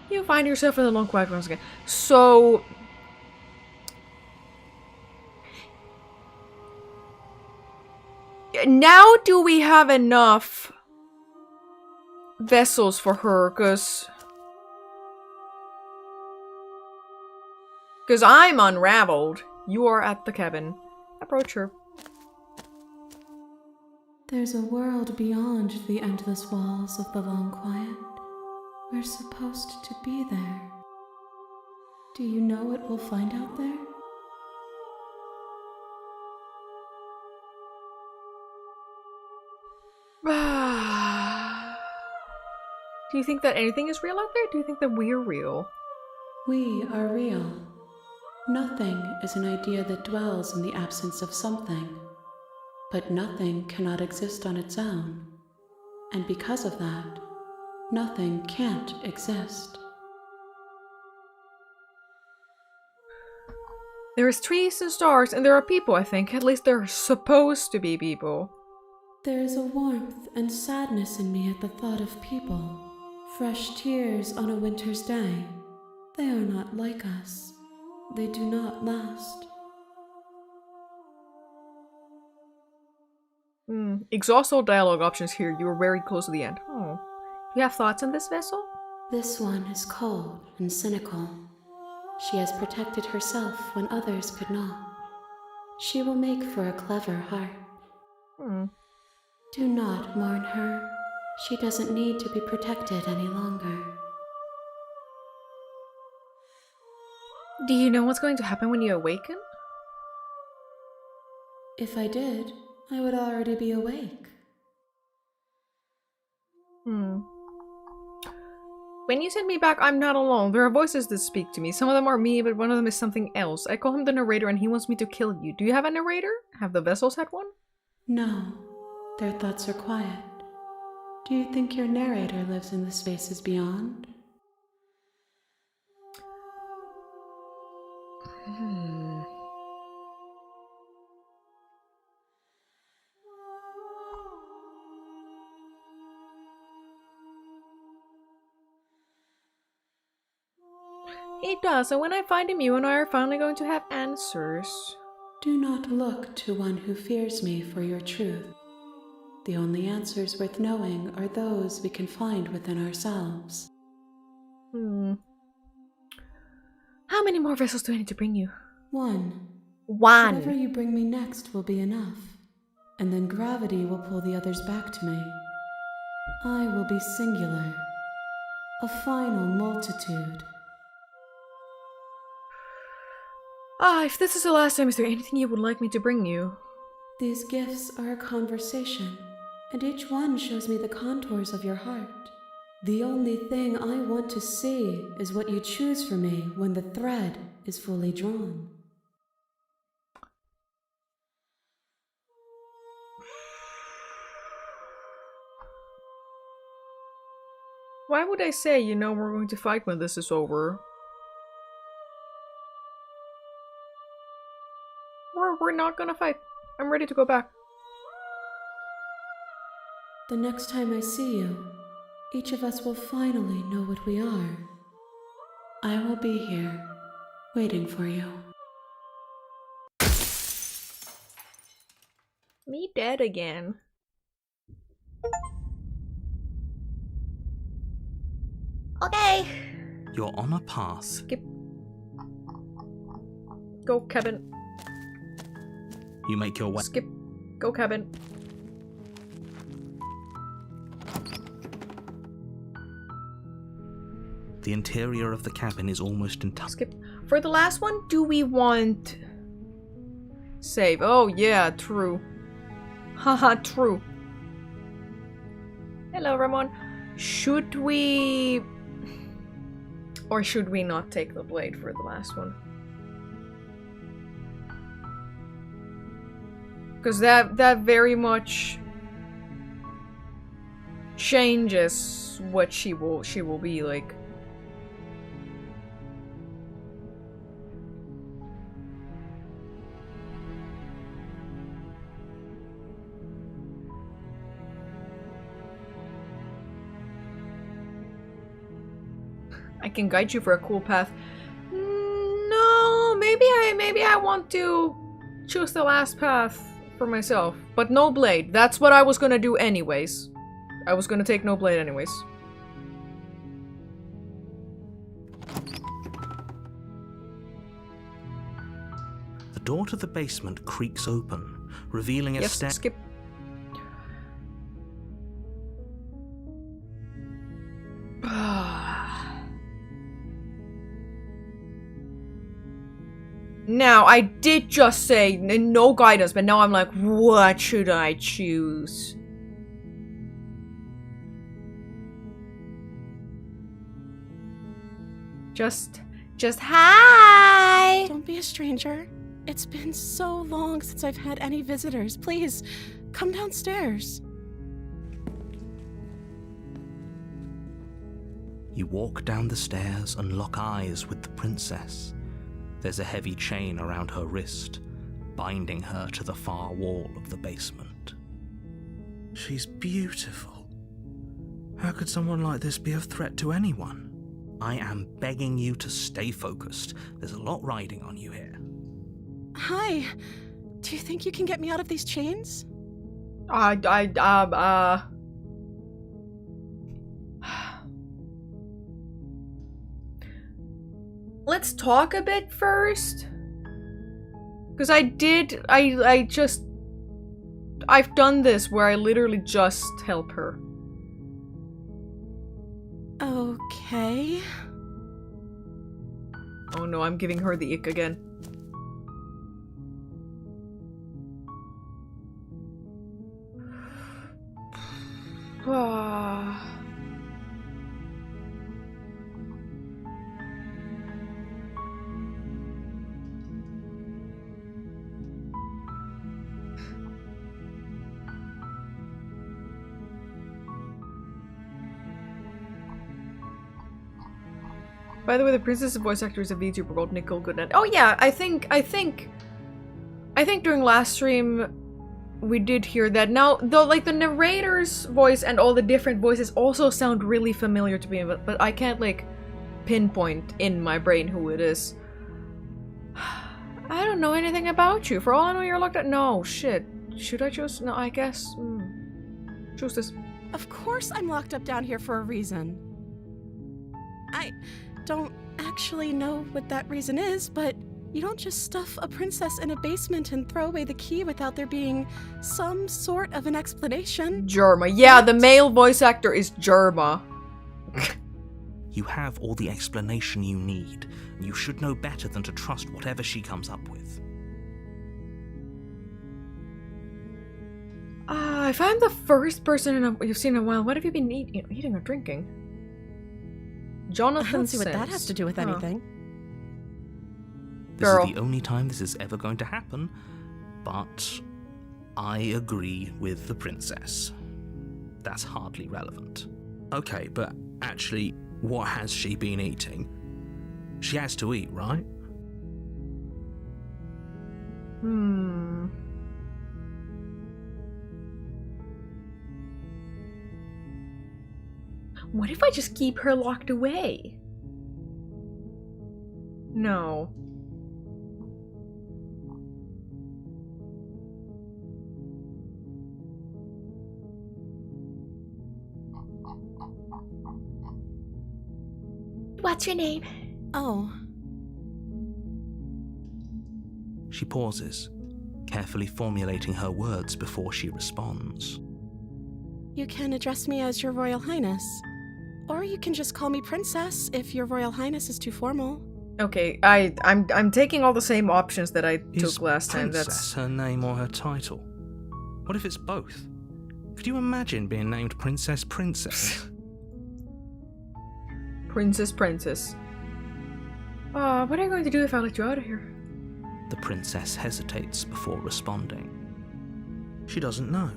You find yourself in the long quiet once again. So... now do we have enough vessels for her? Because I'm unraveled. You are at the cabin. Approach her. There's a world beyond the endless walls of the long quiet. We're supposed to be there. Do you know what we'll find out there? Do you think that anything is real out there? Do you think that we're real? We are real. Nothing is an idea that dwells in the absence of something. But nothing cannot exist on its own. And because of that, nothing can't exist. There's trees and stars, and there are people, I think. At least there are supposed to be people. There is a warmth and sadness in me at the thought of people. Fresh tears on a winter's day. They are not like us. They do not last. Exhaust all dialogue options here. You were very close to the end. Oh. Do you have thoughts on this vessel? This one is cold and cynical. She has protected herself when others could not. She will make for a clever heart. Do not mourn her. She doesn't need to be protected any longer. Do you know what's going to happen when you awaken? If I did, I would already be awake. When you send me back, I'm not alone. There are voices that speak to me. Some of them are me, but one of them is something else. I call him the narrator and he wants me to kill you. Do you have a narrator? Have the vessels had one? No, their thoughts are quiet. Do you think your narrator lives in the spaces beyond? It does, and when I find him, you and I are finally going to have answers. Do not look to one who fears me for your truth. The only answers worth knowing are those we can find within ourselves. How many more vessels do I need to bring you? One. One. Whatever you bring me next will be enough, and then gravity will pull the others back to me. I will be singular, a final multitude. If this is the last time, is there anything you would like me to bring you? These gifts are a conversation, and each one shows me the contours of your heart. The only thing I want to see is what you choose for me when the thread is fully drawn. Why would I say, you know, we're going to fight when this is over? We're not gonna fight. I'm ready to go back. The next time I see you, each of us will finally know what we are. I will be here, waiting for you. Me dead again. Okay. You're on a path. Skip. Go, Kevin. You make your way. Skip. Go, Kevin. The interior of the cabin is almost entirely... Skip. For the last one, do we want... Save. Oh, yeah, true. Haha, true. Hello, Ramon. Should we... Or should we not take the blade for the last one? Because that very much changes what she will be like. I can guide you for a cool path. No, maybe I want to choose the last path for myself, but no blade. That's what I was gonna do anyways. I was gonna take no blade anyways. The door to the basement creaks open, revealing a stair... Skip. Now, I did just say no guidance, but now I'm like, what should I choose? Just hi! Don't be a stranger. It's been so long since I've had any visitors. Please, come downstairs. You walk down the stairs and lock eyes with the princess. There's a heavy chain around her wrist, binding her to the far wall of the basement. She's beautiful. How could someone like this be a threat to anyone? I am begging you to stay focused. There's a lot riding on you here. Hi. Do you think you can get me out of these chains? Let's talk a bit first. Because I've done this where I literally just help her. Okay. Oh no, I'm giving her the ick again. By the way, the princess's voice actor is a VTuber called Nicole Goodnight. Oh yeah, I think during last stream we did hear that. Now, though, like the narrator's voice and all the different voices also sound really familiar to me, but I can't like pinpoint in my brain who it is. I don't know anything about you. For all I know, you're locked up. No, shit. Should I choose? No, I guess. Choose this. Of course I'm locked up down here for a reason. I don't actually know what that reason is, but you don't just stuff a princess in a basement and throw away the key without there being some sort of an explanation. Jerma. Yeah, the male voice actor is Jerma. You have all the explanation you need. You should know better than to trust whatever she comes up with. If I'm the first person you've seen in a while, what have you been eating or drinking? Jonathan I don't see what says. that has to do with anything. This Girl. is the only time this is ever going to happen, but I agree with the princess. That's hardly relevant. Okay, but actually, what has she been eating? She has to eat, right? What if I just keep her locked away? No. What's your name? Oh. She pauses, carefully formulating her words before she responds. You can address me as Your Royal Highness. Or you can just call me Princess if your Royal Highness is too formal. Okay, I'm taking all the same options that I Is took last time. Princess That's her name or her title? What if it's both? Could you imagine being named Princess? Princess. What are you going to do if I let you out of here? The princess hesitates before responding. She doesn't know.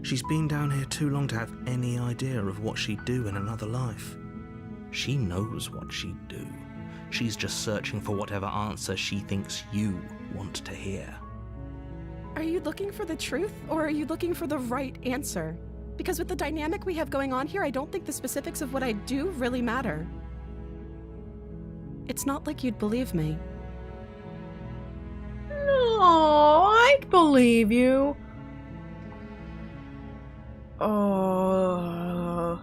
She's been down here too long to have any idea of what she'd do in another life. She knows what she'd do. She's just searching for whatever answer she thinks you want to hear. Are you looking for the truth, or are you looking for the right answer? Because with the dynamic we have going on here, I don't think the specifics of what I do really matter. It's not like you'd believe me. No, I'd believe you. Oh.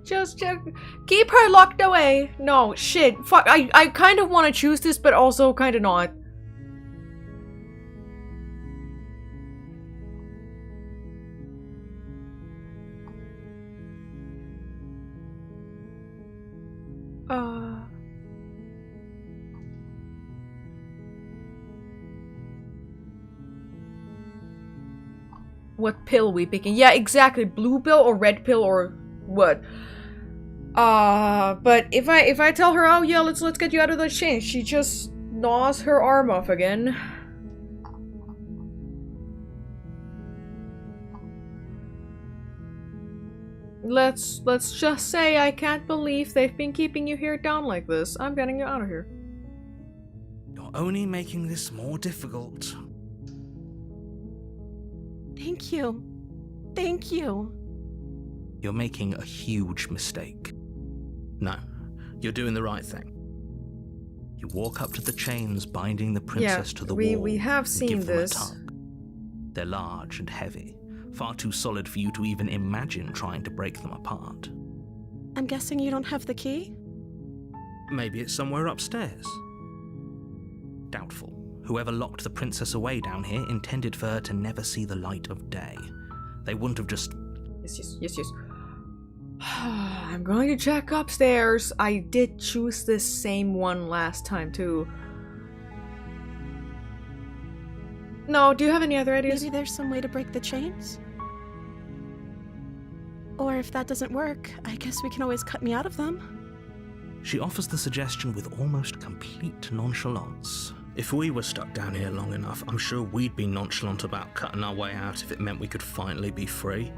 Just keep her locked away. No, shit. Fuck, I kind of want to choose this, but also kind of not. What pill we picking? Yeah, exactly. Blue pill or red pill or what? But if I tell her, oh yeah, let's get you out of the chain, she just gnaws her arm off again. Let's just say I can't believe they've been keeping you here down like this. I'm getting you out of here. You're only making this more difficult. Thank you. Thank you. You're making a huge mistake. No, you're doing the right thing. You walk up to the chains binding the princess to the wall. We have and seen give them this. a tug. They're large and heavy, far too solid for you to even imagine trying to break them apart. I'm guessing you don't have the key? Maybe it's somewhere upstairs. Doubtful. Whoever locked the princess away down here intended for her to never see the light of day. They wouldn't have just... Yes. I'm going to check upstairs. I did choose this same one last time too. No, do you have any other ideas? Maybe there's some way to break the chains? Or if that doesn't work, I guess we can always cut me out of them. She offers the suggestion with almost complete nonchalance. If we were stuck down here long enough, I'm sure we'd be nonchalant about cutting our way out if it meant we could finally be free.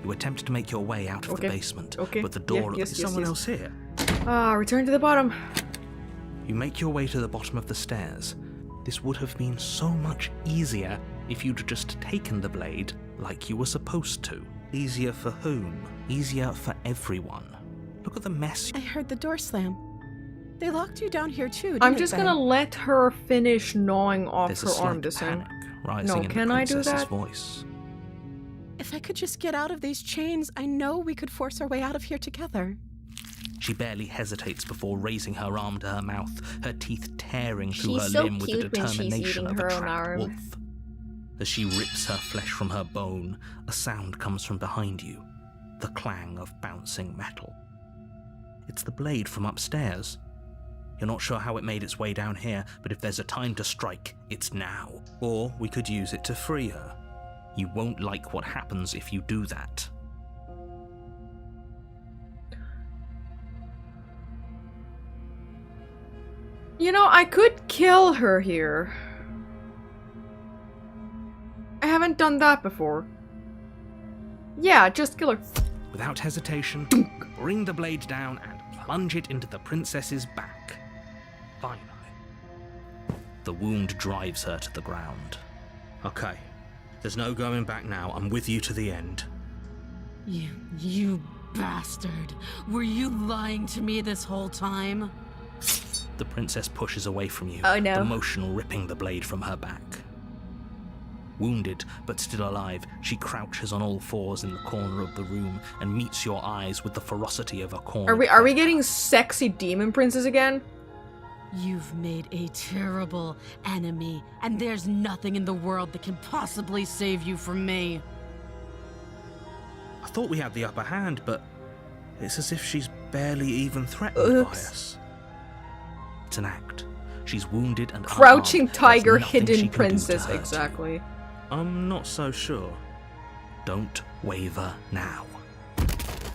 You attempt to make your way out of the basement, but the door... Is someone else here? Return to the bottom. You make your way to the bottom of the stairs. This would have been so much easier if you'd just taken the blade like you were supposed to. Easier for whom? Easier for everyone. Look at the mess. I heard the door slam. They locked you down here too, I'm just gonna let her finish gnawing off There's her a slight arm this time. panic rising in can the I do princess's that? voice. If I could just get out of these chains, I know we could force our way out of here together. She barely hesitates before raising her arm to her mouth, her teeth tearing through She's her so limb with the cute when she's determination eating of her a own trapped arm. wolf. As she rips her flesh from her bone, a sound comes from behind you, the clang of bouncing metal. It's the blade from upstairs. You're not sure how it made its way down here, but if there's a time to strike, it's now. Or we could use it to free her. You won't like what happens if you do that. You know, I could kill her here. I haven't done that before. Yeah, just kill her. Without hesitation, bring the blade down and plunge it into the princess's back. Finally. The wound drives her to the ground. Okay, there's no going back now. I'm with you to the end. You bastard. Were you lying to me this whole time? The princess pushes away from you, Oh, no. the motion ripping the blade from her back. Wounded, but still alive, she crouches on all fours in the corner of the room and meets your eyes with the ferocity of a cornered Are we predator. getting sexy demon princess again? You've made a terrible enemy, and there's nothing in the world that can possibly save you from me. I thought we had the upper hand, but it's as if she's barely even threatened by Oops. us. It's an act. She's wounded and Crouching unarmed. tiger, There's nothing she hidden can do to princess, hurt you. exactly. I'm not so sure. Don't waver now.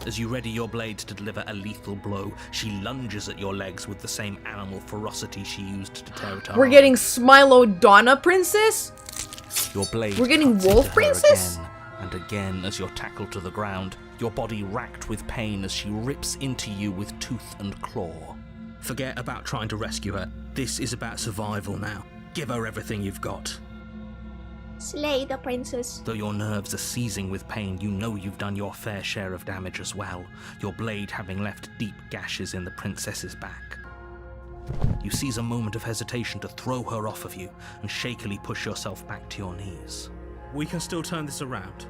As you ready your blade to deliver a lethal blow, she lunges at your legs with the same animal ferocity she used to tear at her We're arm. getting Smilodonna princess? Your blade We're getting cuts wolf into her princess? again and again as you're tackled to the ground, your body racked with pain as she rips into you with tooth and claw. Forget about trying to rescue her. This is about survival now. Give her everything you've got. Slay the princess. Though your nerves are seizing with pain, you know you've done your fair share of damage as well, your blade having left deep gashes in the princess's back. You seize a moment of hesitation to throw her off of you and shakily push yourself back to your knees. We can still turn this around.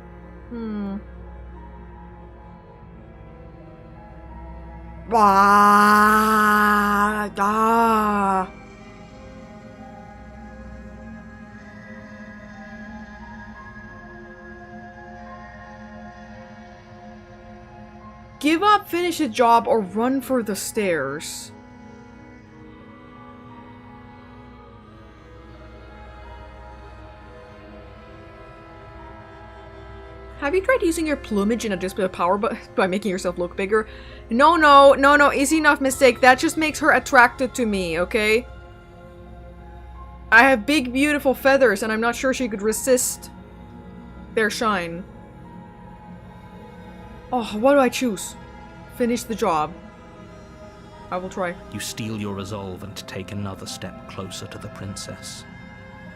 Give up, finish the job, or run for the stairs. Have you tried using your plumage in a display of power by making yourself look bigger? No, easy enough mistake. That just makes her attracted to me, okay? I have big, beautiful feathers, and I'm not sure she could resist their shine. Oh, what do I choose? Finish the job. I will try. You steel your resolve and take another step closer to the princess.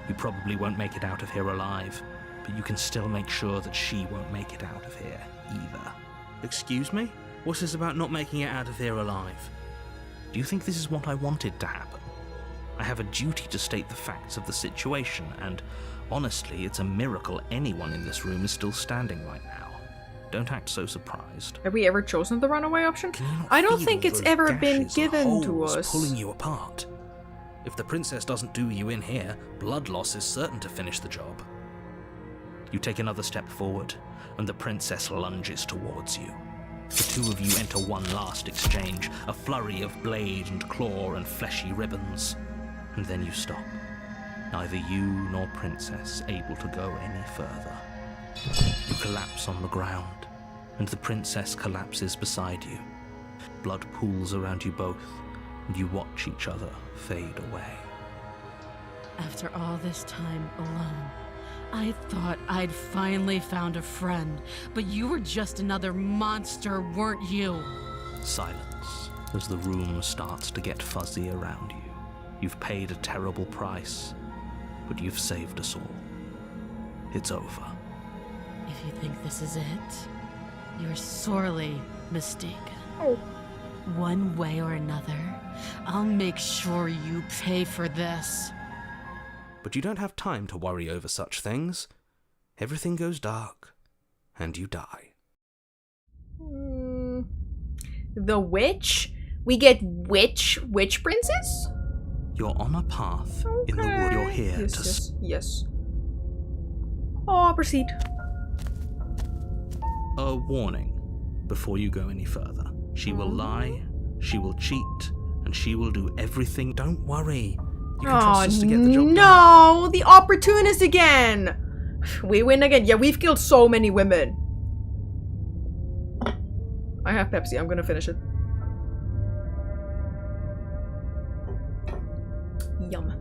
You probably won't make it out of here alive, but you can still make sure that she won't make it out of here either. Excuse me? What's this about not making it out of here alive? Do you think this is what I wanted to happen? I have a duty to state the facts of the situation, and honestly, it's a miracle anyone in this room is still standing right now. Don't act so surprised. Have we ever chosen the runaway option? Can you not I don't feel think it's those ever been gashes and given to holes us. pulling you apart? If the princess doesn't do you in here, blood loss is certain to finish the job. You take another step forward, and the princess lunges towards you. The two of you enter one last exchange, a flurry of blade and claw and fleshy ribbons. And then you stop. Neither you nor princess able to go any further. You collapse on the ground, and the princess collapses beside you. Blood pools around you both, and you watch each other fade away. After all this time alone, I thought I'd finally found a friend, but you were just another monster, weren't you? Silence as the room starts to get fuzzy around you. You've paid a terrible price, but you've saved us all. It's over. If you think this is it, you're sorely mistaken. Oh. One way or another, I'll make sure you pay for this. But you don't have time to worry over such things. Everything goes dark, and you die. The witch? We get witch princess? You're on a path in the wood. You're here Yes, yes. Oh, proceed. A warning before you go any further. She will lie, she will cheat, and she will do everything. Don't worry. You can trust us to get the job done. No, the opportunist again. We win again. Yeah, we've killed so many women. I have Pepsi. I'm gonna finish it. Yum.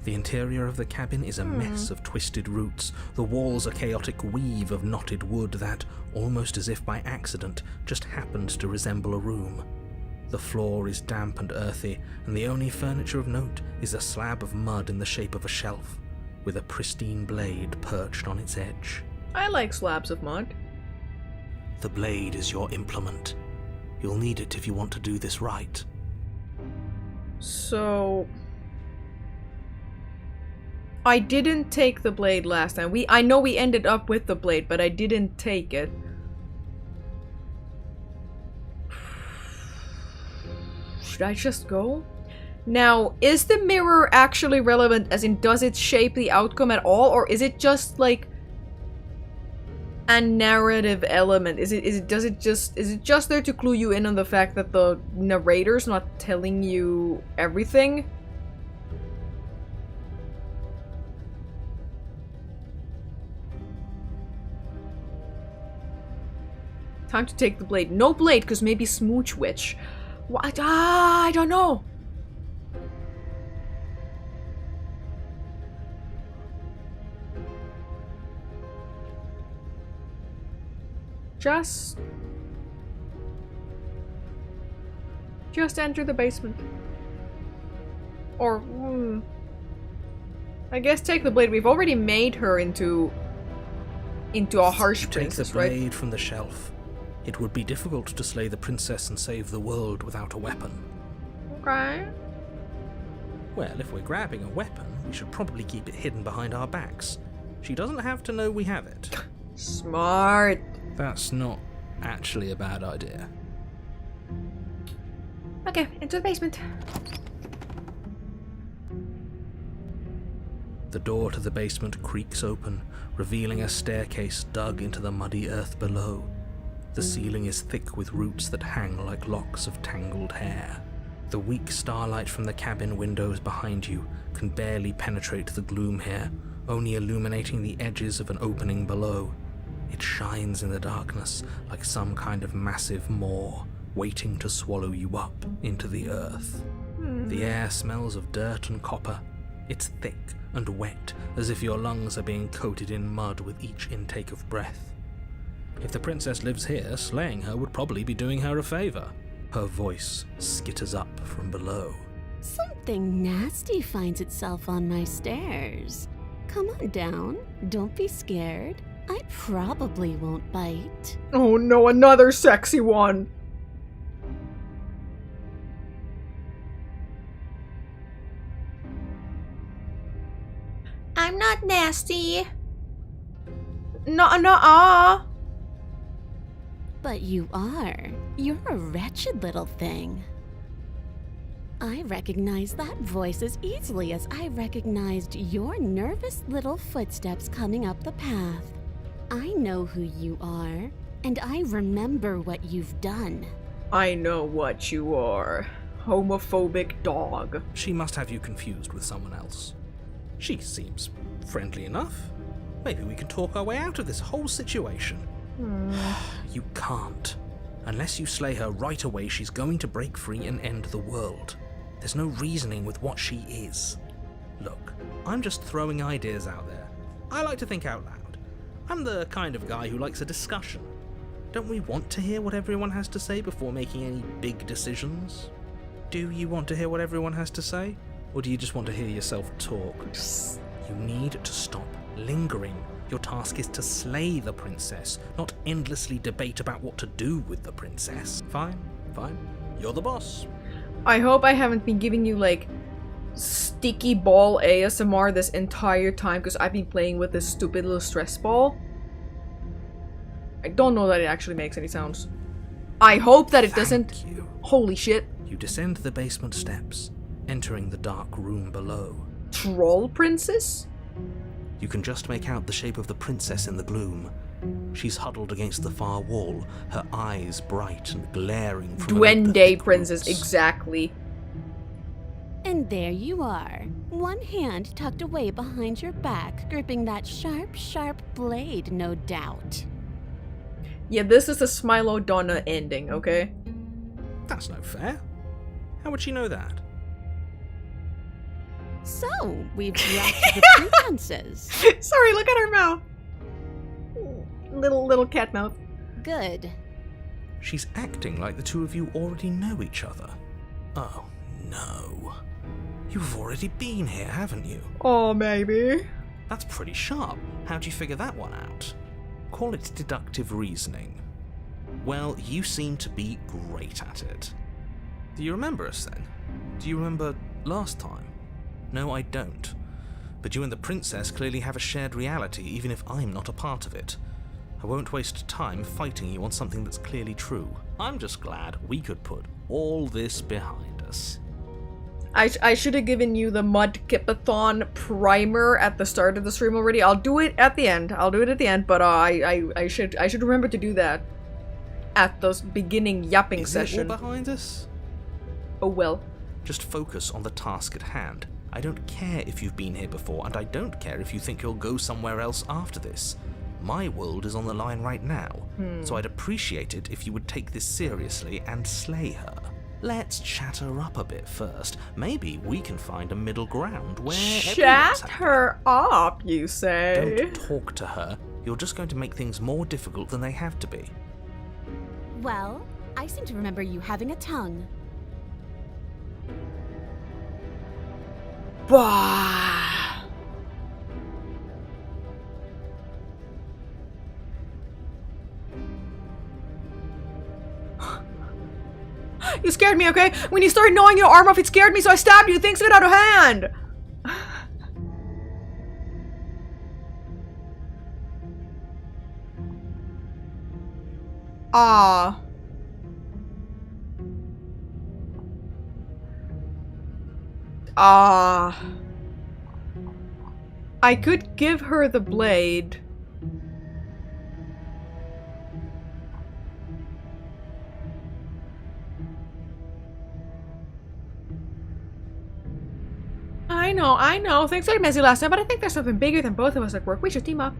The interior of the cabin is a mess of twisted roots. The walls a chaotic weave of knotted wood that, almost as if by accident, just happened to resemble a room. The floor is damp and earthy, and the only furniture of note is a slab of mud in the shape of a shelf, with a pristine blade perched on its edge. I like slabs of mud. The blade is your implement. You'll need it if you want to do this right. So... I didn't take the blade last time. I know we ended up with the blade, but I didn't take it. Should I just go? Now, is the mirror actually relevant, as in does it shape the outcome at all, or is it just like a narrative element? Is it just there to clue you in on the fact that the narrator's not telling you everything? Time to take the blade. No blade, because maybe Smooch Witch. What? I don't know. Just enter the basement. Or, I guess take the blade. We've already made her into a harsh princess, right? Take the blade from the shelf. It would be difficult to slay the princess and save the world without a weapon. Okay. Well, if we're grabbing a weapon, we should probably keep it hidden behind our backs. She doesn't have to know we have it. Smart. That's not actually a bad idea. Okay, into the basement. The door to the basement creaks open, revealing a staircase dug into the muddy earth below. The ceiling is thick with roots that hang like locks of tangled hair. The weak starlight from the cabin windows behind you can barely penetrate the gloom here, only illuminating the edges of an opening below. It shines in the darkness like some kind of massive maw, waiting to swallow you up into the earth. The air smells of dirt and copper. It's thick and wet, as if your lungs are being coated in mud with each intake of breath. If the princess lives here, slaying her would probably be doing her a favor. Her voice skitters up from below. Something nasty finds itself on my stairs. Come on down. Don't be scared. I probably won't bite. Oh no, another sexy one! I'm not nasty. Nuh-uh. But you are. You're a wretched little thing. I recognize that voice as easily as I recognized your nervous little footsteps coming up the path. I know who you are, and I remember what you've done. I know what you are. Homophobic dog. She must have you confused with someone else. She seems friendly enough. Maybe we can talk our way out of this whole situation. You can't. Unless you slay her right away, she's going to break free and end the world. There's no reasoning with what she is. Look, I'm just throwing ideas out there. I like to think out loud. I'm the kind of guy who likes a discussion. Don't we want to hear what everyone has to say before making any big decisions? Do you want to hear what everyone has to say? Or do you just want to hear yourself talk? You need to stop lingering. Your task is to slay the princess, not endlessly debate about what to do with the princess. Fine, fine. You're the boss. I hope I haven't been giving you, like, sticky ball ASMR this entire time, because I've been playing with this stupid little stress ball. I don't know that it actually makes any sounds. I hope that it doesn't. Thank you. Holy shit. You descend the basement steps, entering the dark room below. Troll princess? You can just make out the shape of the princess in the gloom. She's huddled against the far wall, her eyes bright and glaring from amid the Duende thick princess, roots. exactly. And there you are, one hand tucked away behind your back, gripping that sharp, sharp blade, no doubt. Yeah, this is the Smilodonna ending, okay? That's no fair. How would she know that? So, we've dropped the two dances. Sorry, look at her mouth. Little cat mouth. Good. She's acting like the two of you already know each other. Oh, no. You've already been here, haven't you? Oh, maybe. That's pretty sharp. How'd you figure that one out? Call it deductive reasoning. Well, you seem to be great at it. Do you remember us then? Do you remember last time? No, I don't. But you and the princess clearly have a shared reality, even if I'm not a part of it. I won't waste time fighting you on something that's clearly true. I'm just glad we could put all this behind us. I should have given you the Mudkipathon primer at the start of the stream already. I'll do it at the end. But I should remember to do that at the beginning yapping session. Is it all behind us? Oh well. Just focus on the task at hand. I don't care if you've been here before, and I don't care if you think you'll go somewhere else after this. My world is on the line right now, so I'd appreciate it if you would take this seriously and slay her. Let's chat her up a bit first. Maybe we can find a middle ground where chat her up, you say? Don't talk to her. You're just going to make things more difficult than they have to be. Well, I seem to remember you having a tongue. Bah. You scared me, okay? When you started gnawing your arm off, it scared me, so I stabbed you. Things got out of hand. Ah. I could give her the blade. I know. Things got messy last time, but I think there's something bigger than both of us at work. We should team up.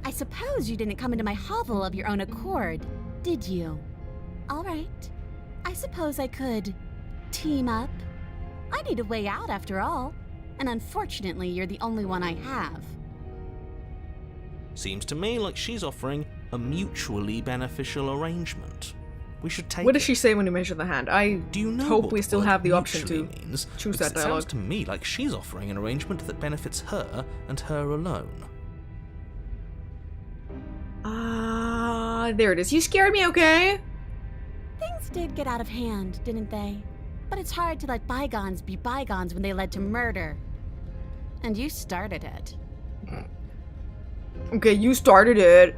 I suppose you didn't come into my hovel of your own accord, did you? All right. I suppose I could team up. I need a way out after all, and unfortunately you're the only one I have. Seems to me like she's offering a mutually beneficial arrangement. We should take What does she say when you measure the hand? I hope we still have the option to choose that dialogue. It sounds to me like she's offering an arrangement that benefits her and her alone. There it is. You scared me, okay? Things did get out of hand, didn't they? But it's hard to let bygones be bygones when they led to murder. And you started it. Okay, you started it.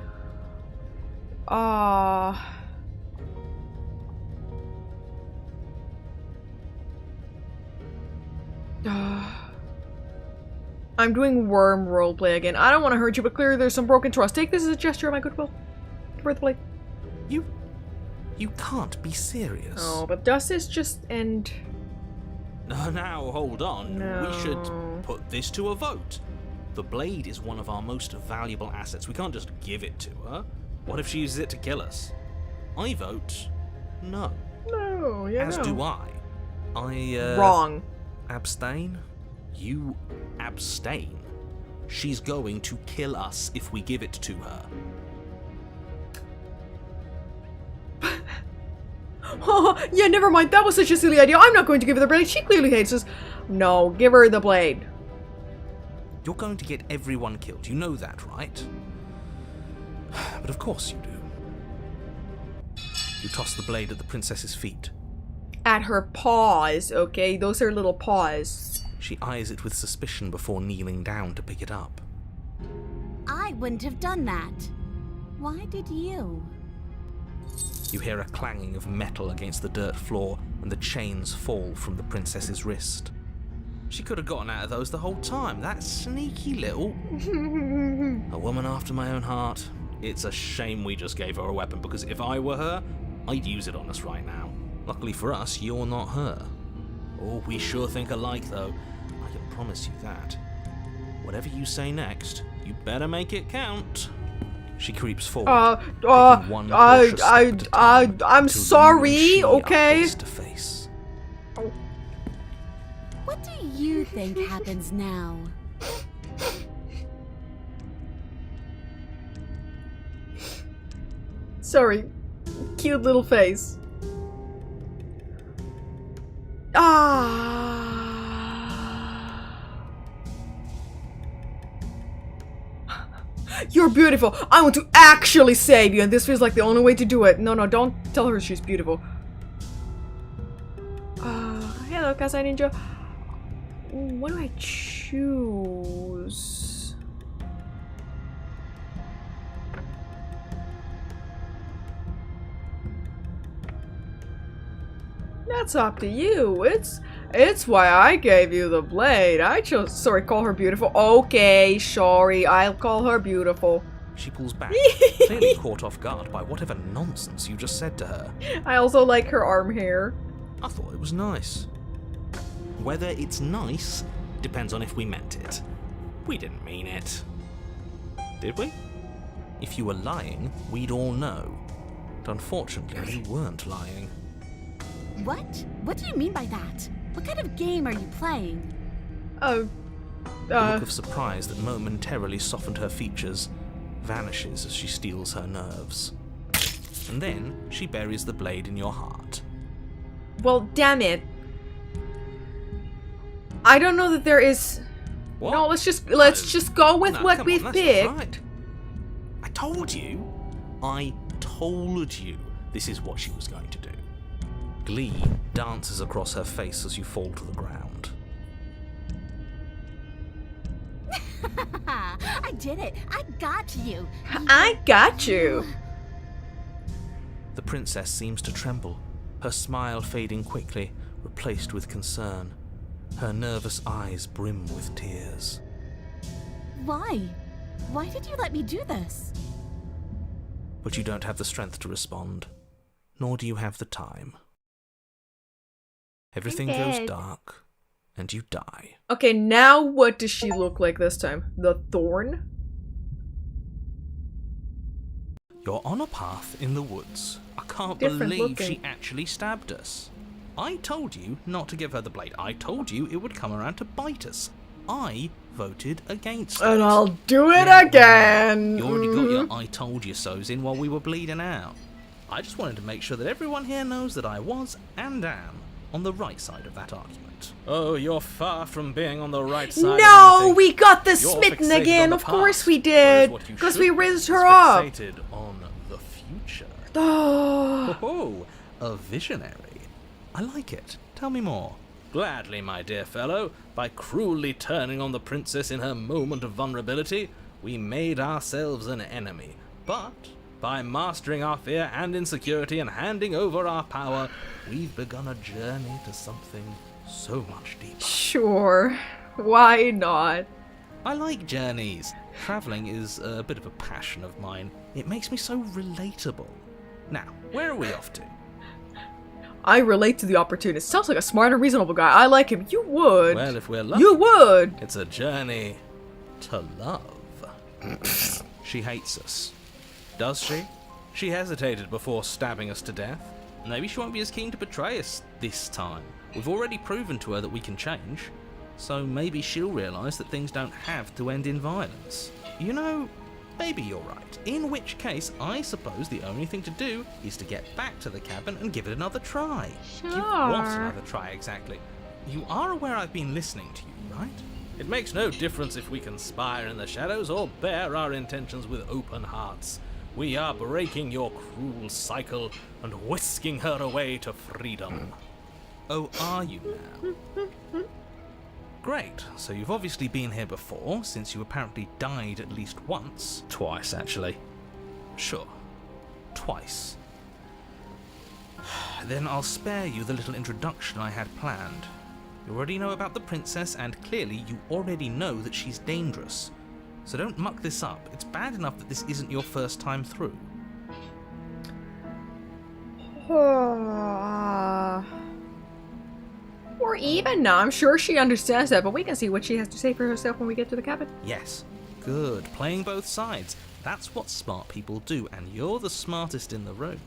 I'm doing worm roleplay again. I don't want to hurt you, but clearly there's some broken trust. Take this as a gesture of my goodwill. Worth the play. You can't be serious. Oh, but does this just end? Now, hold on. No. We should put this to a vote. The blade is one of our most valuable assets. We can't just give it to her. What if she uses it to kill us? I vote no. No, yeah, As do I. Wrong. Abstain? You abstain. She's going to kill us if we give it to her. Oh, yeah, never mind. That was such a silly idea. I'm not going to give her the blade. She clearly hates us. No, give her the blade. You're going to get everyone killed. You know that, right? But of course you do. You toss the blade at the princess's feet. At her paws, okay? Those are little paws. She eyes it with suspicion before kneeling down to pick it up. I wouldn't have done that. Why did you? You hear a clanging of metal against the dirt floor, and the chains fall from the princess's wrist. She could have gotten out of those the whole time. That sneaky little... A woman after my own heart. It's a shame we just gave her a weapon, because if I were her, I'd use it on us right now. Luckily for us, you're not her. Oh, we sure think alike, though. I can promise you that. Whatever you say next, you better make it count. She creeps forward. I'm sorry, okay? Face to face. What do you think happens now? Sorry. Cute little face. You're beautiful. I want to actually save you, and this feels like the only way to do it. No, don't tell her she's beautiful. Kasai Ninja. Ooh, what do I choose? That's up to you. It's why I gave you the blade. I chose. Sorry, call her beautiful. Okay, sorry. I'll call her beautiful. She pulls back, clearly caught off guard by whatever nonsense you just said to her. I also like her arm hair. I thought it was nice. Whether it's nice depends on if we meant it. We didn't mean it. Did we? If you were lying, we'd all know. But unfortunately, you weren't lying. What? What do you mean by that? What kind of game are you playing? The look of surprise that momentarily softened her features vanishes as she steals her nerves. And then she buries the blade in your heart. Well, damn it. I don't know that there is... What? No, let's just go with what we've picked. Right. I told you this is what she was going to do. Glee dances across her face as you fall to the ground. I did it. I got you. I got you. The princess seems to tremble, her smile fading quickly, replaced with concern. Her nervous eyes brim with tears. Why? Why did you let me do this? But you don't have the strength to respond, nor do you have the time. Everything goes dark, and you die. Okay, now what does she look like this time? The thorn? You're on a path in the woods. I can't Different believe looking. she actually stabbed us. I told you not to give her the blade. I told you it would come around to bite us. I voted against it. And I'll do it again. You already got your I told you so's in while we were bleeding out. I just wanted to make sure that everyone here knows that I was and am on the right side of that argument. Oh, you're far from being on the right side. No, we got the You're smitten fixated again. on the Of course past, we whereas did. what you Because should we be raised is her up. fixated on the future. Oh. Oh, a visionary. I like it. Tell me more. Gladly, my dear fellow. By cruelly turning on the princess in her moment of vulnerability, we made ourselves an enemy. But by mastering our fear and insecurity and handing over our power, we've begun a journey to something so much deeper. Sure. Why not? I like journeys. Travelling is a bit of a passion of mine. It makes me so relatable. Now, where are we off to? I relate to the opportunist. Sounds like a smart and reasonable guy. I like him. You would. Well, if we're lucky, You would. it's a journey to love. She hates us. Does she? She hesitated before stabbing us to death. Maybe she won't be as keen to betray us this time. We've already proven to her that we can change. So maybe she'll realise that things don't have to end in violence. You know, maybe you're right. In which case, I suppose the only thing to do is to get back to the cabin and give it another try. Give what another try, exactly? You are aware I've been listening to you, right? It makes no difference if we conspire in the shadows or bear our intentions with open hearts. We are breaking your cruel cycle and whisking her away to freedom. Oh, are you now? Great, so you've obviously been here before, since you apparently died at least once. Twice, actually. Sure. Twice. Then I'll spare you the little introduction I had planned. You already know about the princess, and clearly you already know that she's dangerous. So don't muck this up. It's bad enough that this isn't your first time through. We're even now. I'm sure she understands that, but we can see what she has to say for herself when we get to the cabin. Yes. Good. Playing both sides. That's what smart people do, and you're the smartest in the room.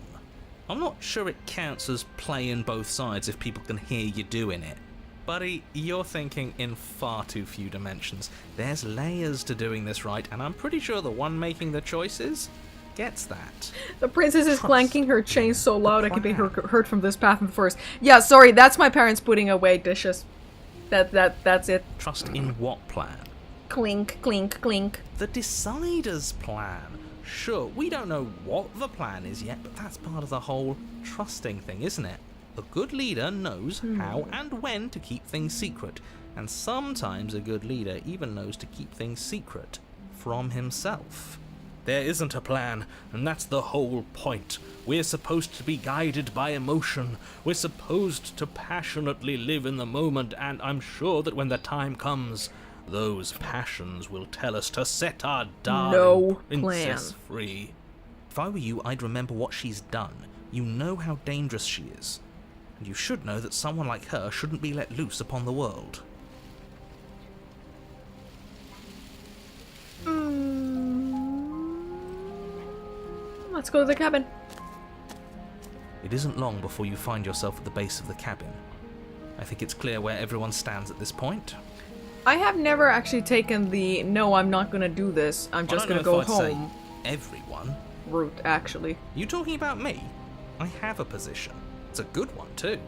I'm not sure it counts as playing both sides if people can hear you doing it. Buddy, you're thinking in far too few dimensions. There's layers to doing this right, and I'm pretty sure the one making the choices gets that. The princess is Trust clanking her chain so loud I can be plan. heard from this path in the forest. Yeah, sorry, that's my parents putting away dishes. That's it. Trust in what plan? Clink, clink, clink. The decider's plan. Sure, we don't know what the plan is yet, but that's part of the whole trusting thing, isn't it? A good leader knows how and when to keep things secret, and sometimes a good leader even knows to keep things secret from himself. There isn't a plan, and that's the whole point. We're supposed to be guided by emotion. We're supposed to passionately live in the moment, and I'm sure that when the time comes, those passions will tell us to set our darling princess free. If I were you, I'd remember what she's done. You know how dangerous she is. And you should know that someone like her shouldn't be let loose upon the world. Let's go to the cabin. It isn't long before you find yourself at the base of the cabin. I think it's clear where everyone stands at this point. I have never actually taken the no, I'm not gonna do this, I'm just gonna go home everyone route, actually. You talking about me? I have a position. It's a good one, too.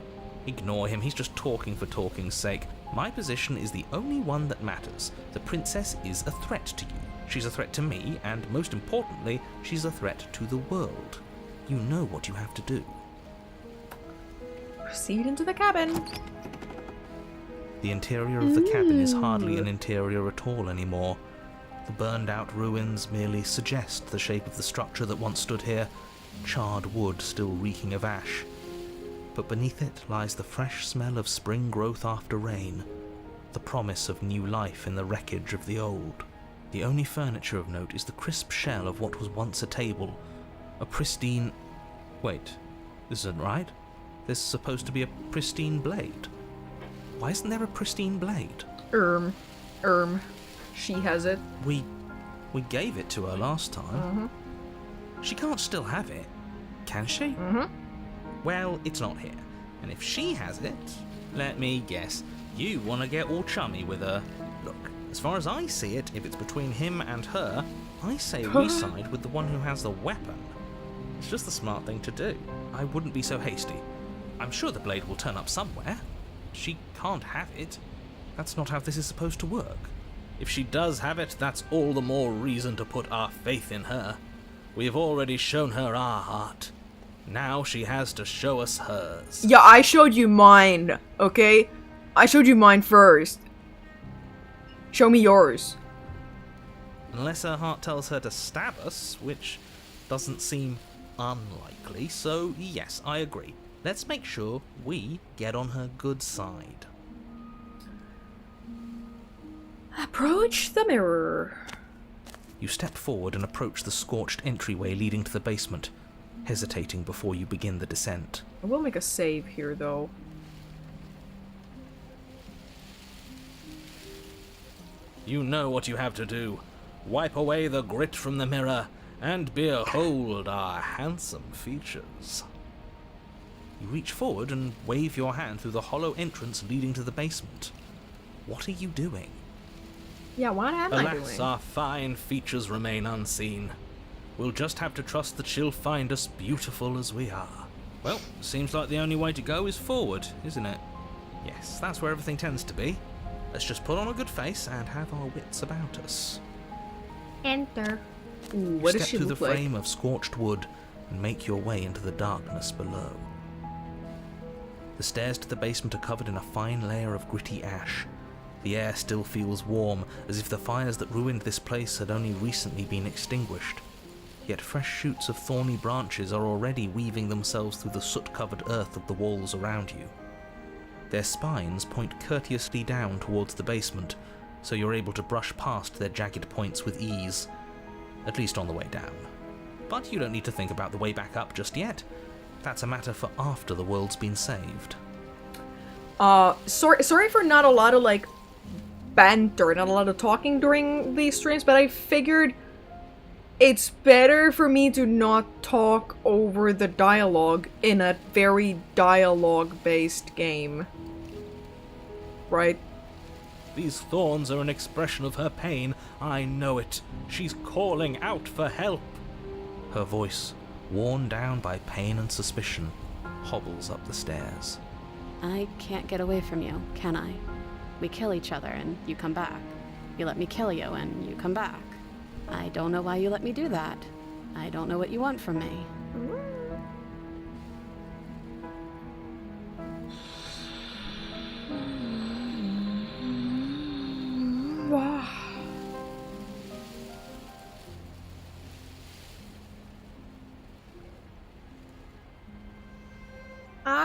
Ignore him, he's just talking for talking's sake. My position is the only one that matters. The princess is a threat to you. She's a threat to me, and most importantly, she's a threat to the world. You know what you have to do. Proceed into the cabin. The interior of the cabin is hardly an interior at all anymore. The burned-out ruins merely suggest the shape of the structure that once stood here, charred wood still reeking of ash. But beneath it lies the fresh smell of spring growth after rain, the promise of new life in the wreckage of the old. The only furniture of note is the crisp shell of what was once a table, a pristine... Wait, this isn't right. There's supposed to be a pristine blade. Why isn't there a pristine blade? She has it. We gave it to her last time. She can't still have it, can she? Well, it's not here. And if she has it, let me guess, you want to get all chummy with her. Look, as far as I see it, if it's between him and her, I say we side with the one who has the weapon. It's just the smart thing to do. I wouldn't be so hasty. I'm sure the blade will turn up somewhere. She can't have it. That's not how this is supposed to work. If she does have it, that's all the more reason to put our faith in her. We've already shown her our heart. Now she has to show us hers. Yeah, I showed you mine, okay? I showed you mine first. Show me yours. Unless her heart tells her to stab us, which doesn't seem unlikely, so yes, I agree. Let's make sure we get on her good side. Approach the mirror. You step forward and approach the scorched entryway leading to the basement, hesitating before you begin the descent. I will make a save here, though. You know what you have to do. Wipe away the grit from the mirror, and behold our handsome features. You reach forward and wave your hand through the hollow entrance leading to the basement. What are you doing? Yeah, what am I doing? Alas, our fine features remain unseen. We'll just have to trust that she'll find us beautiful as we are. Well, seems like the only way to go is forward, isn't it? Yes, that's where everything tends to be. Let's just put on a good face and have our wits about us. Enter. Ooh, what does Step she through the look like? frame of scorched wood and make your way into the darkness below. The stairs to the basement are covered in a fine layer of gritty ash. The air still feels warm, as if the fires that ruined this place had only recently been extinguished. Yet fresh shoots of thorny branches are already weaving themselves through the soot-covered earth of the walls around you. Their spines point courteously down towards the basement, so you're able to brush past their jagged points with ease, at least on the way down. But you don't need to think about the way back up just yet. That's a matter for after the world's been saved. Sorry for not a lot of, like, banter, not a lot of talking during these streams, but I figured it's better for me to not talk over the dialogue in a very dialogue-based game. Right? These thorns are an expression of her pain. I know it. She's calling out for help. Her voice, worn down by pain and suspicion, hobbles up the stairs. I can't get away from you, can I? We kill each other and you come back. You let me kill you and you come back. I don't know why you let me do that. I don't know what you want from me.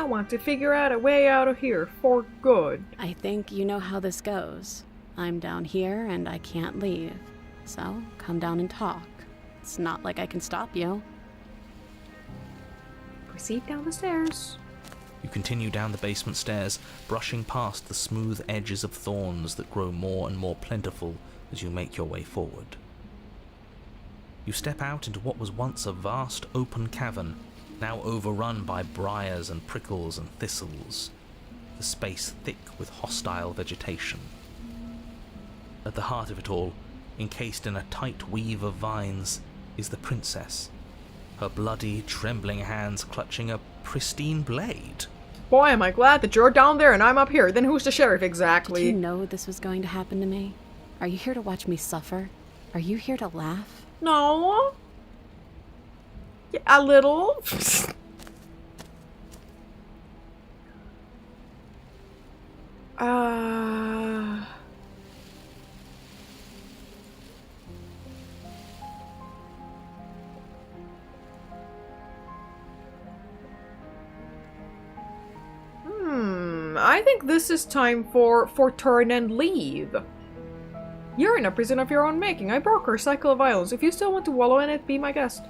want to figure out a way out of here for good. I think you know how this goes. I'm down here and I can't leave. So, come down and talk. It's not like I can stop you. Proceed down the stairs. You continue down the basement stairs, brushing past the smooth edges of thorns that grow more and more plentiful as you make your way forward. You step out into what was once a vast open cavern, now overrun by briars and prickles and thistles, the space thick with hostile vegetation. At the heart of it all, encased in a tight weave of vines, is the princess, her bloody, trembling hands clutching a pristine blade. Boy, am I glad that you're down there and I'm up here. Then who's the sheriff exactly? Did you know this was going to happen to me? Are you here to watch me suffer? Are you here to laugh? No. Yeah, a little. I think this is time for turn and leave. You're in a prison of your own making. I broke her cycle of violence. If you still want to wallow in it, be my guest.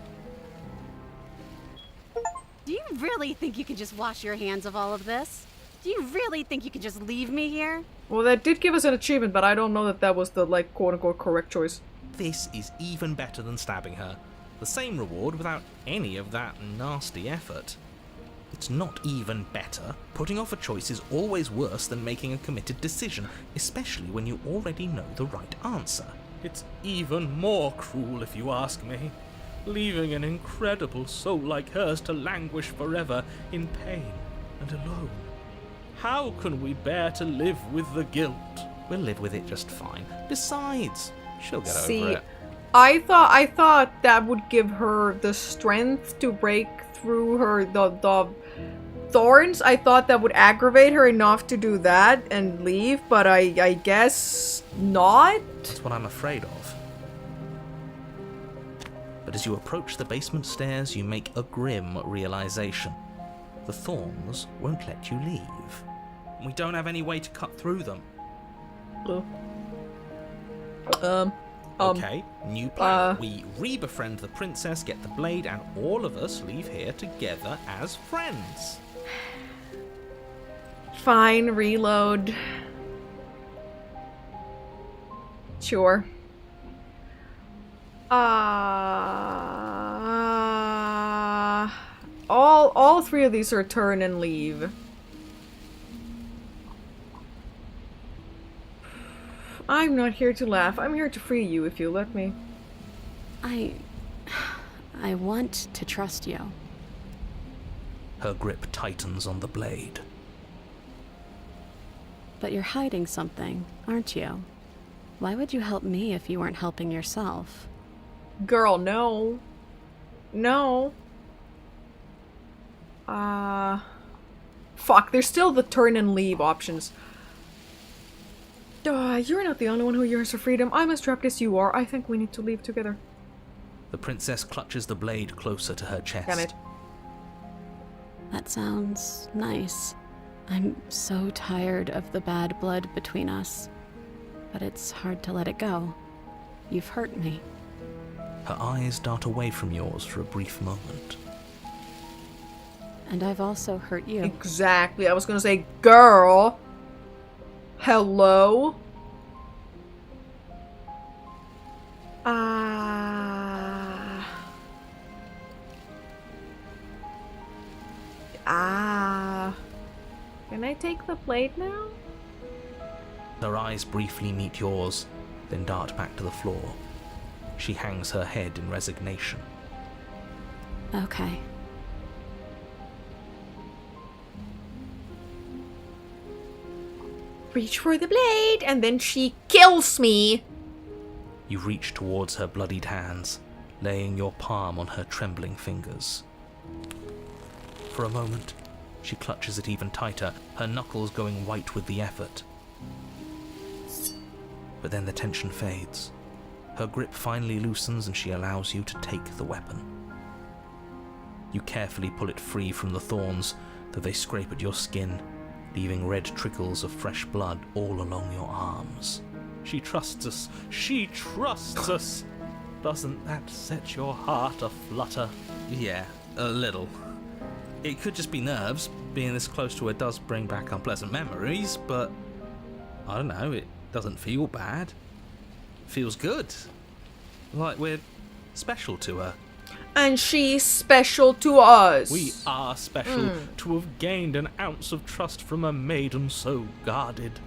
Do you really think you can just wash your hands of all of this? Do you really think you can just leave me here? Well, that did give us an achievement, but I don't know that that was the, like, quote-unquote correct choice. This is even better than stabbing her. The same reward without any of that nasty effort. It's not even better. Putting off a choice is always worse than making a committed decision, especially when you already know the right answer. It's even more cruel if you ask me. Leaving an incredible soul like hers to languish forever in pain and alone. How can we bear to live with the guilt? We'll live with it just fine. Besides, she'll get over See, it. I thought that would give her the strength to break through the thorns. I thought that would aggravate her enough to do that and leave, but I guess not. That's what I'm afraid of. But as you approach the basement stairs, you make a grim realization. The thorns won't let you leave. We don't have any way to cut through them. Okay, new plan. We re-befriend the princess, get the blade, and all of us leave here together as friends. Fine, reload. Sure. All three of these are turn and leave. I'm not here to laugh. I'm here to free you if you let me. I want to trust you. Her grip tightens on the blade. But you're hiding something, aren't you? Why would you help me if you weren't helping yourself? Girl, no. No. Fuck, there's still the turn and leave options. You're not the only one who yearns for freedom. I'm as trapped as you are. I think we need to leave together. The princess clutches the blade closer to her chest. Damn it. That sounds nice. I'm so tired of the bad blood between us. But it's hard to let it go. You've hurt me. Her eyes dart away from yours for a brief moment. And I've also hurt you. Exactly. I was gonna say, girl. Hello? Can I take the blade now? Her eyes briefly meet yours, then dart back to the floor. She hangs her head in resignation. Okay. Reach for the blade, and then she kills me. You reach towards her bloodied hands, laying your palm on her trembling fingers. For a moment, she clutches it even tighter, her knuckles going white with the effort. But then the tension fades. Her grip finally loosens and she allows you to take the weapon. You carefully pull it free from the thorns, though they scrape at your skin, leaving red trickles of fresh blood all along your arms. She trusts us. She trusts us. Doesn't that set your heart aflutter? Yeah, a little. It could just be nerves. Being this close to her does bring back unpleasant memories, but I don't know, it doesn't feel bad. It feels good. Like we're special to her. And she's special to us. We are special to have gained an ounce of trust from a maiden so guarded.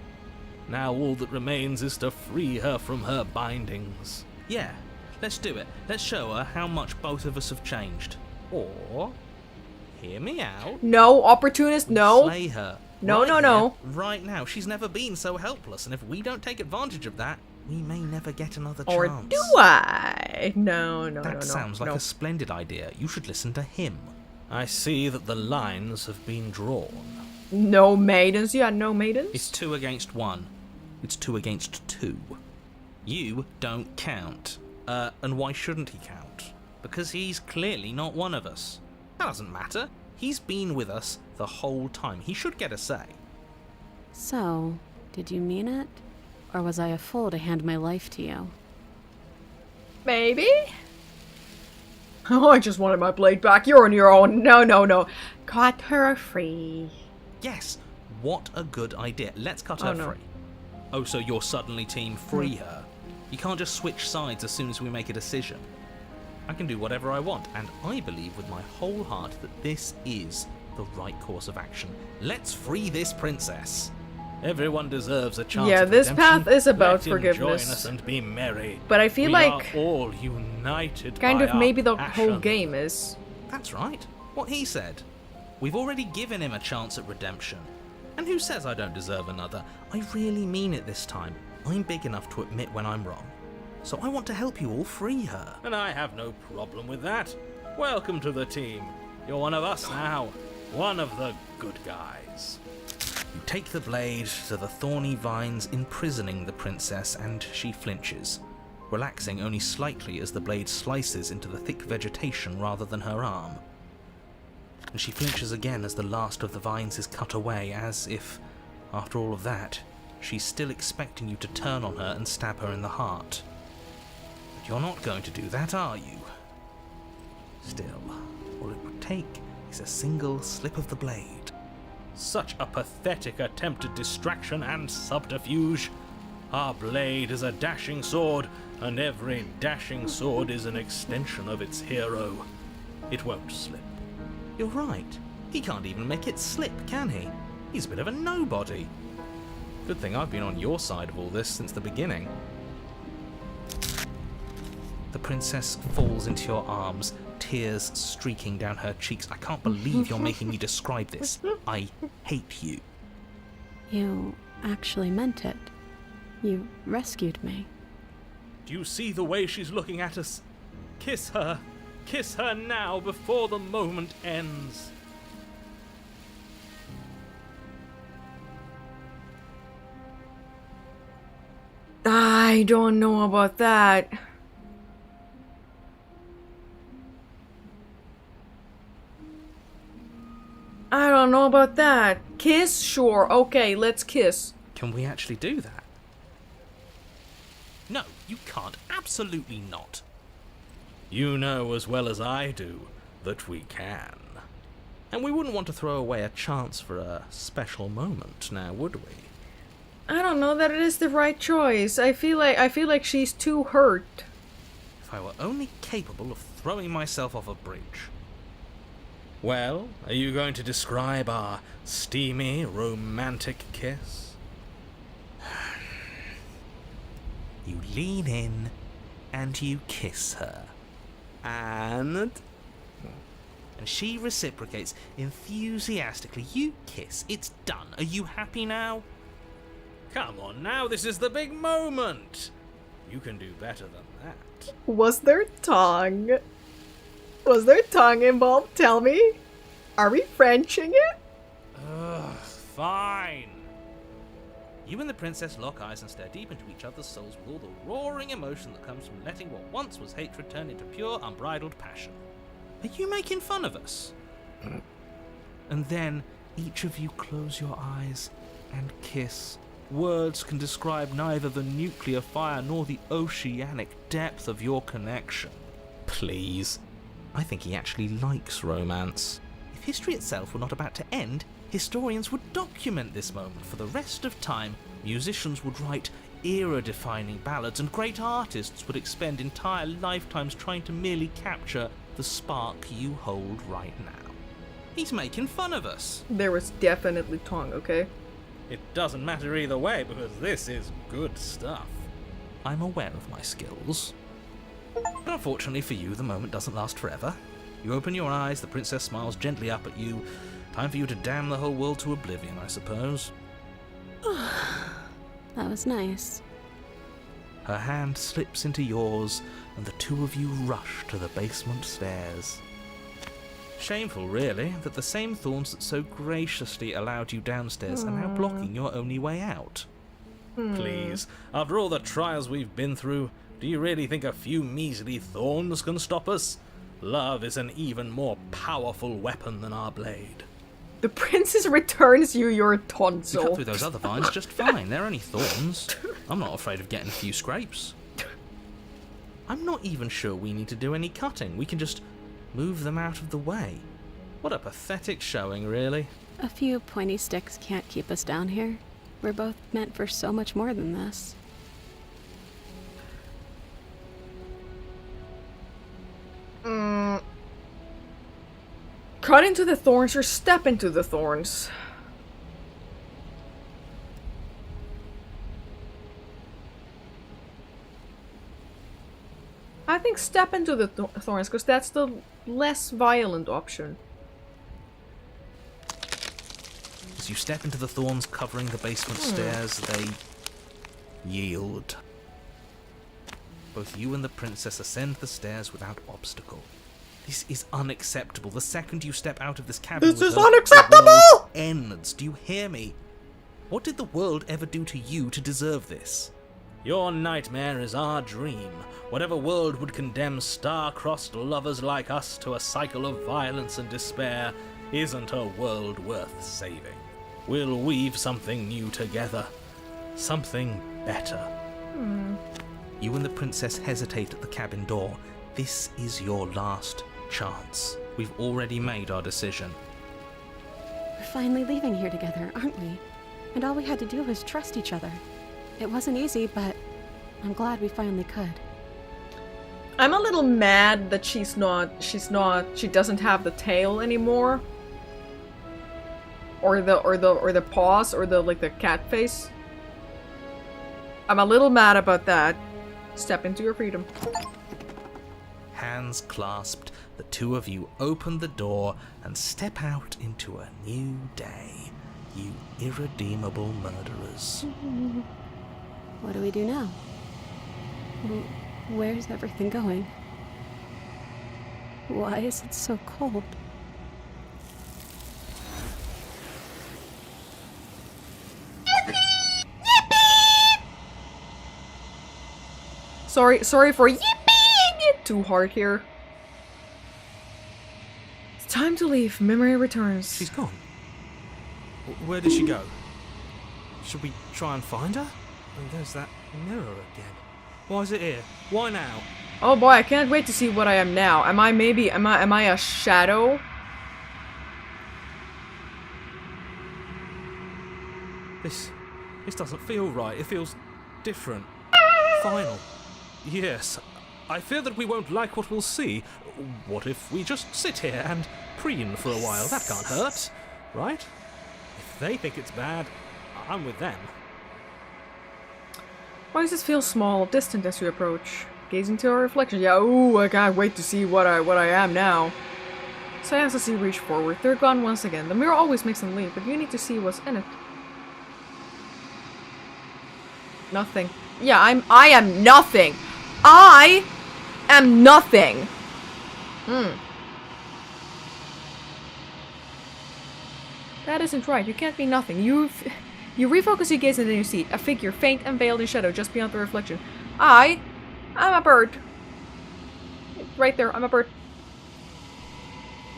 Now all that remains is to free her from her bindings. Yeah, let's do it. Let's show her how much both of us have changed. Or, hear me out. No, opportunist, no. Slay her. No, right no, here, no. Right now. She's never been so helpless, and if we don't take advantage of that, we may never get another Or chance. do I? No, no, That no, no. sounds like no. a splendid idea. You should listen to him. I see that the lines have been drawn. No maidens? Yeah, no maidens? It's 2 against 1. It's 2 against 2. You don't count. And why shouldn't he count? Because he's clearly not one of us. That doesn't matter. He's been with us the whole time. He should get a say. So, did you mean it? Or was I a fool to hand my life to you? Maybe? Oh, I just wanted my blade back. You're on your own. No, no, no. Cut her free. Yes, what a good idea. Let's cut her Oh, no. free. Oh, so you're suddenly team free her? You can't just switch sides as soon as we make a decision. I can do whatever I want, and I believe with my whole heart that this is the right course of action. Let's free this princess. Everyone deserves a chance. Yeah, of this redemption. path is about Let him forgiveness. Join us and be merry. But I feel We like are all united kind by of our maybe the passion. whole game is. That's right. What he said. We've already given him a chance at redemption. And who says I don't deserve another? I really mean it this time. I'm big enough to admit when I'm wrong. So I want to help you all free her. And I have no problem with that. Welcome to the team. You're one of us now. One of the good guys. You take the blade to the thorny vines imprisoning the princess, and she flinches, relaxing only slightly as the blade slices into the thick vegetation rather than her arm. And she flinches again as the last of the vines is cut away, as if, after all of that, she's still expecting you to turn on her and stab her in the heart. But you're not going to do that, are you? Still, all it would take is a single slip of the blade. Such a pathetic attempt at distraction and subterfuge. Our blade is a dashing sword, and every dashing sword is an extension of its hero. It won't slip. You're right. He can't even make it slip, can he? He's a bit of a nobody. Good thing I've been on your side of all this since the beginning. The princess falls into your arms, tears streaking down her cheeks. I can't believe you're making me describe this. I hate you. You actually meant it. You rescued me. Do you see the way she's looking at us? Kiss her. Kiss her now before the moment ends. I don't know about that. I don't know about that. Kiss? Sure. Okay, let's kiss. Can we actually do that? No, you can't. Absolutely not. You know as well as I do that we can. And we wouldn't want to throw away a chance for a special moment, now would we? I don't know that it is the right choice. I feel like she's too hurt. If I were only capable of throwing myself off a bridge. Well, are you going to describe our steamy, romantic kiss? You lean in and you kiss her. And she reciprocates enthusiastically. You kiss. It's done. Are you happy now? Come on now, this is the big moment. You can do better than that. Was there tongue? Was there tongue involved? Tell me. Are we Frenching it? Ugh, fine. You and the princess lock eyes and stare deep into each other's souls with all the roaring emotion that comes from letting what once was hatred turn into pure, unbridled passion. Are you making fun of us? And then Each of you close your eyes and kiss. Words can describe neither the nuclear fire nor the oceanic depth of your connection. Please. I think he actually likes romance. If history itself were not about to end, historians would document this moment for the rest of time. Musicians would write era-defining ballads, and great artists would expend entire lifetimes trying to merely capture the spark you hold right now. He's making fun of us. There was definitely tongue, okay? It doesn't matter either way, because this is good stuff. I'm aware of my skills. But unfortunately for you, the moment doesn't last forever. You open your eyes, the princess smiles gently up at you. Time for you to damn the whole world to oblivion, I suppose. That was nice. Her hand slips into yours, and the two of you rush to the basement stairs. Shameful, really, that the same thorns that so graciously allowed you downstairs are now blocking your only way out. Please, after all the trials we've been through, do you really think a few measly thorns can stop us? Love is an even more powerful weapon than our blade. The princess returns you your We cut tonsil. through those other vines just fine. They're only thorns. I'm not afraid of getting a few scrapes. I'm not even sure we need to do any cutting. We can just move them out of the way. What a pathetic showing, really. A few pointy sticks can't keep us down here. We're both meant for so much more than this. Cut into the thorns or step into the thorns. I think step into the thorns, because that's the less violent option. As you step into the thorns covering the basement stairs, they yield. Both you and the princess ascend the stairs without obstacle. This is unacceptable. The second you step out of this cabin, This is with her, unacceptable! the world ends. Do you hear me? What did the world ever do to you to deserve this? Your nightmare is our dream. Whatever world would condemn star-crossed lovers like us to a cycle of violence and despair isn't a world worth saving. We'll weave something new together. Something better. You and the princess hesitate at the cabin door. This is your last chance. We've already made our decision. We're finally leaving here together, aren't we? And all we had to do was trust each other. It wasn't easy, but I'm glad we finally could. I'm a little mad that she doesn't have the tail anymore. Or the paws, or the cat face. I'm a little mad about that. Step into your freedom. Hands clasped, the two of you open the door and step out into a new day. You irredeemable murderers. What do we do now? Where's everything going? Why is it so cold? Sorry for yipping it too hard here. It's time to leave. Memory returns. She's gone. Where did she go? Should we try and find her? Oh, there's that mirror again. Why is it here? Why now? Oh boy, I can't wait to see what I am now. Am I a shadow? This doesn't feel right. It feels different. Final. Yes. I fear that we won't like what we'll see. What if we just sit here and preen for a while? That can't hurt, right? If they think it's bad, I'm with them. Why does this feel small, distant as we approach? Gazing to our reflection. Yeah, ooh, I can't wait to see what I am now. So as you reach forward, they're gone once again. The mirror always makes them leave, but you need to see what's in it. Nothing. Yeah, I am nothing. I am nothing. That isn't right. You can't be nothing. You refocus your gaze and then you see a figure, faint and veiled in shadow, just beyond the reflection. I'm a bird. Right there, I'm a bird.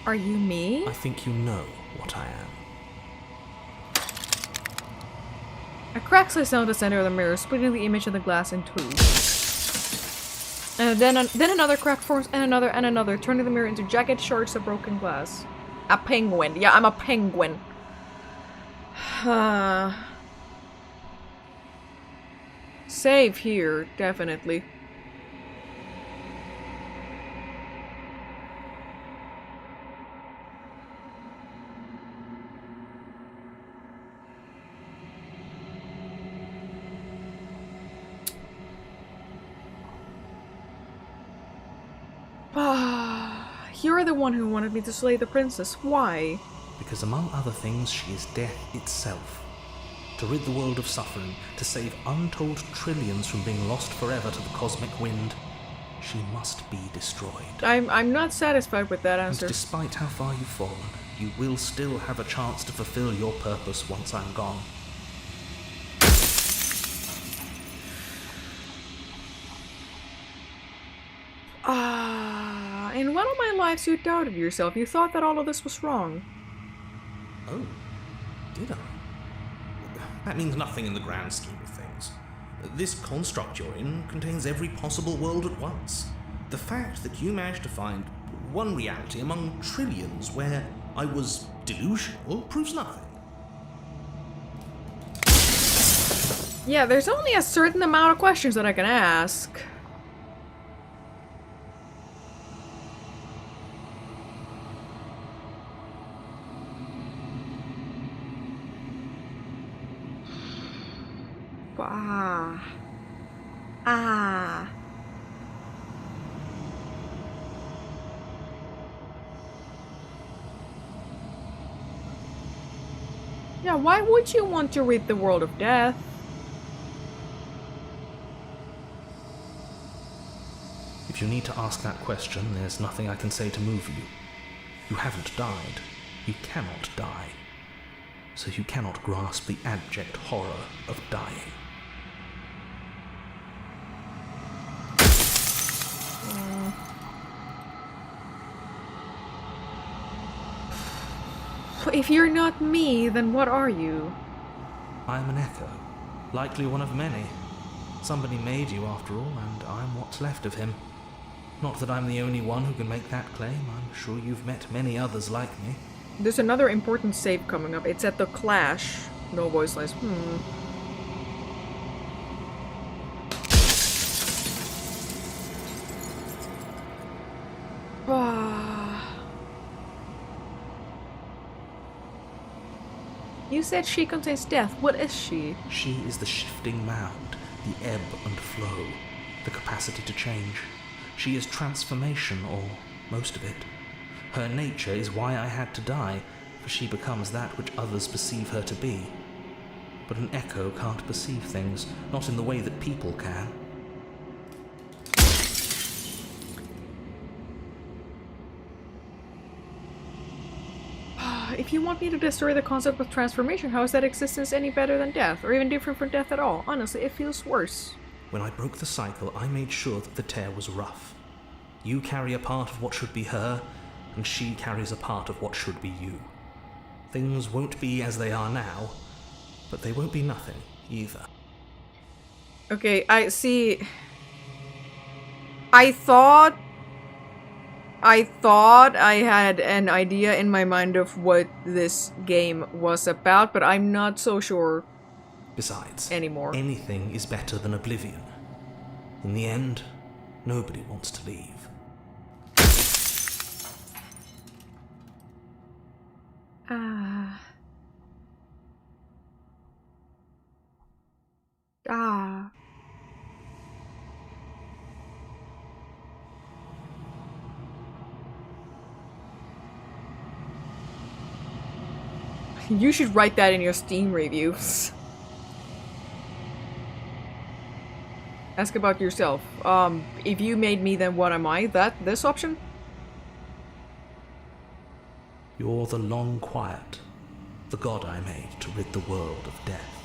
Are you me? I think you know what I am. A crack slides down the center of the mirror, splitting the image of the glass in two. And then another crack forms, and another, turning the mirror into jagged shards of broken glass. A penguin. Yeah, I'm a penguin. Save here, definitely. You're the one who wanted me to slay the princess. Why? Because among other things, she is death itself. To rid the world of suffering, to save untold trillions from being lost forever to the cosmic wind, she must be destroyed. I'm not satisfied with that answer. And despite how far you've fallen, you will still have a chance to fulfill your purpose once I'm gone. In one of my lives you doubted yourself. You thought that all of this was wrong. Oh, did I? That means nothing in the grand scheme of things. This construct you're in contains every possible world at once. The fact that you managed to find one reality among trillions where I was delusional proves nothing. Yeah, there's only a certain amount of questions that I can ask. Yeah, why would you want to rid the world of death? If you need to ask that question, there's nothing I can say to move you. You haven't died. You cannot die. So you cannot grasp the abject horror of dying. If you're not me, then what are you? I'm an echo, likely one of many. Somebody made you after all, and I'm what's left of him. Not that I'm the only one who can make that claim. I'm sure you've met many others like me. There's another important save coming up. It's at the Clash. No voice lines. You said she contains death. What is she? She is the shifting mound, the ebb and flow, the capacity to change. She is transformation, or most of it. Her nature is why I had to die, for she becomes that which others perceive her to be. But an echo can't perceive things, not in the way that people can. If you want me to destroy the concept of transformation, how is that existence any better than death, or even different from death at all? Honestly, it feels worse. When I broke the cycle, I made sure that the tear was rough. You carry a part of what should be her, and she carries a part of what should be you. Things won't be as they are now, but they won't be nothing either. Okay, I see. I thought I had an idea in my mind of what this game was about, but I'm not so sure. Besides, anymore. Anything is better than oblivion. In the end, nobody wants to leave. You should write that in your Steam reviews. Ask about yourself. If you made me, then what am I? This option? You're the long quiet, the god I made to rid the world of death.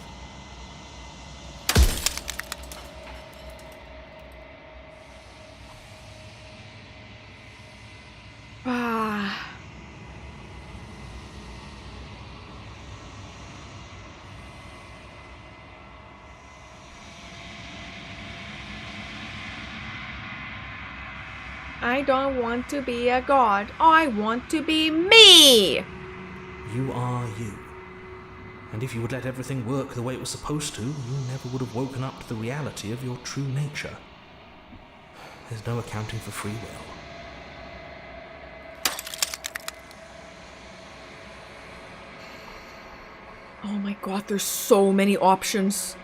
I don't want to be a god. I want to be me! You are you. And if you would let everything work the way it was supposed to, you never would have woken up to the reality of your true nature. There's no accounting for free will. Oh my god, there's so many options.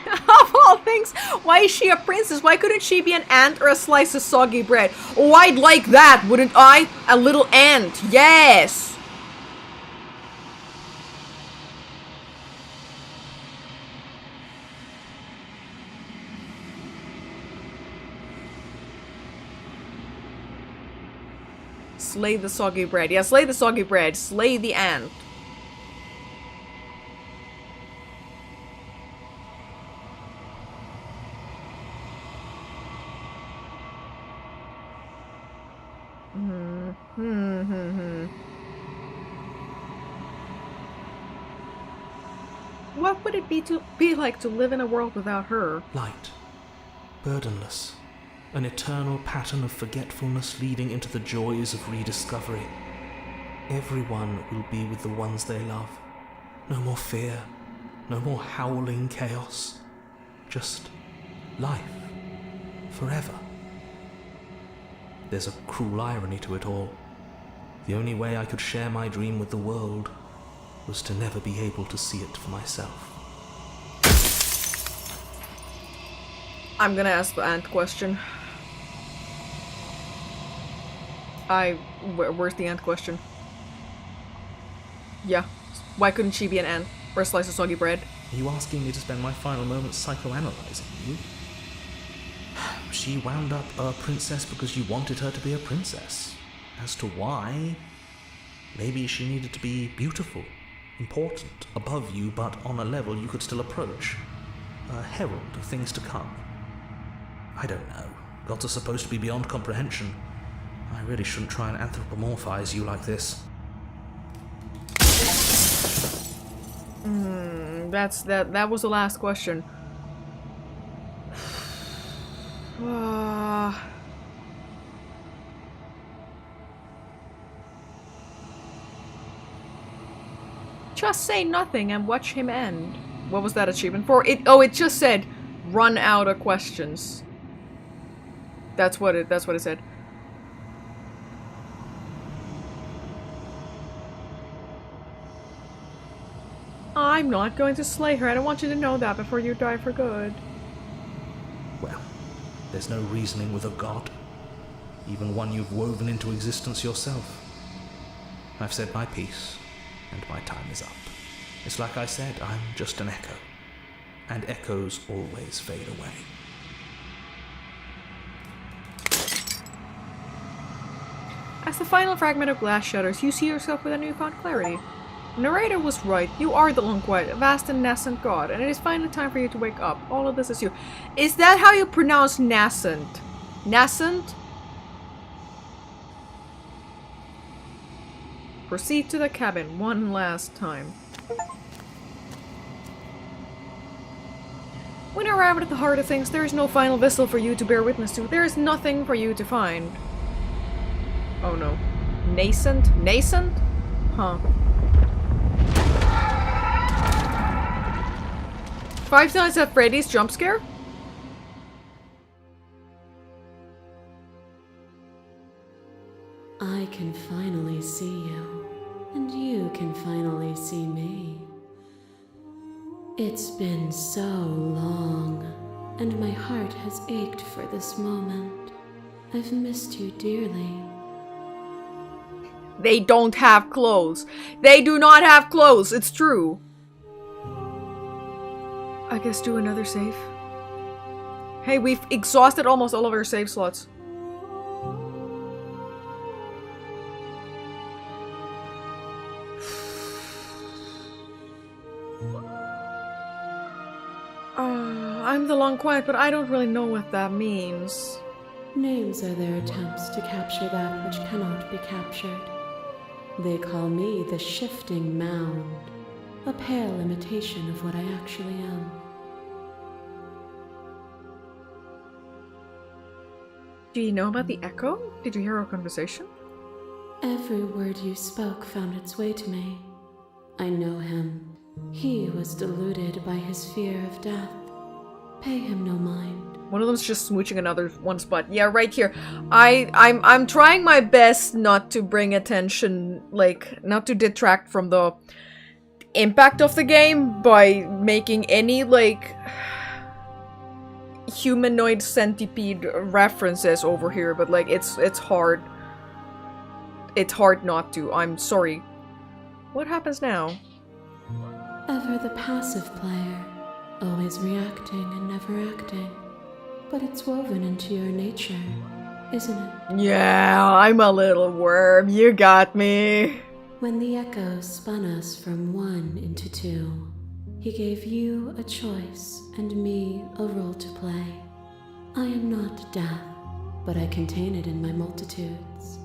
Of all things, why is she a princess? Why couldn't she be an ant or a slice of soggy bread? Oh, I'd like that, wouldn't I? A little ant, yes! Slay the soggy bread. Yeah, slay the soggy bread. Slay the ant. What would it be like to live in a world without her? Light. Burdenless. An eternal pattern of forgetfulness leading into the joys of rediscovery. Everyone will be with the ones they love. No more fear. No more howling chaos. Just life. Forever. There's a cruel irony to it all. The only way I could share my dream with the world was to never be able to see it for myself. I'm gonna ask the ant question. Where's the ant question? Yeah. Why couldn't she be an ant? Or a slice of soggy bread? Are you asking me to spend my final moments psychoanalyzing you? She wound up a princess because you wanted her to be a princess. As to why, maybe she needed to be beautiful, important, above you, but on a level you could still approach. A herald of things to come. I don't know. Gods are supposed to be beyond comprehension. I really shouldn't try and anthropomorphize you like this. That was the last question. Just say nothing and watch him end. What was that achievement for? It just said run out of questions. That's what it said. I'm not going to slay her. I don't want you to know that before you die for good. Well, there's no reasoning with a god. Even one you've woven into existence yourself. I've said my piece, and my time is up. It's like I said, I'm just an echo. And echoes always fade away. As the final fragment of glass shudders, you see yourself with a newfound clarity. The narrator was right. You are the long quiet, a vast and nascent god, and it is finally time for you to wake up. All of this is you. Is that how you pronounce nascent? Nascent? Proceed to the cabin one last time. When arrived at the heart of things, there is no final vessel for you to bear witness to. There is nothing for you to find. Oh no. Nascent? Nascent? Huh. 5 Nights at Freddy's jump scare? I can finally see you, and you can finally see me. It's been so long, and my heart has ached for this moment. I've missed you dearly. They don't have clothes. They do not have clothes. It's true. I guess do another save. Hey, we've exhausted almost all of our save slots. I'm the long quiet, but I don't really know what that means. Names are their attempts to capture that which cannot be captured. They call me the shifting mound, a pale imitation of what I actually am. Do you know about the echo? Did you hear our conversation? Every word you spoke found its way to me. I know him. He was deluded by his fear of death. Pay him no mind. One of them's just smooching another one's butt. Yeah, right here. I'm trying my best not to bring attention, like, not to detract from the impact of the game by making any, like, humanoid centipede references over here, but, like, it's hard. It's hard not to. I'm sorry. What happens now? Ever the passive player, always reacting and never acting. But it's woven into your nature, isn't it? Yeah, I'm a little worm. You got me. When the echo spun us from one into two, he gave you a choice and me a role to play. I am not death, but I contain it in my multitudes.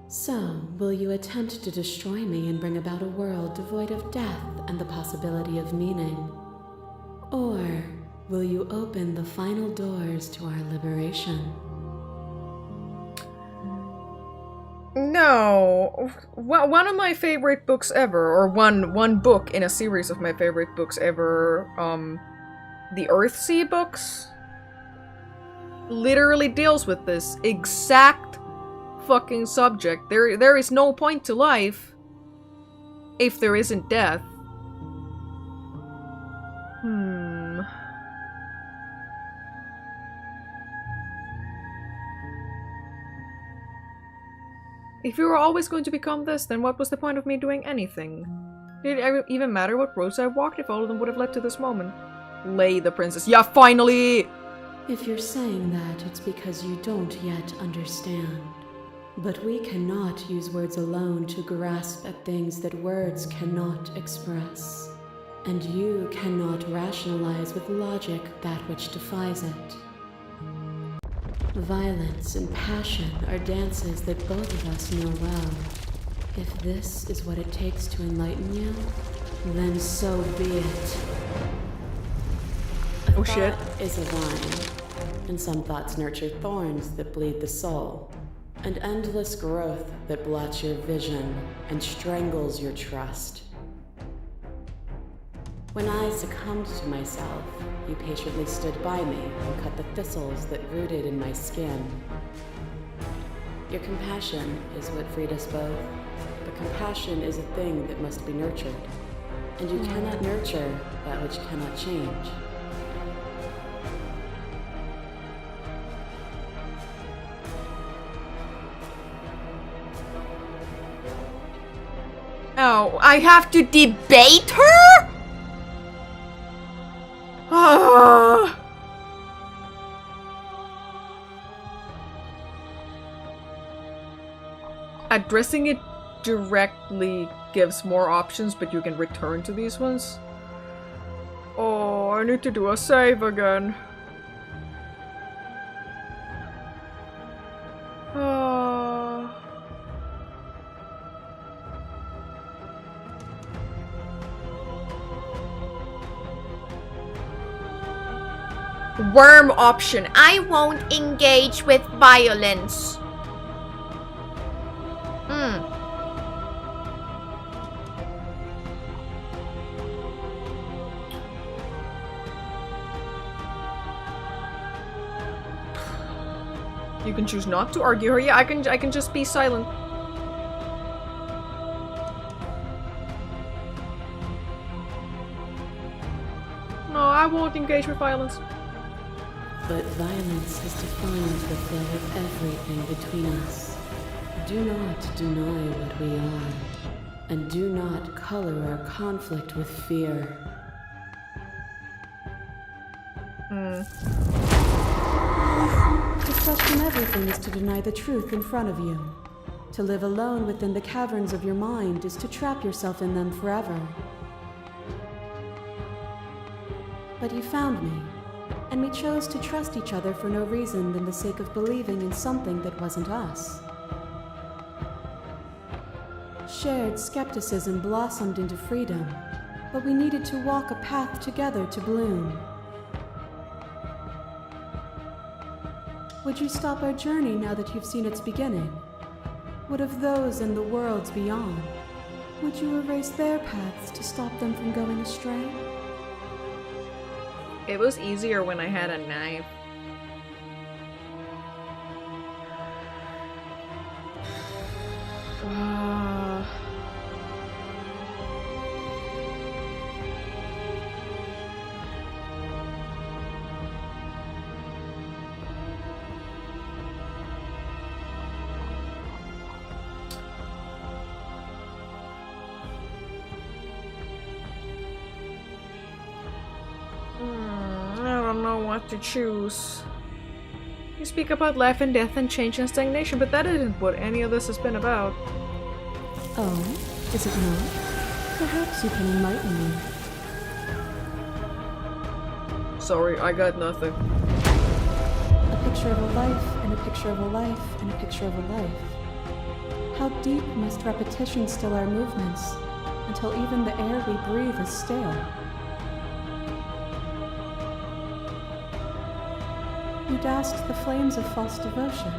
So, will you attempt to destroy me and bring about a world devoid of death and the possibility of meaning? Or will you open the final doors to our liberation? No. One of my favorite books ever, or one book in a series of my favorite books ever, the Earthsea books, literally deals with this exact fucking subject. There is no point to life if there isn't death. If you were always going to become this, then what was the point of me doing anything? Did it even matter what roads I walked if all of them would have led to this moment? Lay the princess. Yeah, finally! If you're saying that, it's because you don't yet understand. But we cannot use words alone to grasp at things that words cannot express. And you cannot rationalize with logic that which defies it. Violence and passion are dances that both of us know well. If this is what it takes to enlighten you, then so be it. Oh shit. Is a vine, and some thoughts nurture thorns that bleed the soul, and endless growth that blots your vision and strangles your trust. When I succumbed to myself, you patiently stood by me and cut the thistles that rooted in my skin. Your compassion is what freed us both, but compassion is a thing that must be nurtured, and you cannot nurture that which cannot change. Oh, I have to debate her? Addressing it directly gives more options, but you can return to these ones. Oh, I need to do a save again. Worm option. I won't engage with violence. You can choose not to argue her. Yeah, I can just be silent. No, I won't engage with violence. But violence has defined the flow of everything between us. Do not deny what we are, and do not color our conflict with fear. To question everything is to deny the truth in front of you. To live alone within the caverns of your mind is to trap yourself in them forever. But you found me, and we chose to trust each other for no reason than the sake of believing in something that wasn't us. Shared skepticism blossomed into freedom, but we needed to walk a path together to bloom. Would you stop our journey now that you've seen its beginning? What of those in the worlds beyond? Would you erase their paths to stop them from going astray? It was easier when I had a knife. I don't know what to choose. You speak about life and death and change and stagnation, but that isn't what any of this has been about. Oh, is it not? Perhaps you can enlighten me. Sorry, I got nothing. A picture of a life, and a picture of a life, and a picture of a life. How deep must repetition still our movements, until even the air we breathe is stale? You doused the flames of false devotion,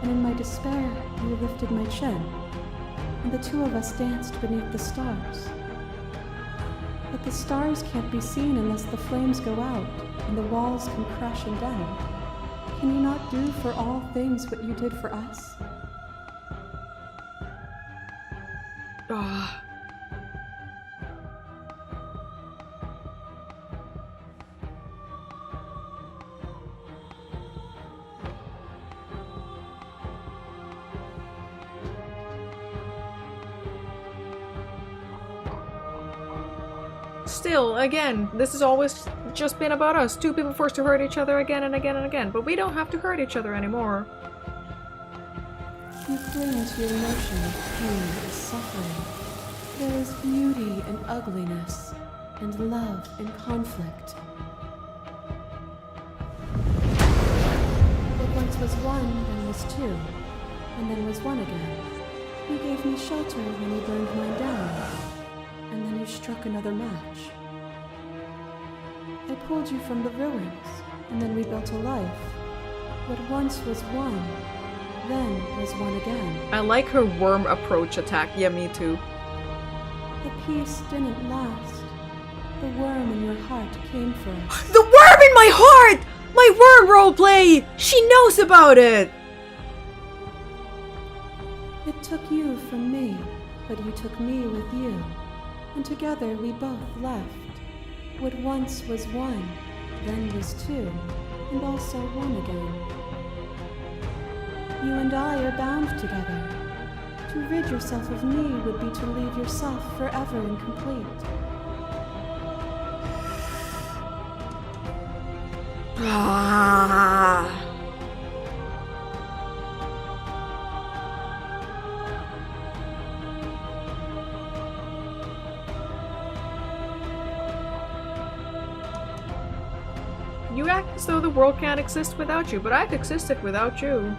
and in my despair you lifted my chin, and the two of us danced beneath the stars. But the stars can't be seen unless the flames go out, and the walls come crashing down. Can you not do for all things what you did for us? Ah. Still, again, this has always just been about us. Two people forced to hurt each other again and again and again, but we don't have to hurt each other anymore. You cling to your notion of pain and suffering. There is beauty in ugliness, and love in conflict. What once was one, then was two, and then was one again. You gave me shelter when you burned mine down, and then you struck another match. I pulled you from the ruins, and then we built a life. What once was one, then was one again. I like her worm approach attack. Yeah, me too. The peace didn't last. The worm in your heart came for us. The worm in my heart! My worm roleplay! She knows about it! It took you from me, but you took me with you. And together we both left. What once was one, then was two, and also one again. You and I are bound together. To rid yourself of me would be to leave yourself forever incomplete. Ah. You act as though the world can't exist without you, but I've existed without you.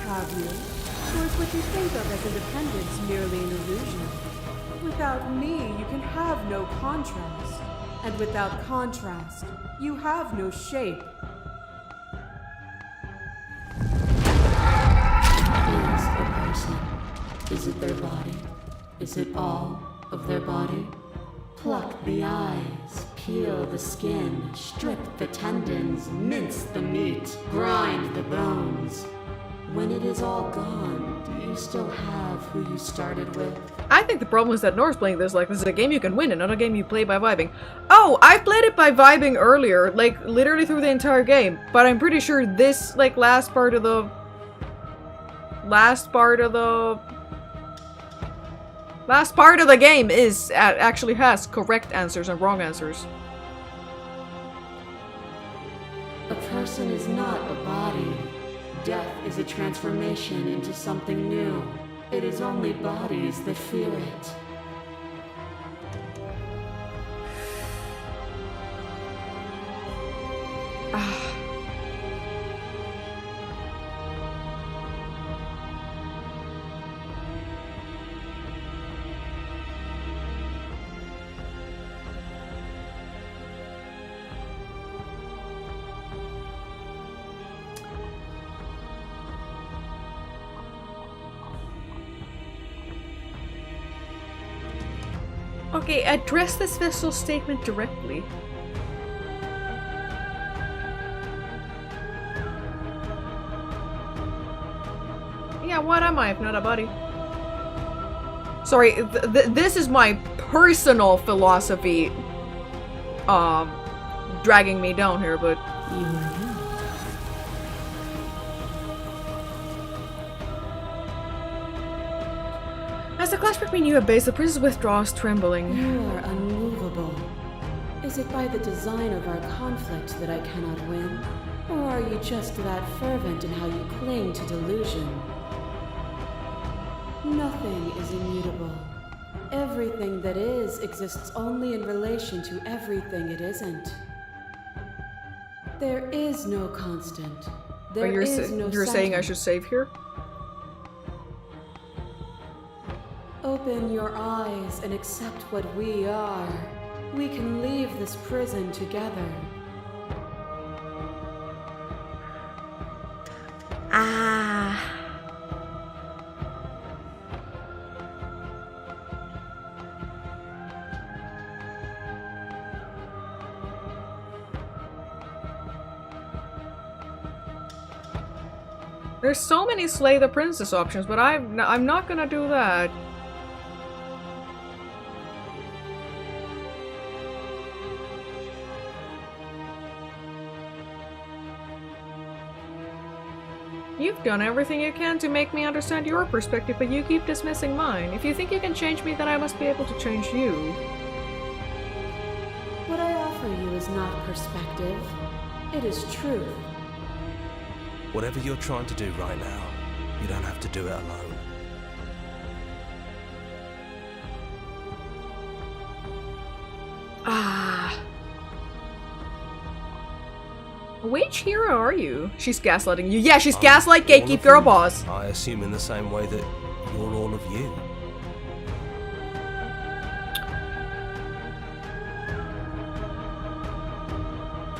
Have you? Or is what you think of as independence merely an illusion? Without me, you can have no contrast. And without contrast, you have no shape. Is a person? Is it their body? Is it all of their body? Pluck the eyes, peel the skin, strip the tendons, mince the meat, grind the bones. When it is all gone, do you still have who you started with? I think the problem is that Nora's playing this like this is a game you can win and not a game you play by vibing. Oh, I played it by vibing earlier, like literally through the entire game, but I'm pretty sure this like last part of the game is actually has correct answers and wrong answers. A person is not a body. Death is a transformation into something new. It is only bodies that feel it. Okay, address this vessel statement directly. Yeah, what am I if not a buddy? Sorry, this is my personal philosophy, dragging me down here, but... You are you. As the clash between you abates, the princess withdraws, trembling. You are unmovable. Is it by the design of our conflict that I cannot win? Or are you just that fervent in how you cling to delusion? Nothing is immutable. Everything that is exists only in relation to everything it isn't. There is no constant. There is no You're saying I center. should save here? Open your eyes and accept what we are. We can leave this prison together. Ah. There's so many Slay the Princess options, but I'm not gonna do that. You've done everything you can to make me understand your perspective, but you keep dismissing mine. If you think you can change me, then I must be able to change you. What I offer you is not perspective. It is truth. Whatever you're trying to do right now, you don't have to do it alone. Ah. Which hero are you? She's gaslighting you. Yeah, she's gaslight gatekeep girl boss. I assume in the same way that you're all of you.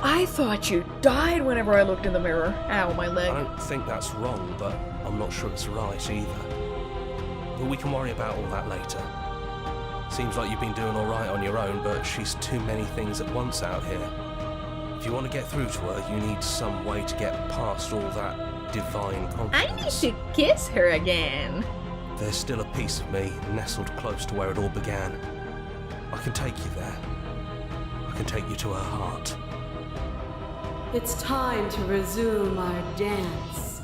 I thought you died whenever I looked in the mirror. Ow, my leg. I don't think that's wrong, but I'm not sure it's right either. But we can worry about all that later. Seems like you've been doing alright on your own, but she's too many things at once out here. If you want to get through to her, you need some way to get past all that divine confidence. I need to kiss her again. There's still a piece of me nestled close to where it all began. I can take you there. I can take you to her heart. It's time to resume our dance.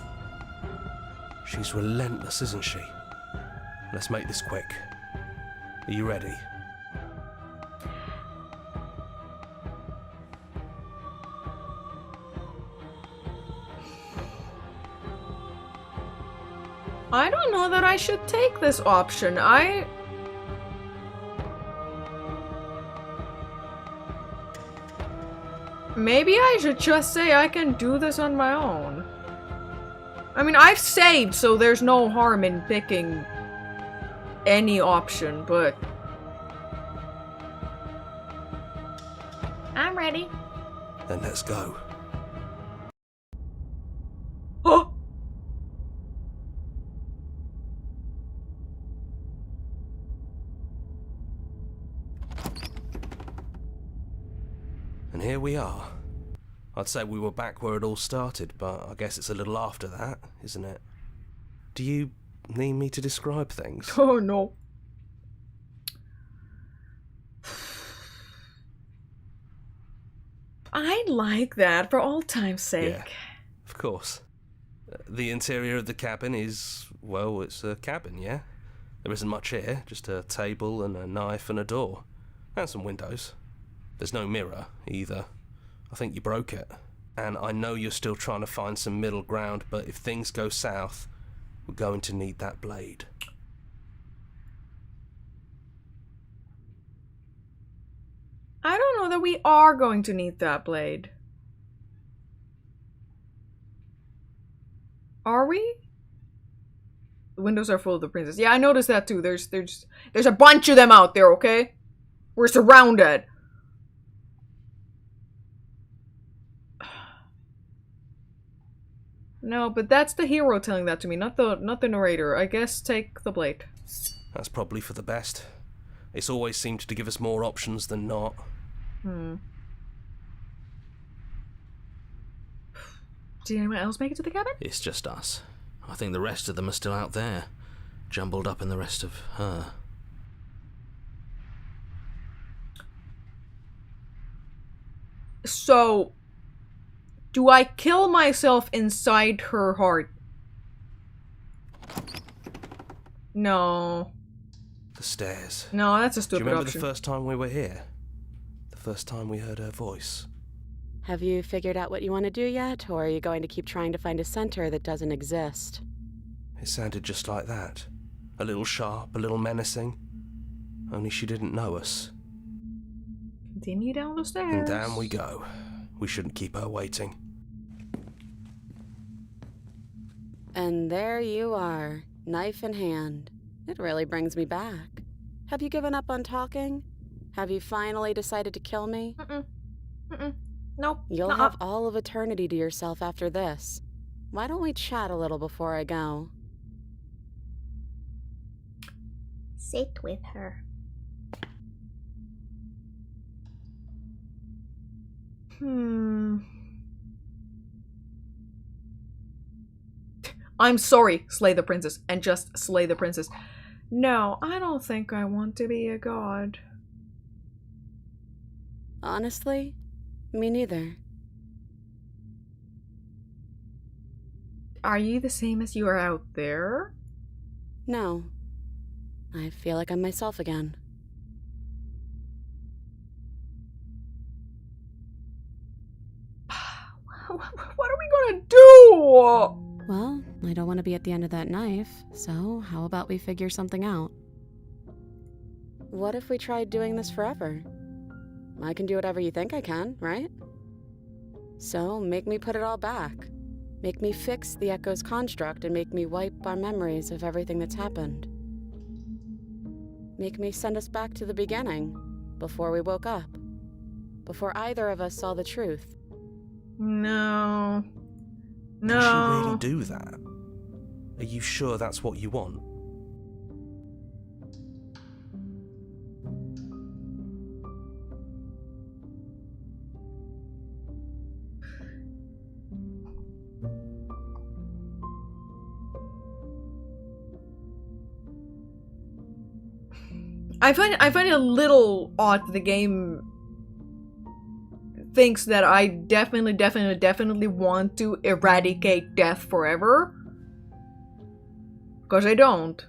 She's relentless, isn't she? Let's make this quick. Are you ready? I don't know that I should take this option. Maybe I should just say I can do this on my own. I mean, I've saved, so there's no harm in picking any option, but... I'm ready. Then let's go. Oh! And here we are. I'd say we were back where it all started, but I guess it's a little after that, isn't it? Do you need me to describe things? Oh no. I'd like that for old time's sake. Yeah, of course. The interior of the cabin is, well, it's a cabin, yeah? There isn't much here, just a table and a knife and a door. And some windows. There's no mirror, either. I think you broke it. And I know you're still trying to find some middle ground, but if things go south, we're going to need that blade. I don't know that we are going to need that blade. Are we? The windows are full of the princess. Yeah, I noticed that too. There's a bunch of them out there, okay? We're surrounded. No, but that's the hero telling that to me, not the narrator. I guess take the blade. That's probably for the best. It's always seemed to give us more options than not. Did anyone else make it to the cabin? It's just us. I think the rest of them are still out there, jumbled up in the rest of her. So, do I kill myself inside her heart? No. The stairs. No, that's a Do you stupid remember option. the first time we were here? The first time we heard her voice? Have you figured out what you want to do yet, or are you going to keep trying to find a center that doesn't exist? It sounded just like that. A little sharp, a little menacing. Only she didn't know us. Continue down the stairs. And down we go. We shouldn't keep her waiting. And there you are, knife in hand. It really brings me back. Have you given up on talking? Have you finally decided to kill me? Nope. You'll have all of eternity to yourself after this. Why don't we chat a little before I go? Sit with her. I'm sorry, slay the princess, and just slay the princess. No, I don't think I want to be a god. Honestly, me neither. Are you the same as you are out there? No. I feel like I'm myself again. What are we gonna do? Well, I don't want to be at the end of that knife, so how about we figure something out? What if we tried doing this forever? I can do whatever you think I can, right? So make me put it all back. Make me fix the Echo's construct and make me wipe our memories of everything that's happened. Make me send us back to the beginning, before we woke up. Before either of us saw the truth. No. No. Can she really do that? Are you sure that's what you want? I find it a little odd that the game thinks that I definitely want to eradicate death forever. Because I don't.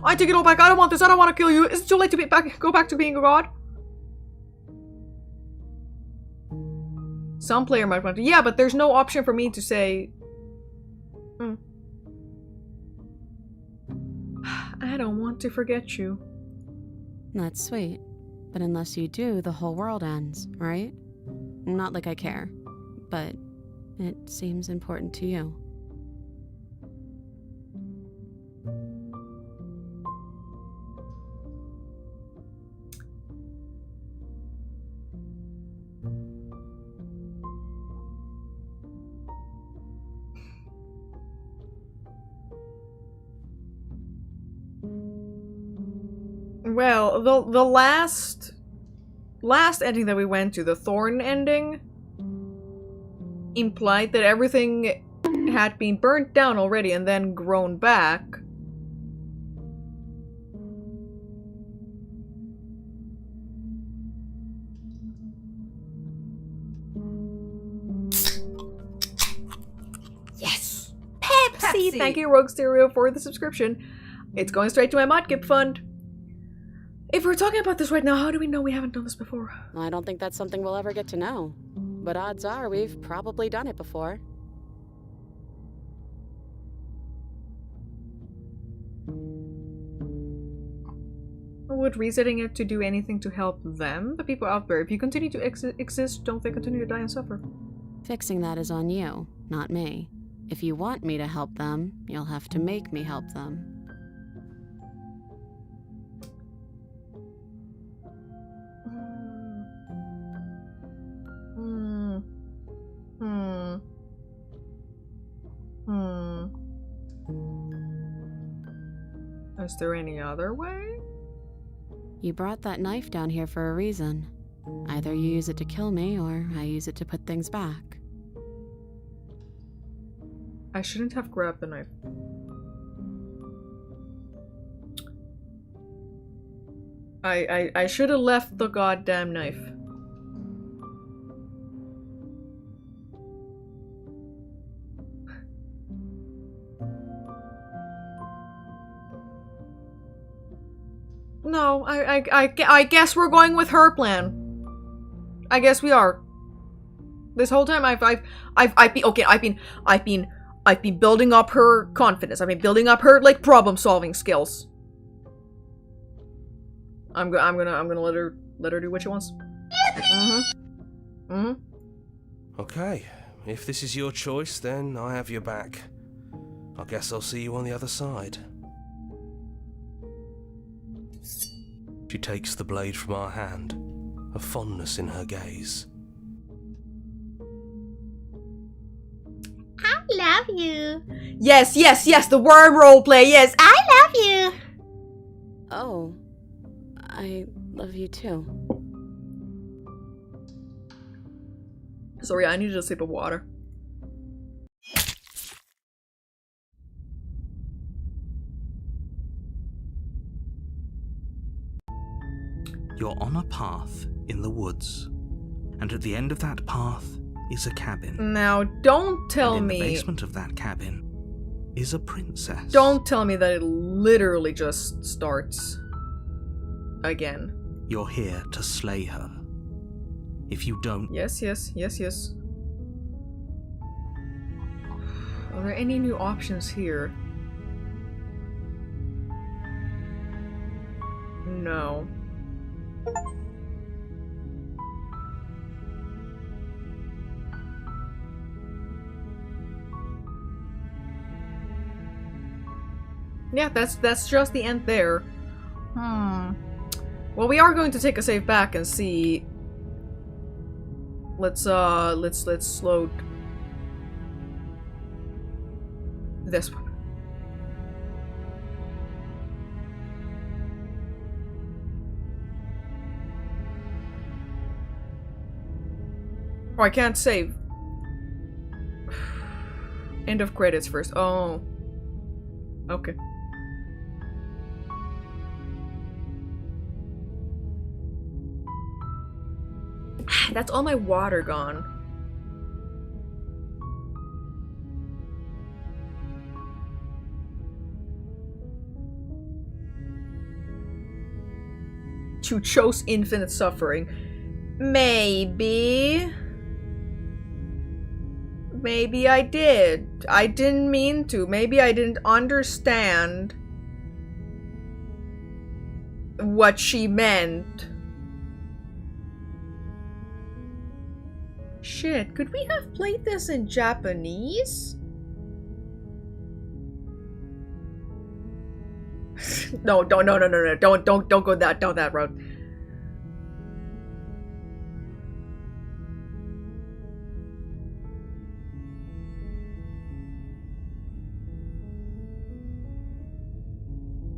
I take it all back. I don't want this. I don't want to kill you. Is it too late to go back to being a god? Some player might want to. Yeah, but there's no option for me to say. I don't want to forget you. That's sweet. But unless you do, the whole world ends, right? Not like I care. But it seems important to you. Well, the last ending that we went to, the Thorn ending, implied that everything had been burnt down already and then grown back. Yes! Pepsi! Thank you, Rogue Stereo, for the subscription. It's going straight to my Modkip fund. If we're talking about this right now, how do we know we haven't done this before? I don't think that's something we'll ever get to know. But odds are we've probably done it before. Would resetting it to do anything to help them? The people out there. If you continue to exist, don't they continue to die and suffer? Fixing that is on you, not me. If you want me to help them, you'll have to make me help them. Is there any other way? You brought that knife down here for a reason. Either you use it to kill me, or I use it to put things back. I shouldn't have grabbed the knife. I should have left the goddamn knife. No, I guess we're going with her plan. I guess we are. This whole time I've been building up her confidence. I've been building up her like problem solving skills. I'm gonna let her do what she wants. Okay, if this is your choice, then I have your back. I guess I'll see you on the other side. She takes the blade from our hand, a fondness in her gaze. I love you. Yes, the worm roleplay. Yes, I love you. Oh, I love you too. Sorry, I needed a sip of water. You're on a path in the woods, and at the end of that path is a cabin. Now, don't tell and in me. the basement of that cabin is a princess. Don't tell me that it literally just starts again. You're here to slay her. If you don't... Yes. Are there any new options here? No. Yeah, that's just the end there. Well, we are going to take a save back and see. Let's load this one. Oh, I can't save. End of credits first. Oh. Okay. That's all my water gone. You chose infinite suffering. Maybe I did. I didn't mean to. Maybe I didn't understand what she meant. Shit, could we have played this in Japanese? No, don't go that route.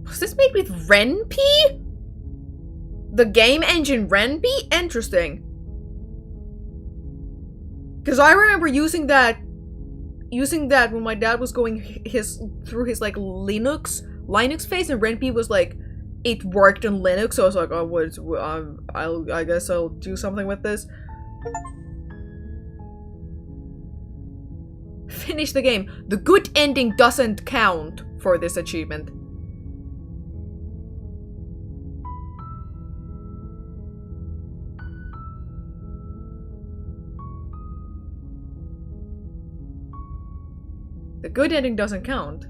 Was this made with Ren'Py? The game engine Ren'Py? Interesting. Because I remember using that when my dad was going through his like Linux phase, and Ren'Py was like, it worked in Linux, so I was like, oh, I guess I'll do something with this. Finish the game. The good ending doesn't count for this achievement. The good ending doesn't count.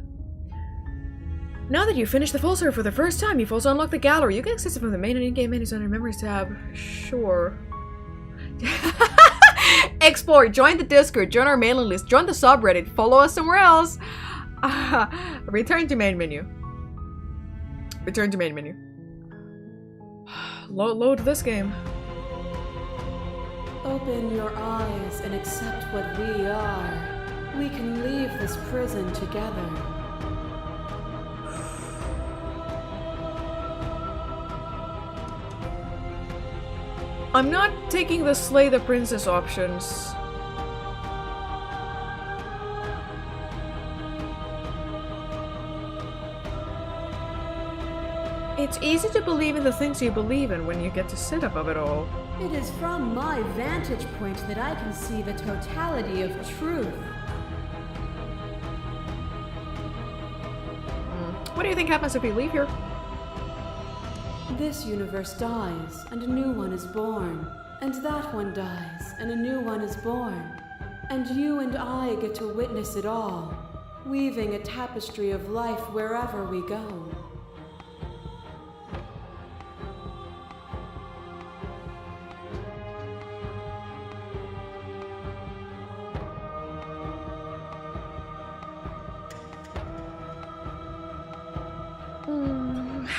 Now that you've finished the full story for the first time, you've also unlocked the gallery. You can access it from the main and in-game menus under Memories tab. Sure. Explore, join the Discord, join our mailing list, join the subreddit, follow us somewhere else. Return to main menu. Return to main menu. Load this game. Open your eyes and accept what we are. We can leave this prison together. I'm not taking the slay the princess options. It's easy to believe in the things you believe in when you get to sit above it all. It is from my vantage point that I can see the totality of truth. What do you think happens if we leave here? This universe dies, and a new one is born. And that one dies, and a new one is born. And you and I get to witness it all, weaving a tapestry of life wherever we go.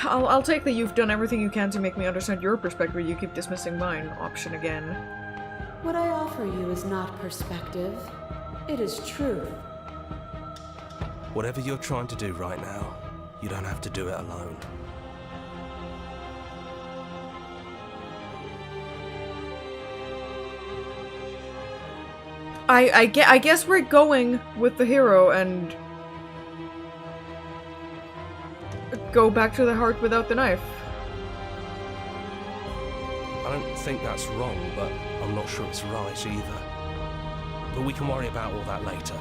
I'll take that you've done everything you can to make me understand your perspective, but you keep dismissing mine option again. What I offer you is not perspective. It is truth. Whatever you're trying to do right now, you don't have to do it alone. I guess we're going with the hero and go back to the heart without the knife. I don't think that's wrong, but I'm not sure it's right either. But we can worry about all that later.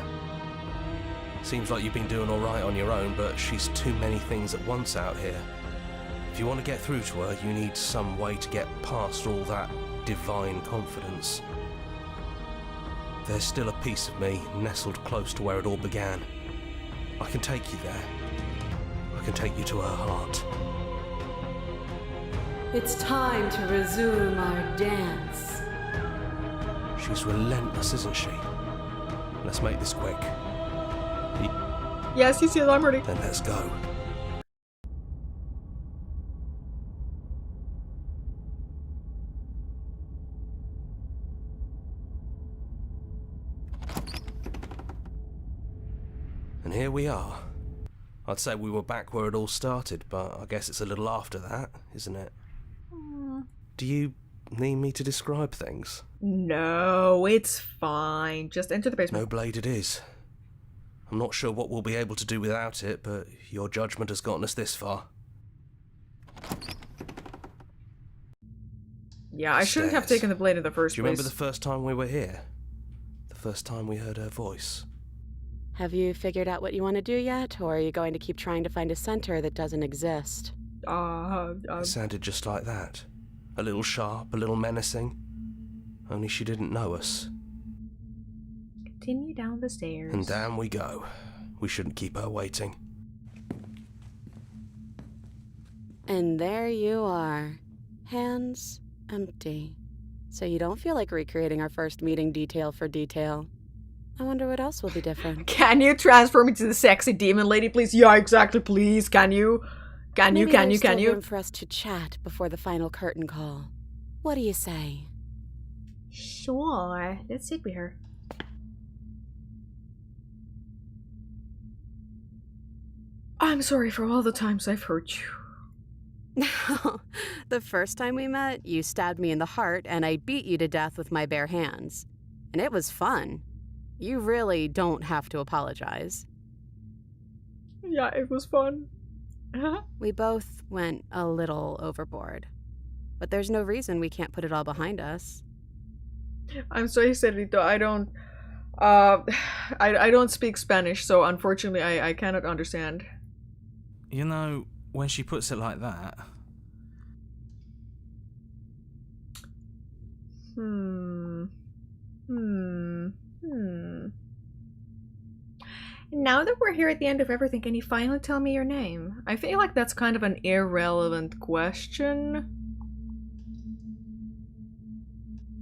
Seems like you've been doing alright on your own, but she's too many things at once out here. If you want to get through to her, you need some way to get past all that divine confidence. There's still a piece of me nestled close to where it all began. I can take you there. I can take you to her heart. It's time to resume our dance. She's relentless, isn't she? Let's make this quick. Yes, I'm ready. Then let's go. And here we are. I'd say we were back where it all started, but I guess it's a little after that, isn't it? Do you need me to describe things? No, it's fine. Just enter the basement. No blade it is. I'm not sure what we'll be able to do without it, but your judgment has gotten us this far. Yeah, I shouldn't have taken the blade in the first place. Do you remember the first time we were here? The first time we heard her voice? Have you figured out what you want to do yet, or are you going to keep trying to find a center that doesn't exist? It sounded just like that. A little sharp, a little menacing. Only she didn't know us. Continue down the stairs. And down we go. We shouldn't keep her waiting. And there you are. Hands empty. So you don't feel like recreating our first meeting detail for detail. I wonder what else will be different. Can you transfer me to the sexy demon lady, please? Yeah, exactly, please. Can you? Can you? Maybe there's still room for us to chat before the final curtain call. What do you say? Sure. Let's sit with her. I'm sorry for all the times I've hurt you. The first time we met, you stabbed me in the heart and I beat you to death with my bare hands. And it was fun. You really don't have to apologize. Yeah, it was fun. We both went a little overboard. But there's no reason we can't put it all behind us. I'm sorry, Cerrito. I don't speak Spanish, so unfortunately I cannot understand. You know, when she puts it like that... Now that we're here at the end of everything, can you finally tell me your name? I feel like that's kind of an irrelevant question.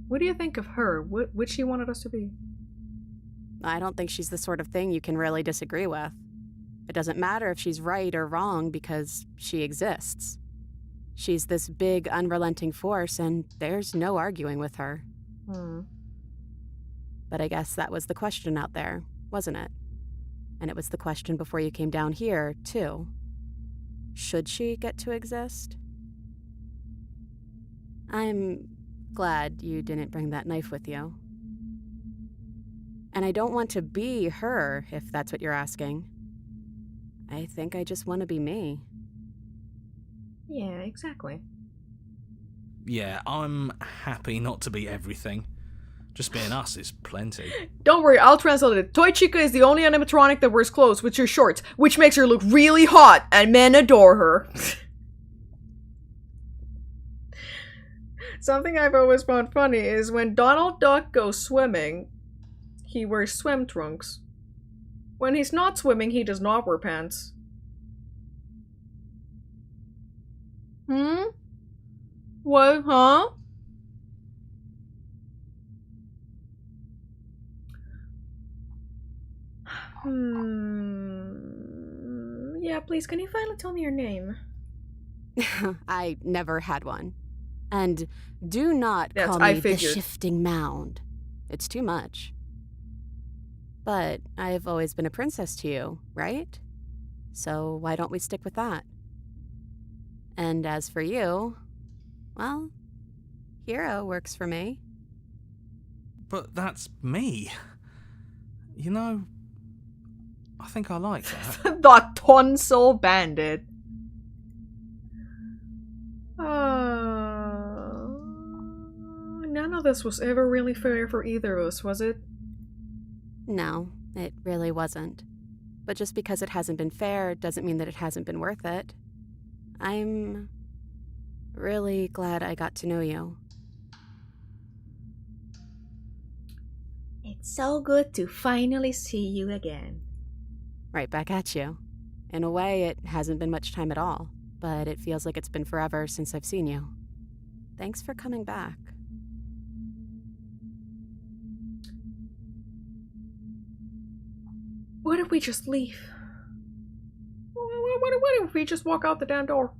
What do you think of her? What would she wanted us to be? I don't think she's the sort of thing you can really disagree with. It doesn't matter if she's right or wrong because she exists. She's this big, unrelenting force, and there's no arguing with her. But I guess that was the question out there, wasn't it? And it was the question before you came down here, too. Should she get to exist? I'm Glad you didn't bring that knife with you. And I don't want to be her, if that's what you're asking. I think I just want to be me. Yeah, exactly. Yeah, I'm happy not to be everything. Just being us is plenty. Don't worry, I'll translate it. Toy Chica is the only animatronic that wears clothes, which are shorts, which makes her look really hot, and men adore her. Something I've always found funny is when Donald Duck goes swimming, he wears swim trunks. When he's not swimming, he does not wear pants. What? Huh? Yeah, please, can you finally tell me your name? I never had one. And do not Yes, call I me the figured. shifting mound. It's too much. But I've always been a princess to you, right? So why don't we stick with that? And as for you, well, hero works for me. But that's me. You know, I think I like that. The tonsil bandit. None of this was ever really fair for either of us, was it? No, it really wasn't. But just because it hasn't been fair doesn't mean that it hasn't been worth it. I'm really glad I got to know you. It's so good to finally see you again. Right back at you. In a way, it hasn't been much time at all, but it feels like it's been forever since I've seen you. Thanks for coming back. What if we just leave? What if we just walk out the damn door?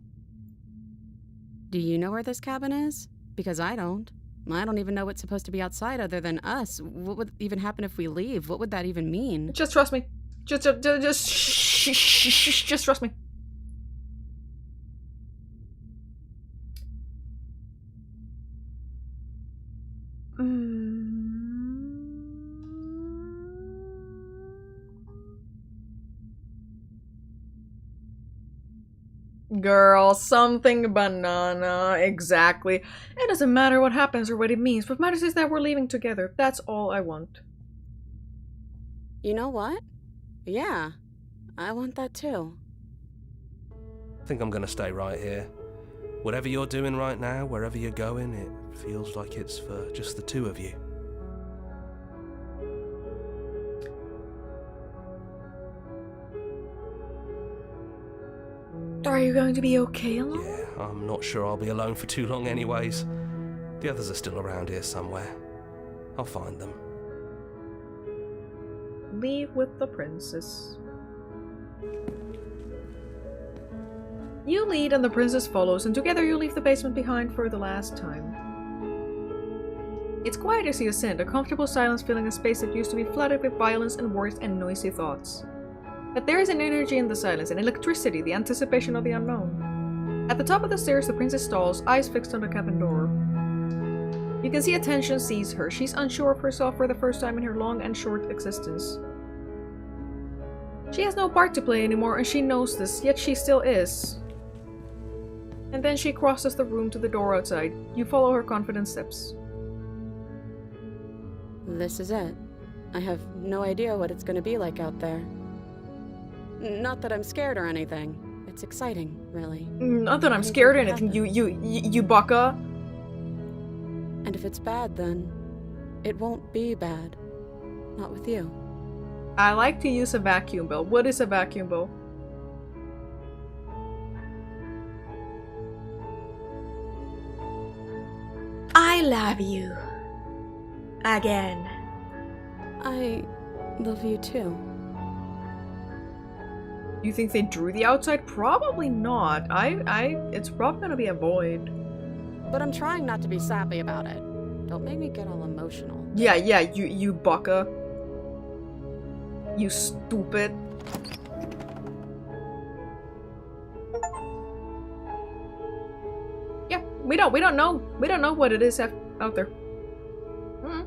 Do you know where this cabin is? Because I don't. I don't even know what's supposed to be outside other than us. What would even happen if we leave? What would that even mean? Just trust me. Just trust me. Girl, something banana, exactly. It doesn't matter what happens or what it means. What matters is that we're leaving together. That's all I want. You know what? Yeah, I want that too. I think I'm gonna stay right here. Whatever you're doing right now, wherever you're going, it feels like it's for just the two of you. Are you going to be okay alone? Yeah, I'm not sure I'll be alone for too long anyways. The others are still around here somewhere. I'll find them. Leave with the princess. You lead and the princess follows, and together you leave the basement behind for the last time. It's quiet as you ascend, a comfortable silence filling a space that used to be flooded with violence and words and noisy thoughts. But there is an energy in the silence, an electricity, the anticipation of the unknown. At the top of the stairs, the princess stalls, eyes fixed on the cabin door. You can see a tension seize her. She's unsure of herself for the first time in her long and short existence. She has no part to play anymore, and she knows this, yet she still is. And then she crosses the room to the door outside. You follow her confident steps. This is it. I have no idea what it's going to be like out there. Not that I'm scared or anything. It's exciting, really. Not that I'm scared or anything, you baka. And if it's bad, then it won't be bad. Not with you. I like to use a vacuum bell. What is a vacuum bell? I love you. Again. I love you too. You think they drew the outside? Probably not. It's probably gonna be a void. But I'm trying not to be sappy about it. Don't make me get all emotional. Yeah, you baka. You stupid. Yeah, we don't know what it is out there. Mm.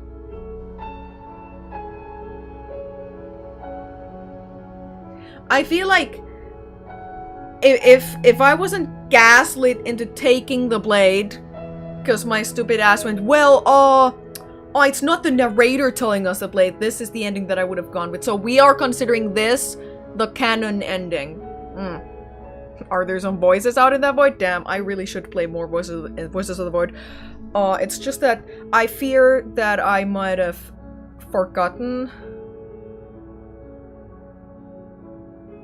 I feel like if I wasn't gaslit into taking the blade, because my stupid ass went, well, oh, it's not the narrator telling us the blade. This is the ending that I would have gone with. So we are considering this the canon ending. Mm. Are there some voices out in that void? Damn, I really should play more Voices of the Void. It's just that I fear that I might have forgotten.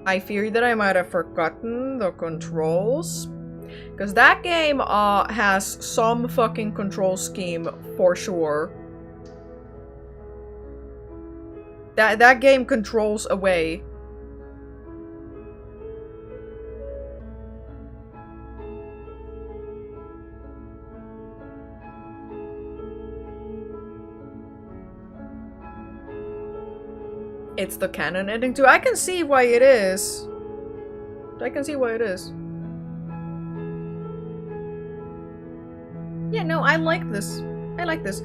I fear that I might have forgotten the controls. Because that game has some fucking control scheme for sure. That game controls away. It's the canon ending too. I can see why it is. I can see why it is. Yeah, no, I like this. I like this.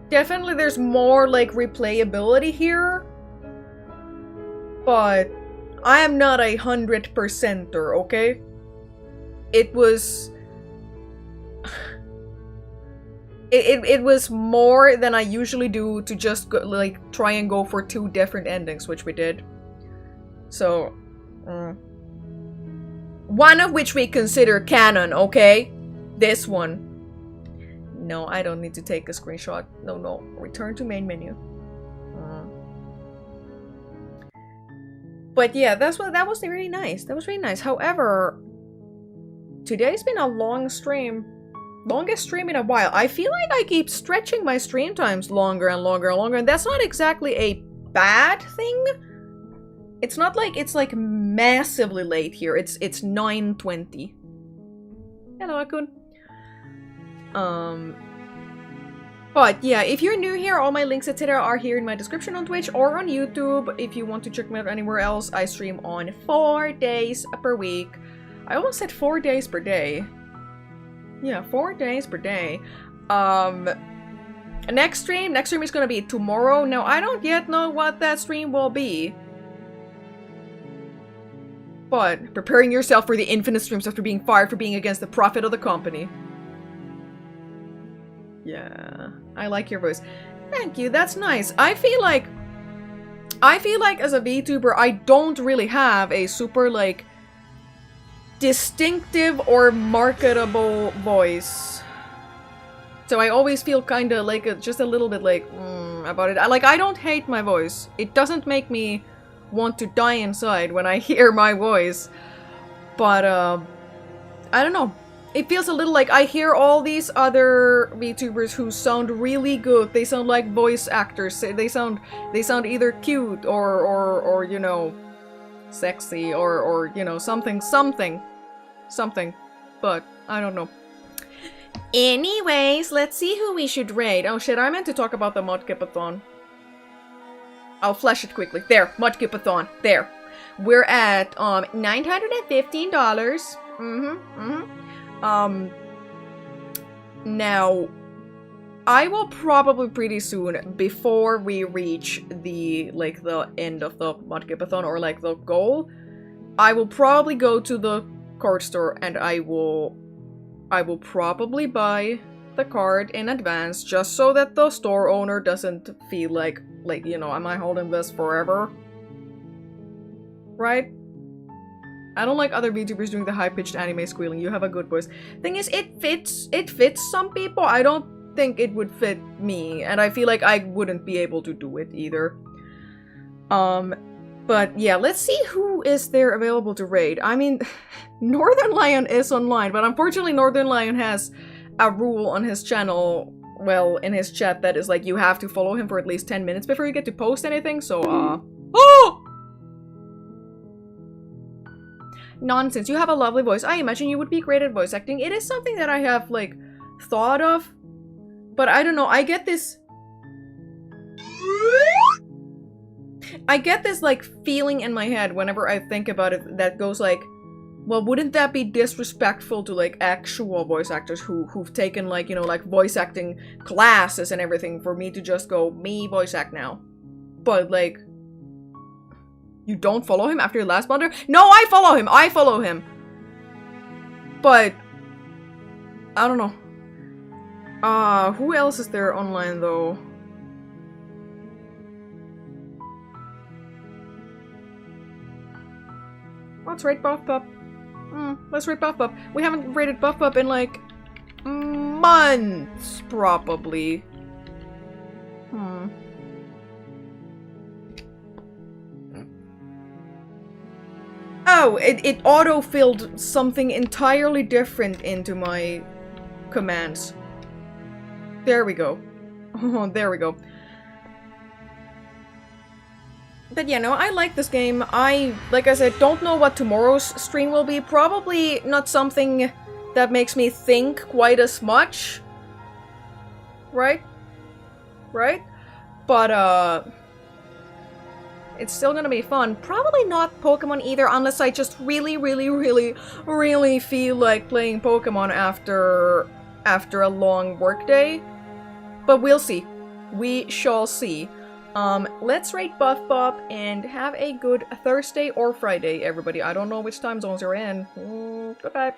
Definitely there's more, like, replayability here. But I am not 100%er, okay? It was... It was more than I usually do to just go, like, try and go for 2 different endings, which we did. So, one of which we consider canon, okay? This one. No, I don't need to take a screenshot. No. Return to main menu. But yeah, that was really nice. That was really nice. However, today's been a long stream. Longest stream in a while. I feel like I keep stretching my stream times longer and longer and longer, and that's not exactly a bad thing. It's not like it's like massively late here. It's 9:20. Hello, Akun. But yeah, if you're new here, all my links, etc. are here in my description on Twitch or on YouTube. If you want to check me out anywhere else, I stream on 4 days per week. I almost said 4 days per day. Yeah, 4 days per day. Next stream is gonna be tomorrow. Now, I don't yet know what that stream will be. But preparing yourself for the infinite streams after being fired for being against the profit of the company. Yeah, I like your voice. Thank you, that's nice. I feel like as a VTuber, I don't really have a super, like, distinctive or marketable voice. So I always feel kind of like just a little bit like about it. I don't hate my voice. It doesn't make me want to die inside when I hear my voice. But I don't know. It feels a little like I hear all these other VTubers who sound really good. They sound like voice actors. They sound either cute or you know, sexy or you know, something, but I don't know. Anyways, let's see who we should raid. Oh shit, I meant to talk about the Mudkipathon. I'll flash it quickly. There, Mudkipathon. There. We're at $915. Now I will probably pretty soon, before we reach the end of the Mudkipathon or like the goal, I will probably go to the card store and I will probably buy the card in advance, just so that the store owner doesn't feel like, you know, am I holding this forever? Right? I don't like other VTubers doing the high-pitched anime squealing. You have a good voice. Thing is, it fits some people. I don't think it would fit me, and I feel like I wouldn't be able to do it either. But yeah, let's see who is there available to raid. I mean, Northern Lion is online, but unfortunately Northern Lion has a rule on his channel, well, in his chat, that is like you have to follow him for at least 10 minutes before you get to post anything, so oh! Nonsense, you have a lovely voice. I imagine you would be great at voice acting. It is something that I have, like, thought of, but I don't know, I get this, like, feeling in my head whenever I think about it that goes like, Well, wouldn't that be disrespectful to, like, actual voice actors who've taken, like, you know, like, voice acting classes and everything for me to just go, me voice act now? But, like, you don't follow him after your last blunder? No, I follow him! I follow him! But, I don't know. Who else is there online, though? Let's rate Buff Pup. Let's rate Buff Pup. We haven't rated Buff Pup in, like, months, probably. Oh, it auto-filled something entirely different into my commands. There we go. Oh, there we go. But yeah, no, I like this game. Like I said, don't know what tomorrow's stream will be. Probably not something that makes me think quite as much. Right? Right? But, it's still gonna be fun. Probably not Pokemon either, unless I just really feel like playing Pokemon after a long workday. But we'll see. We shall see. Let's rate Buff Pup and have a good Thursday or Friday, everybody. I don't know which time zones you're in. Goodbye.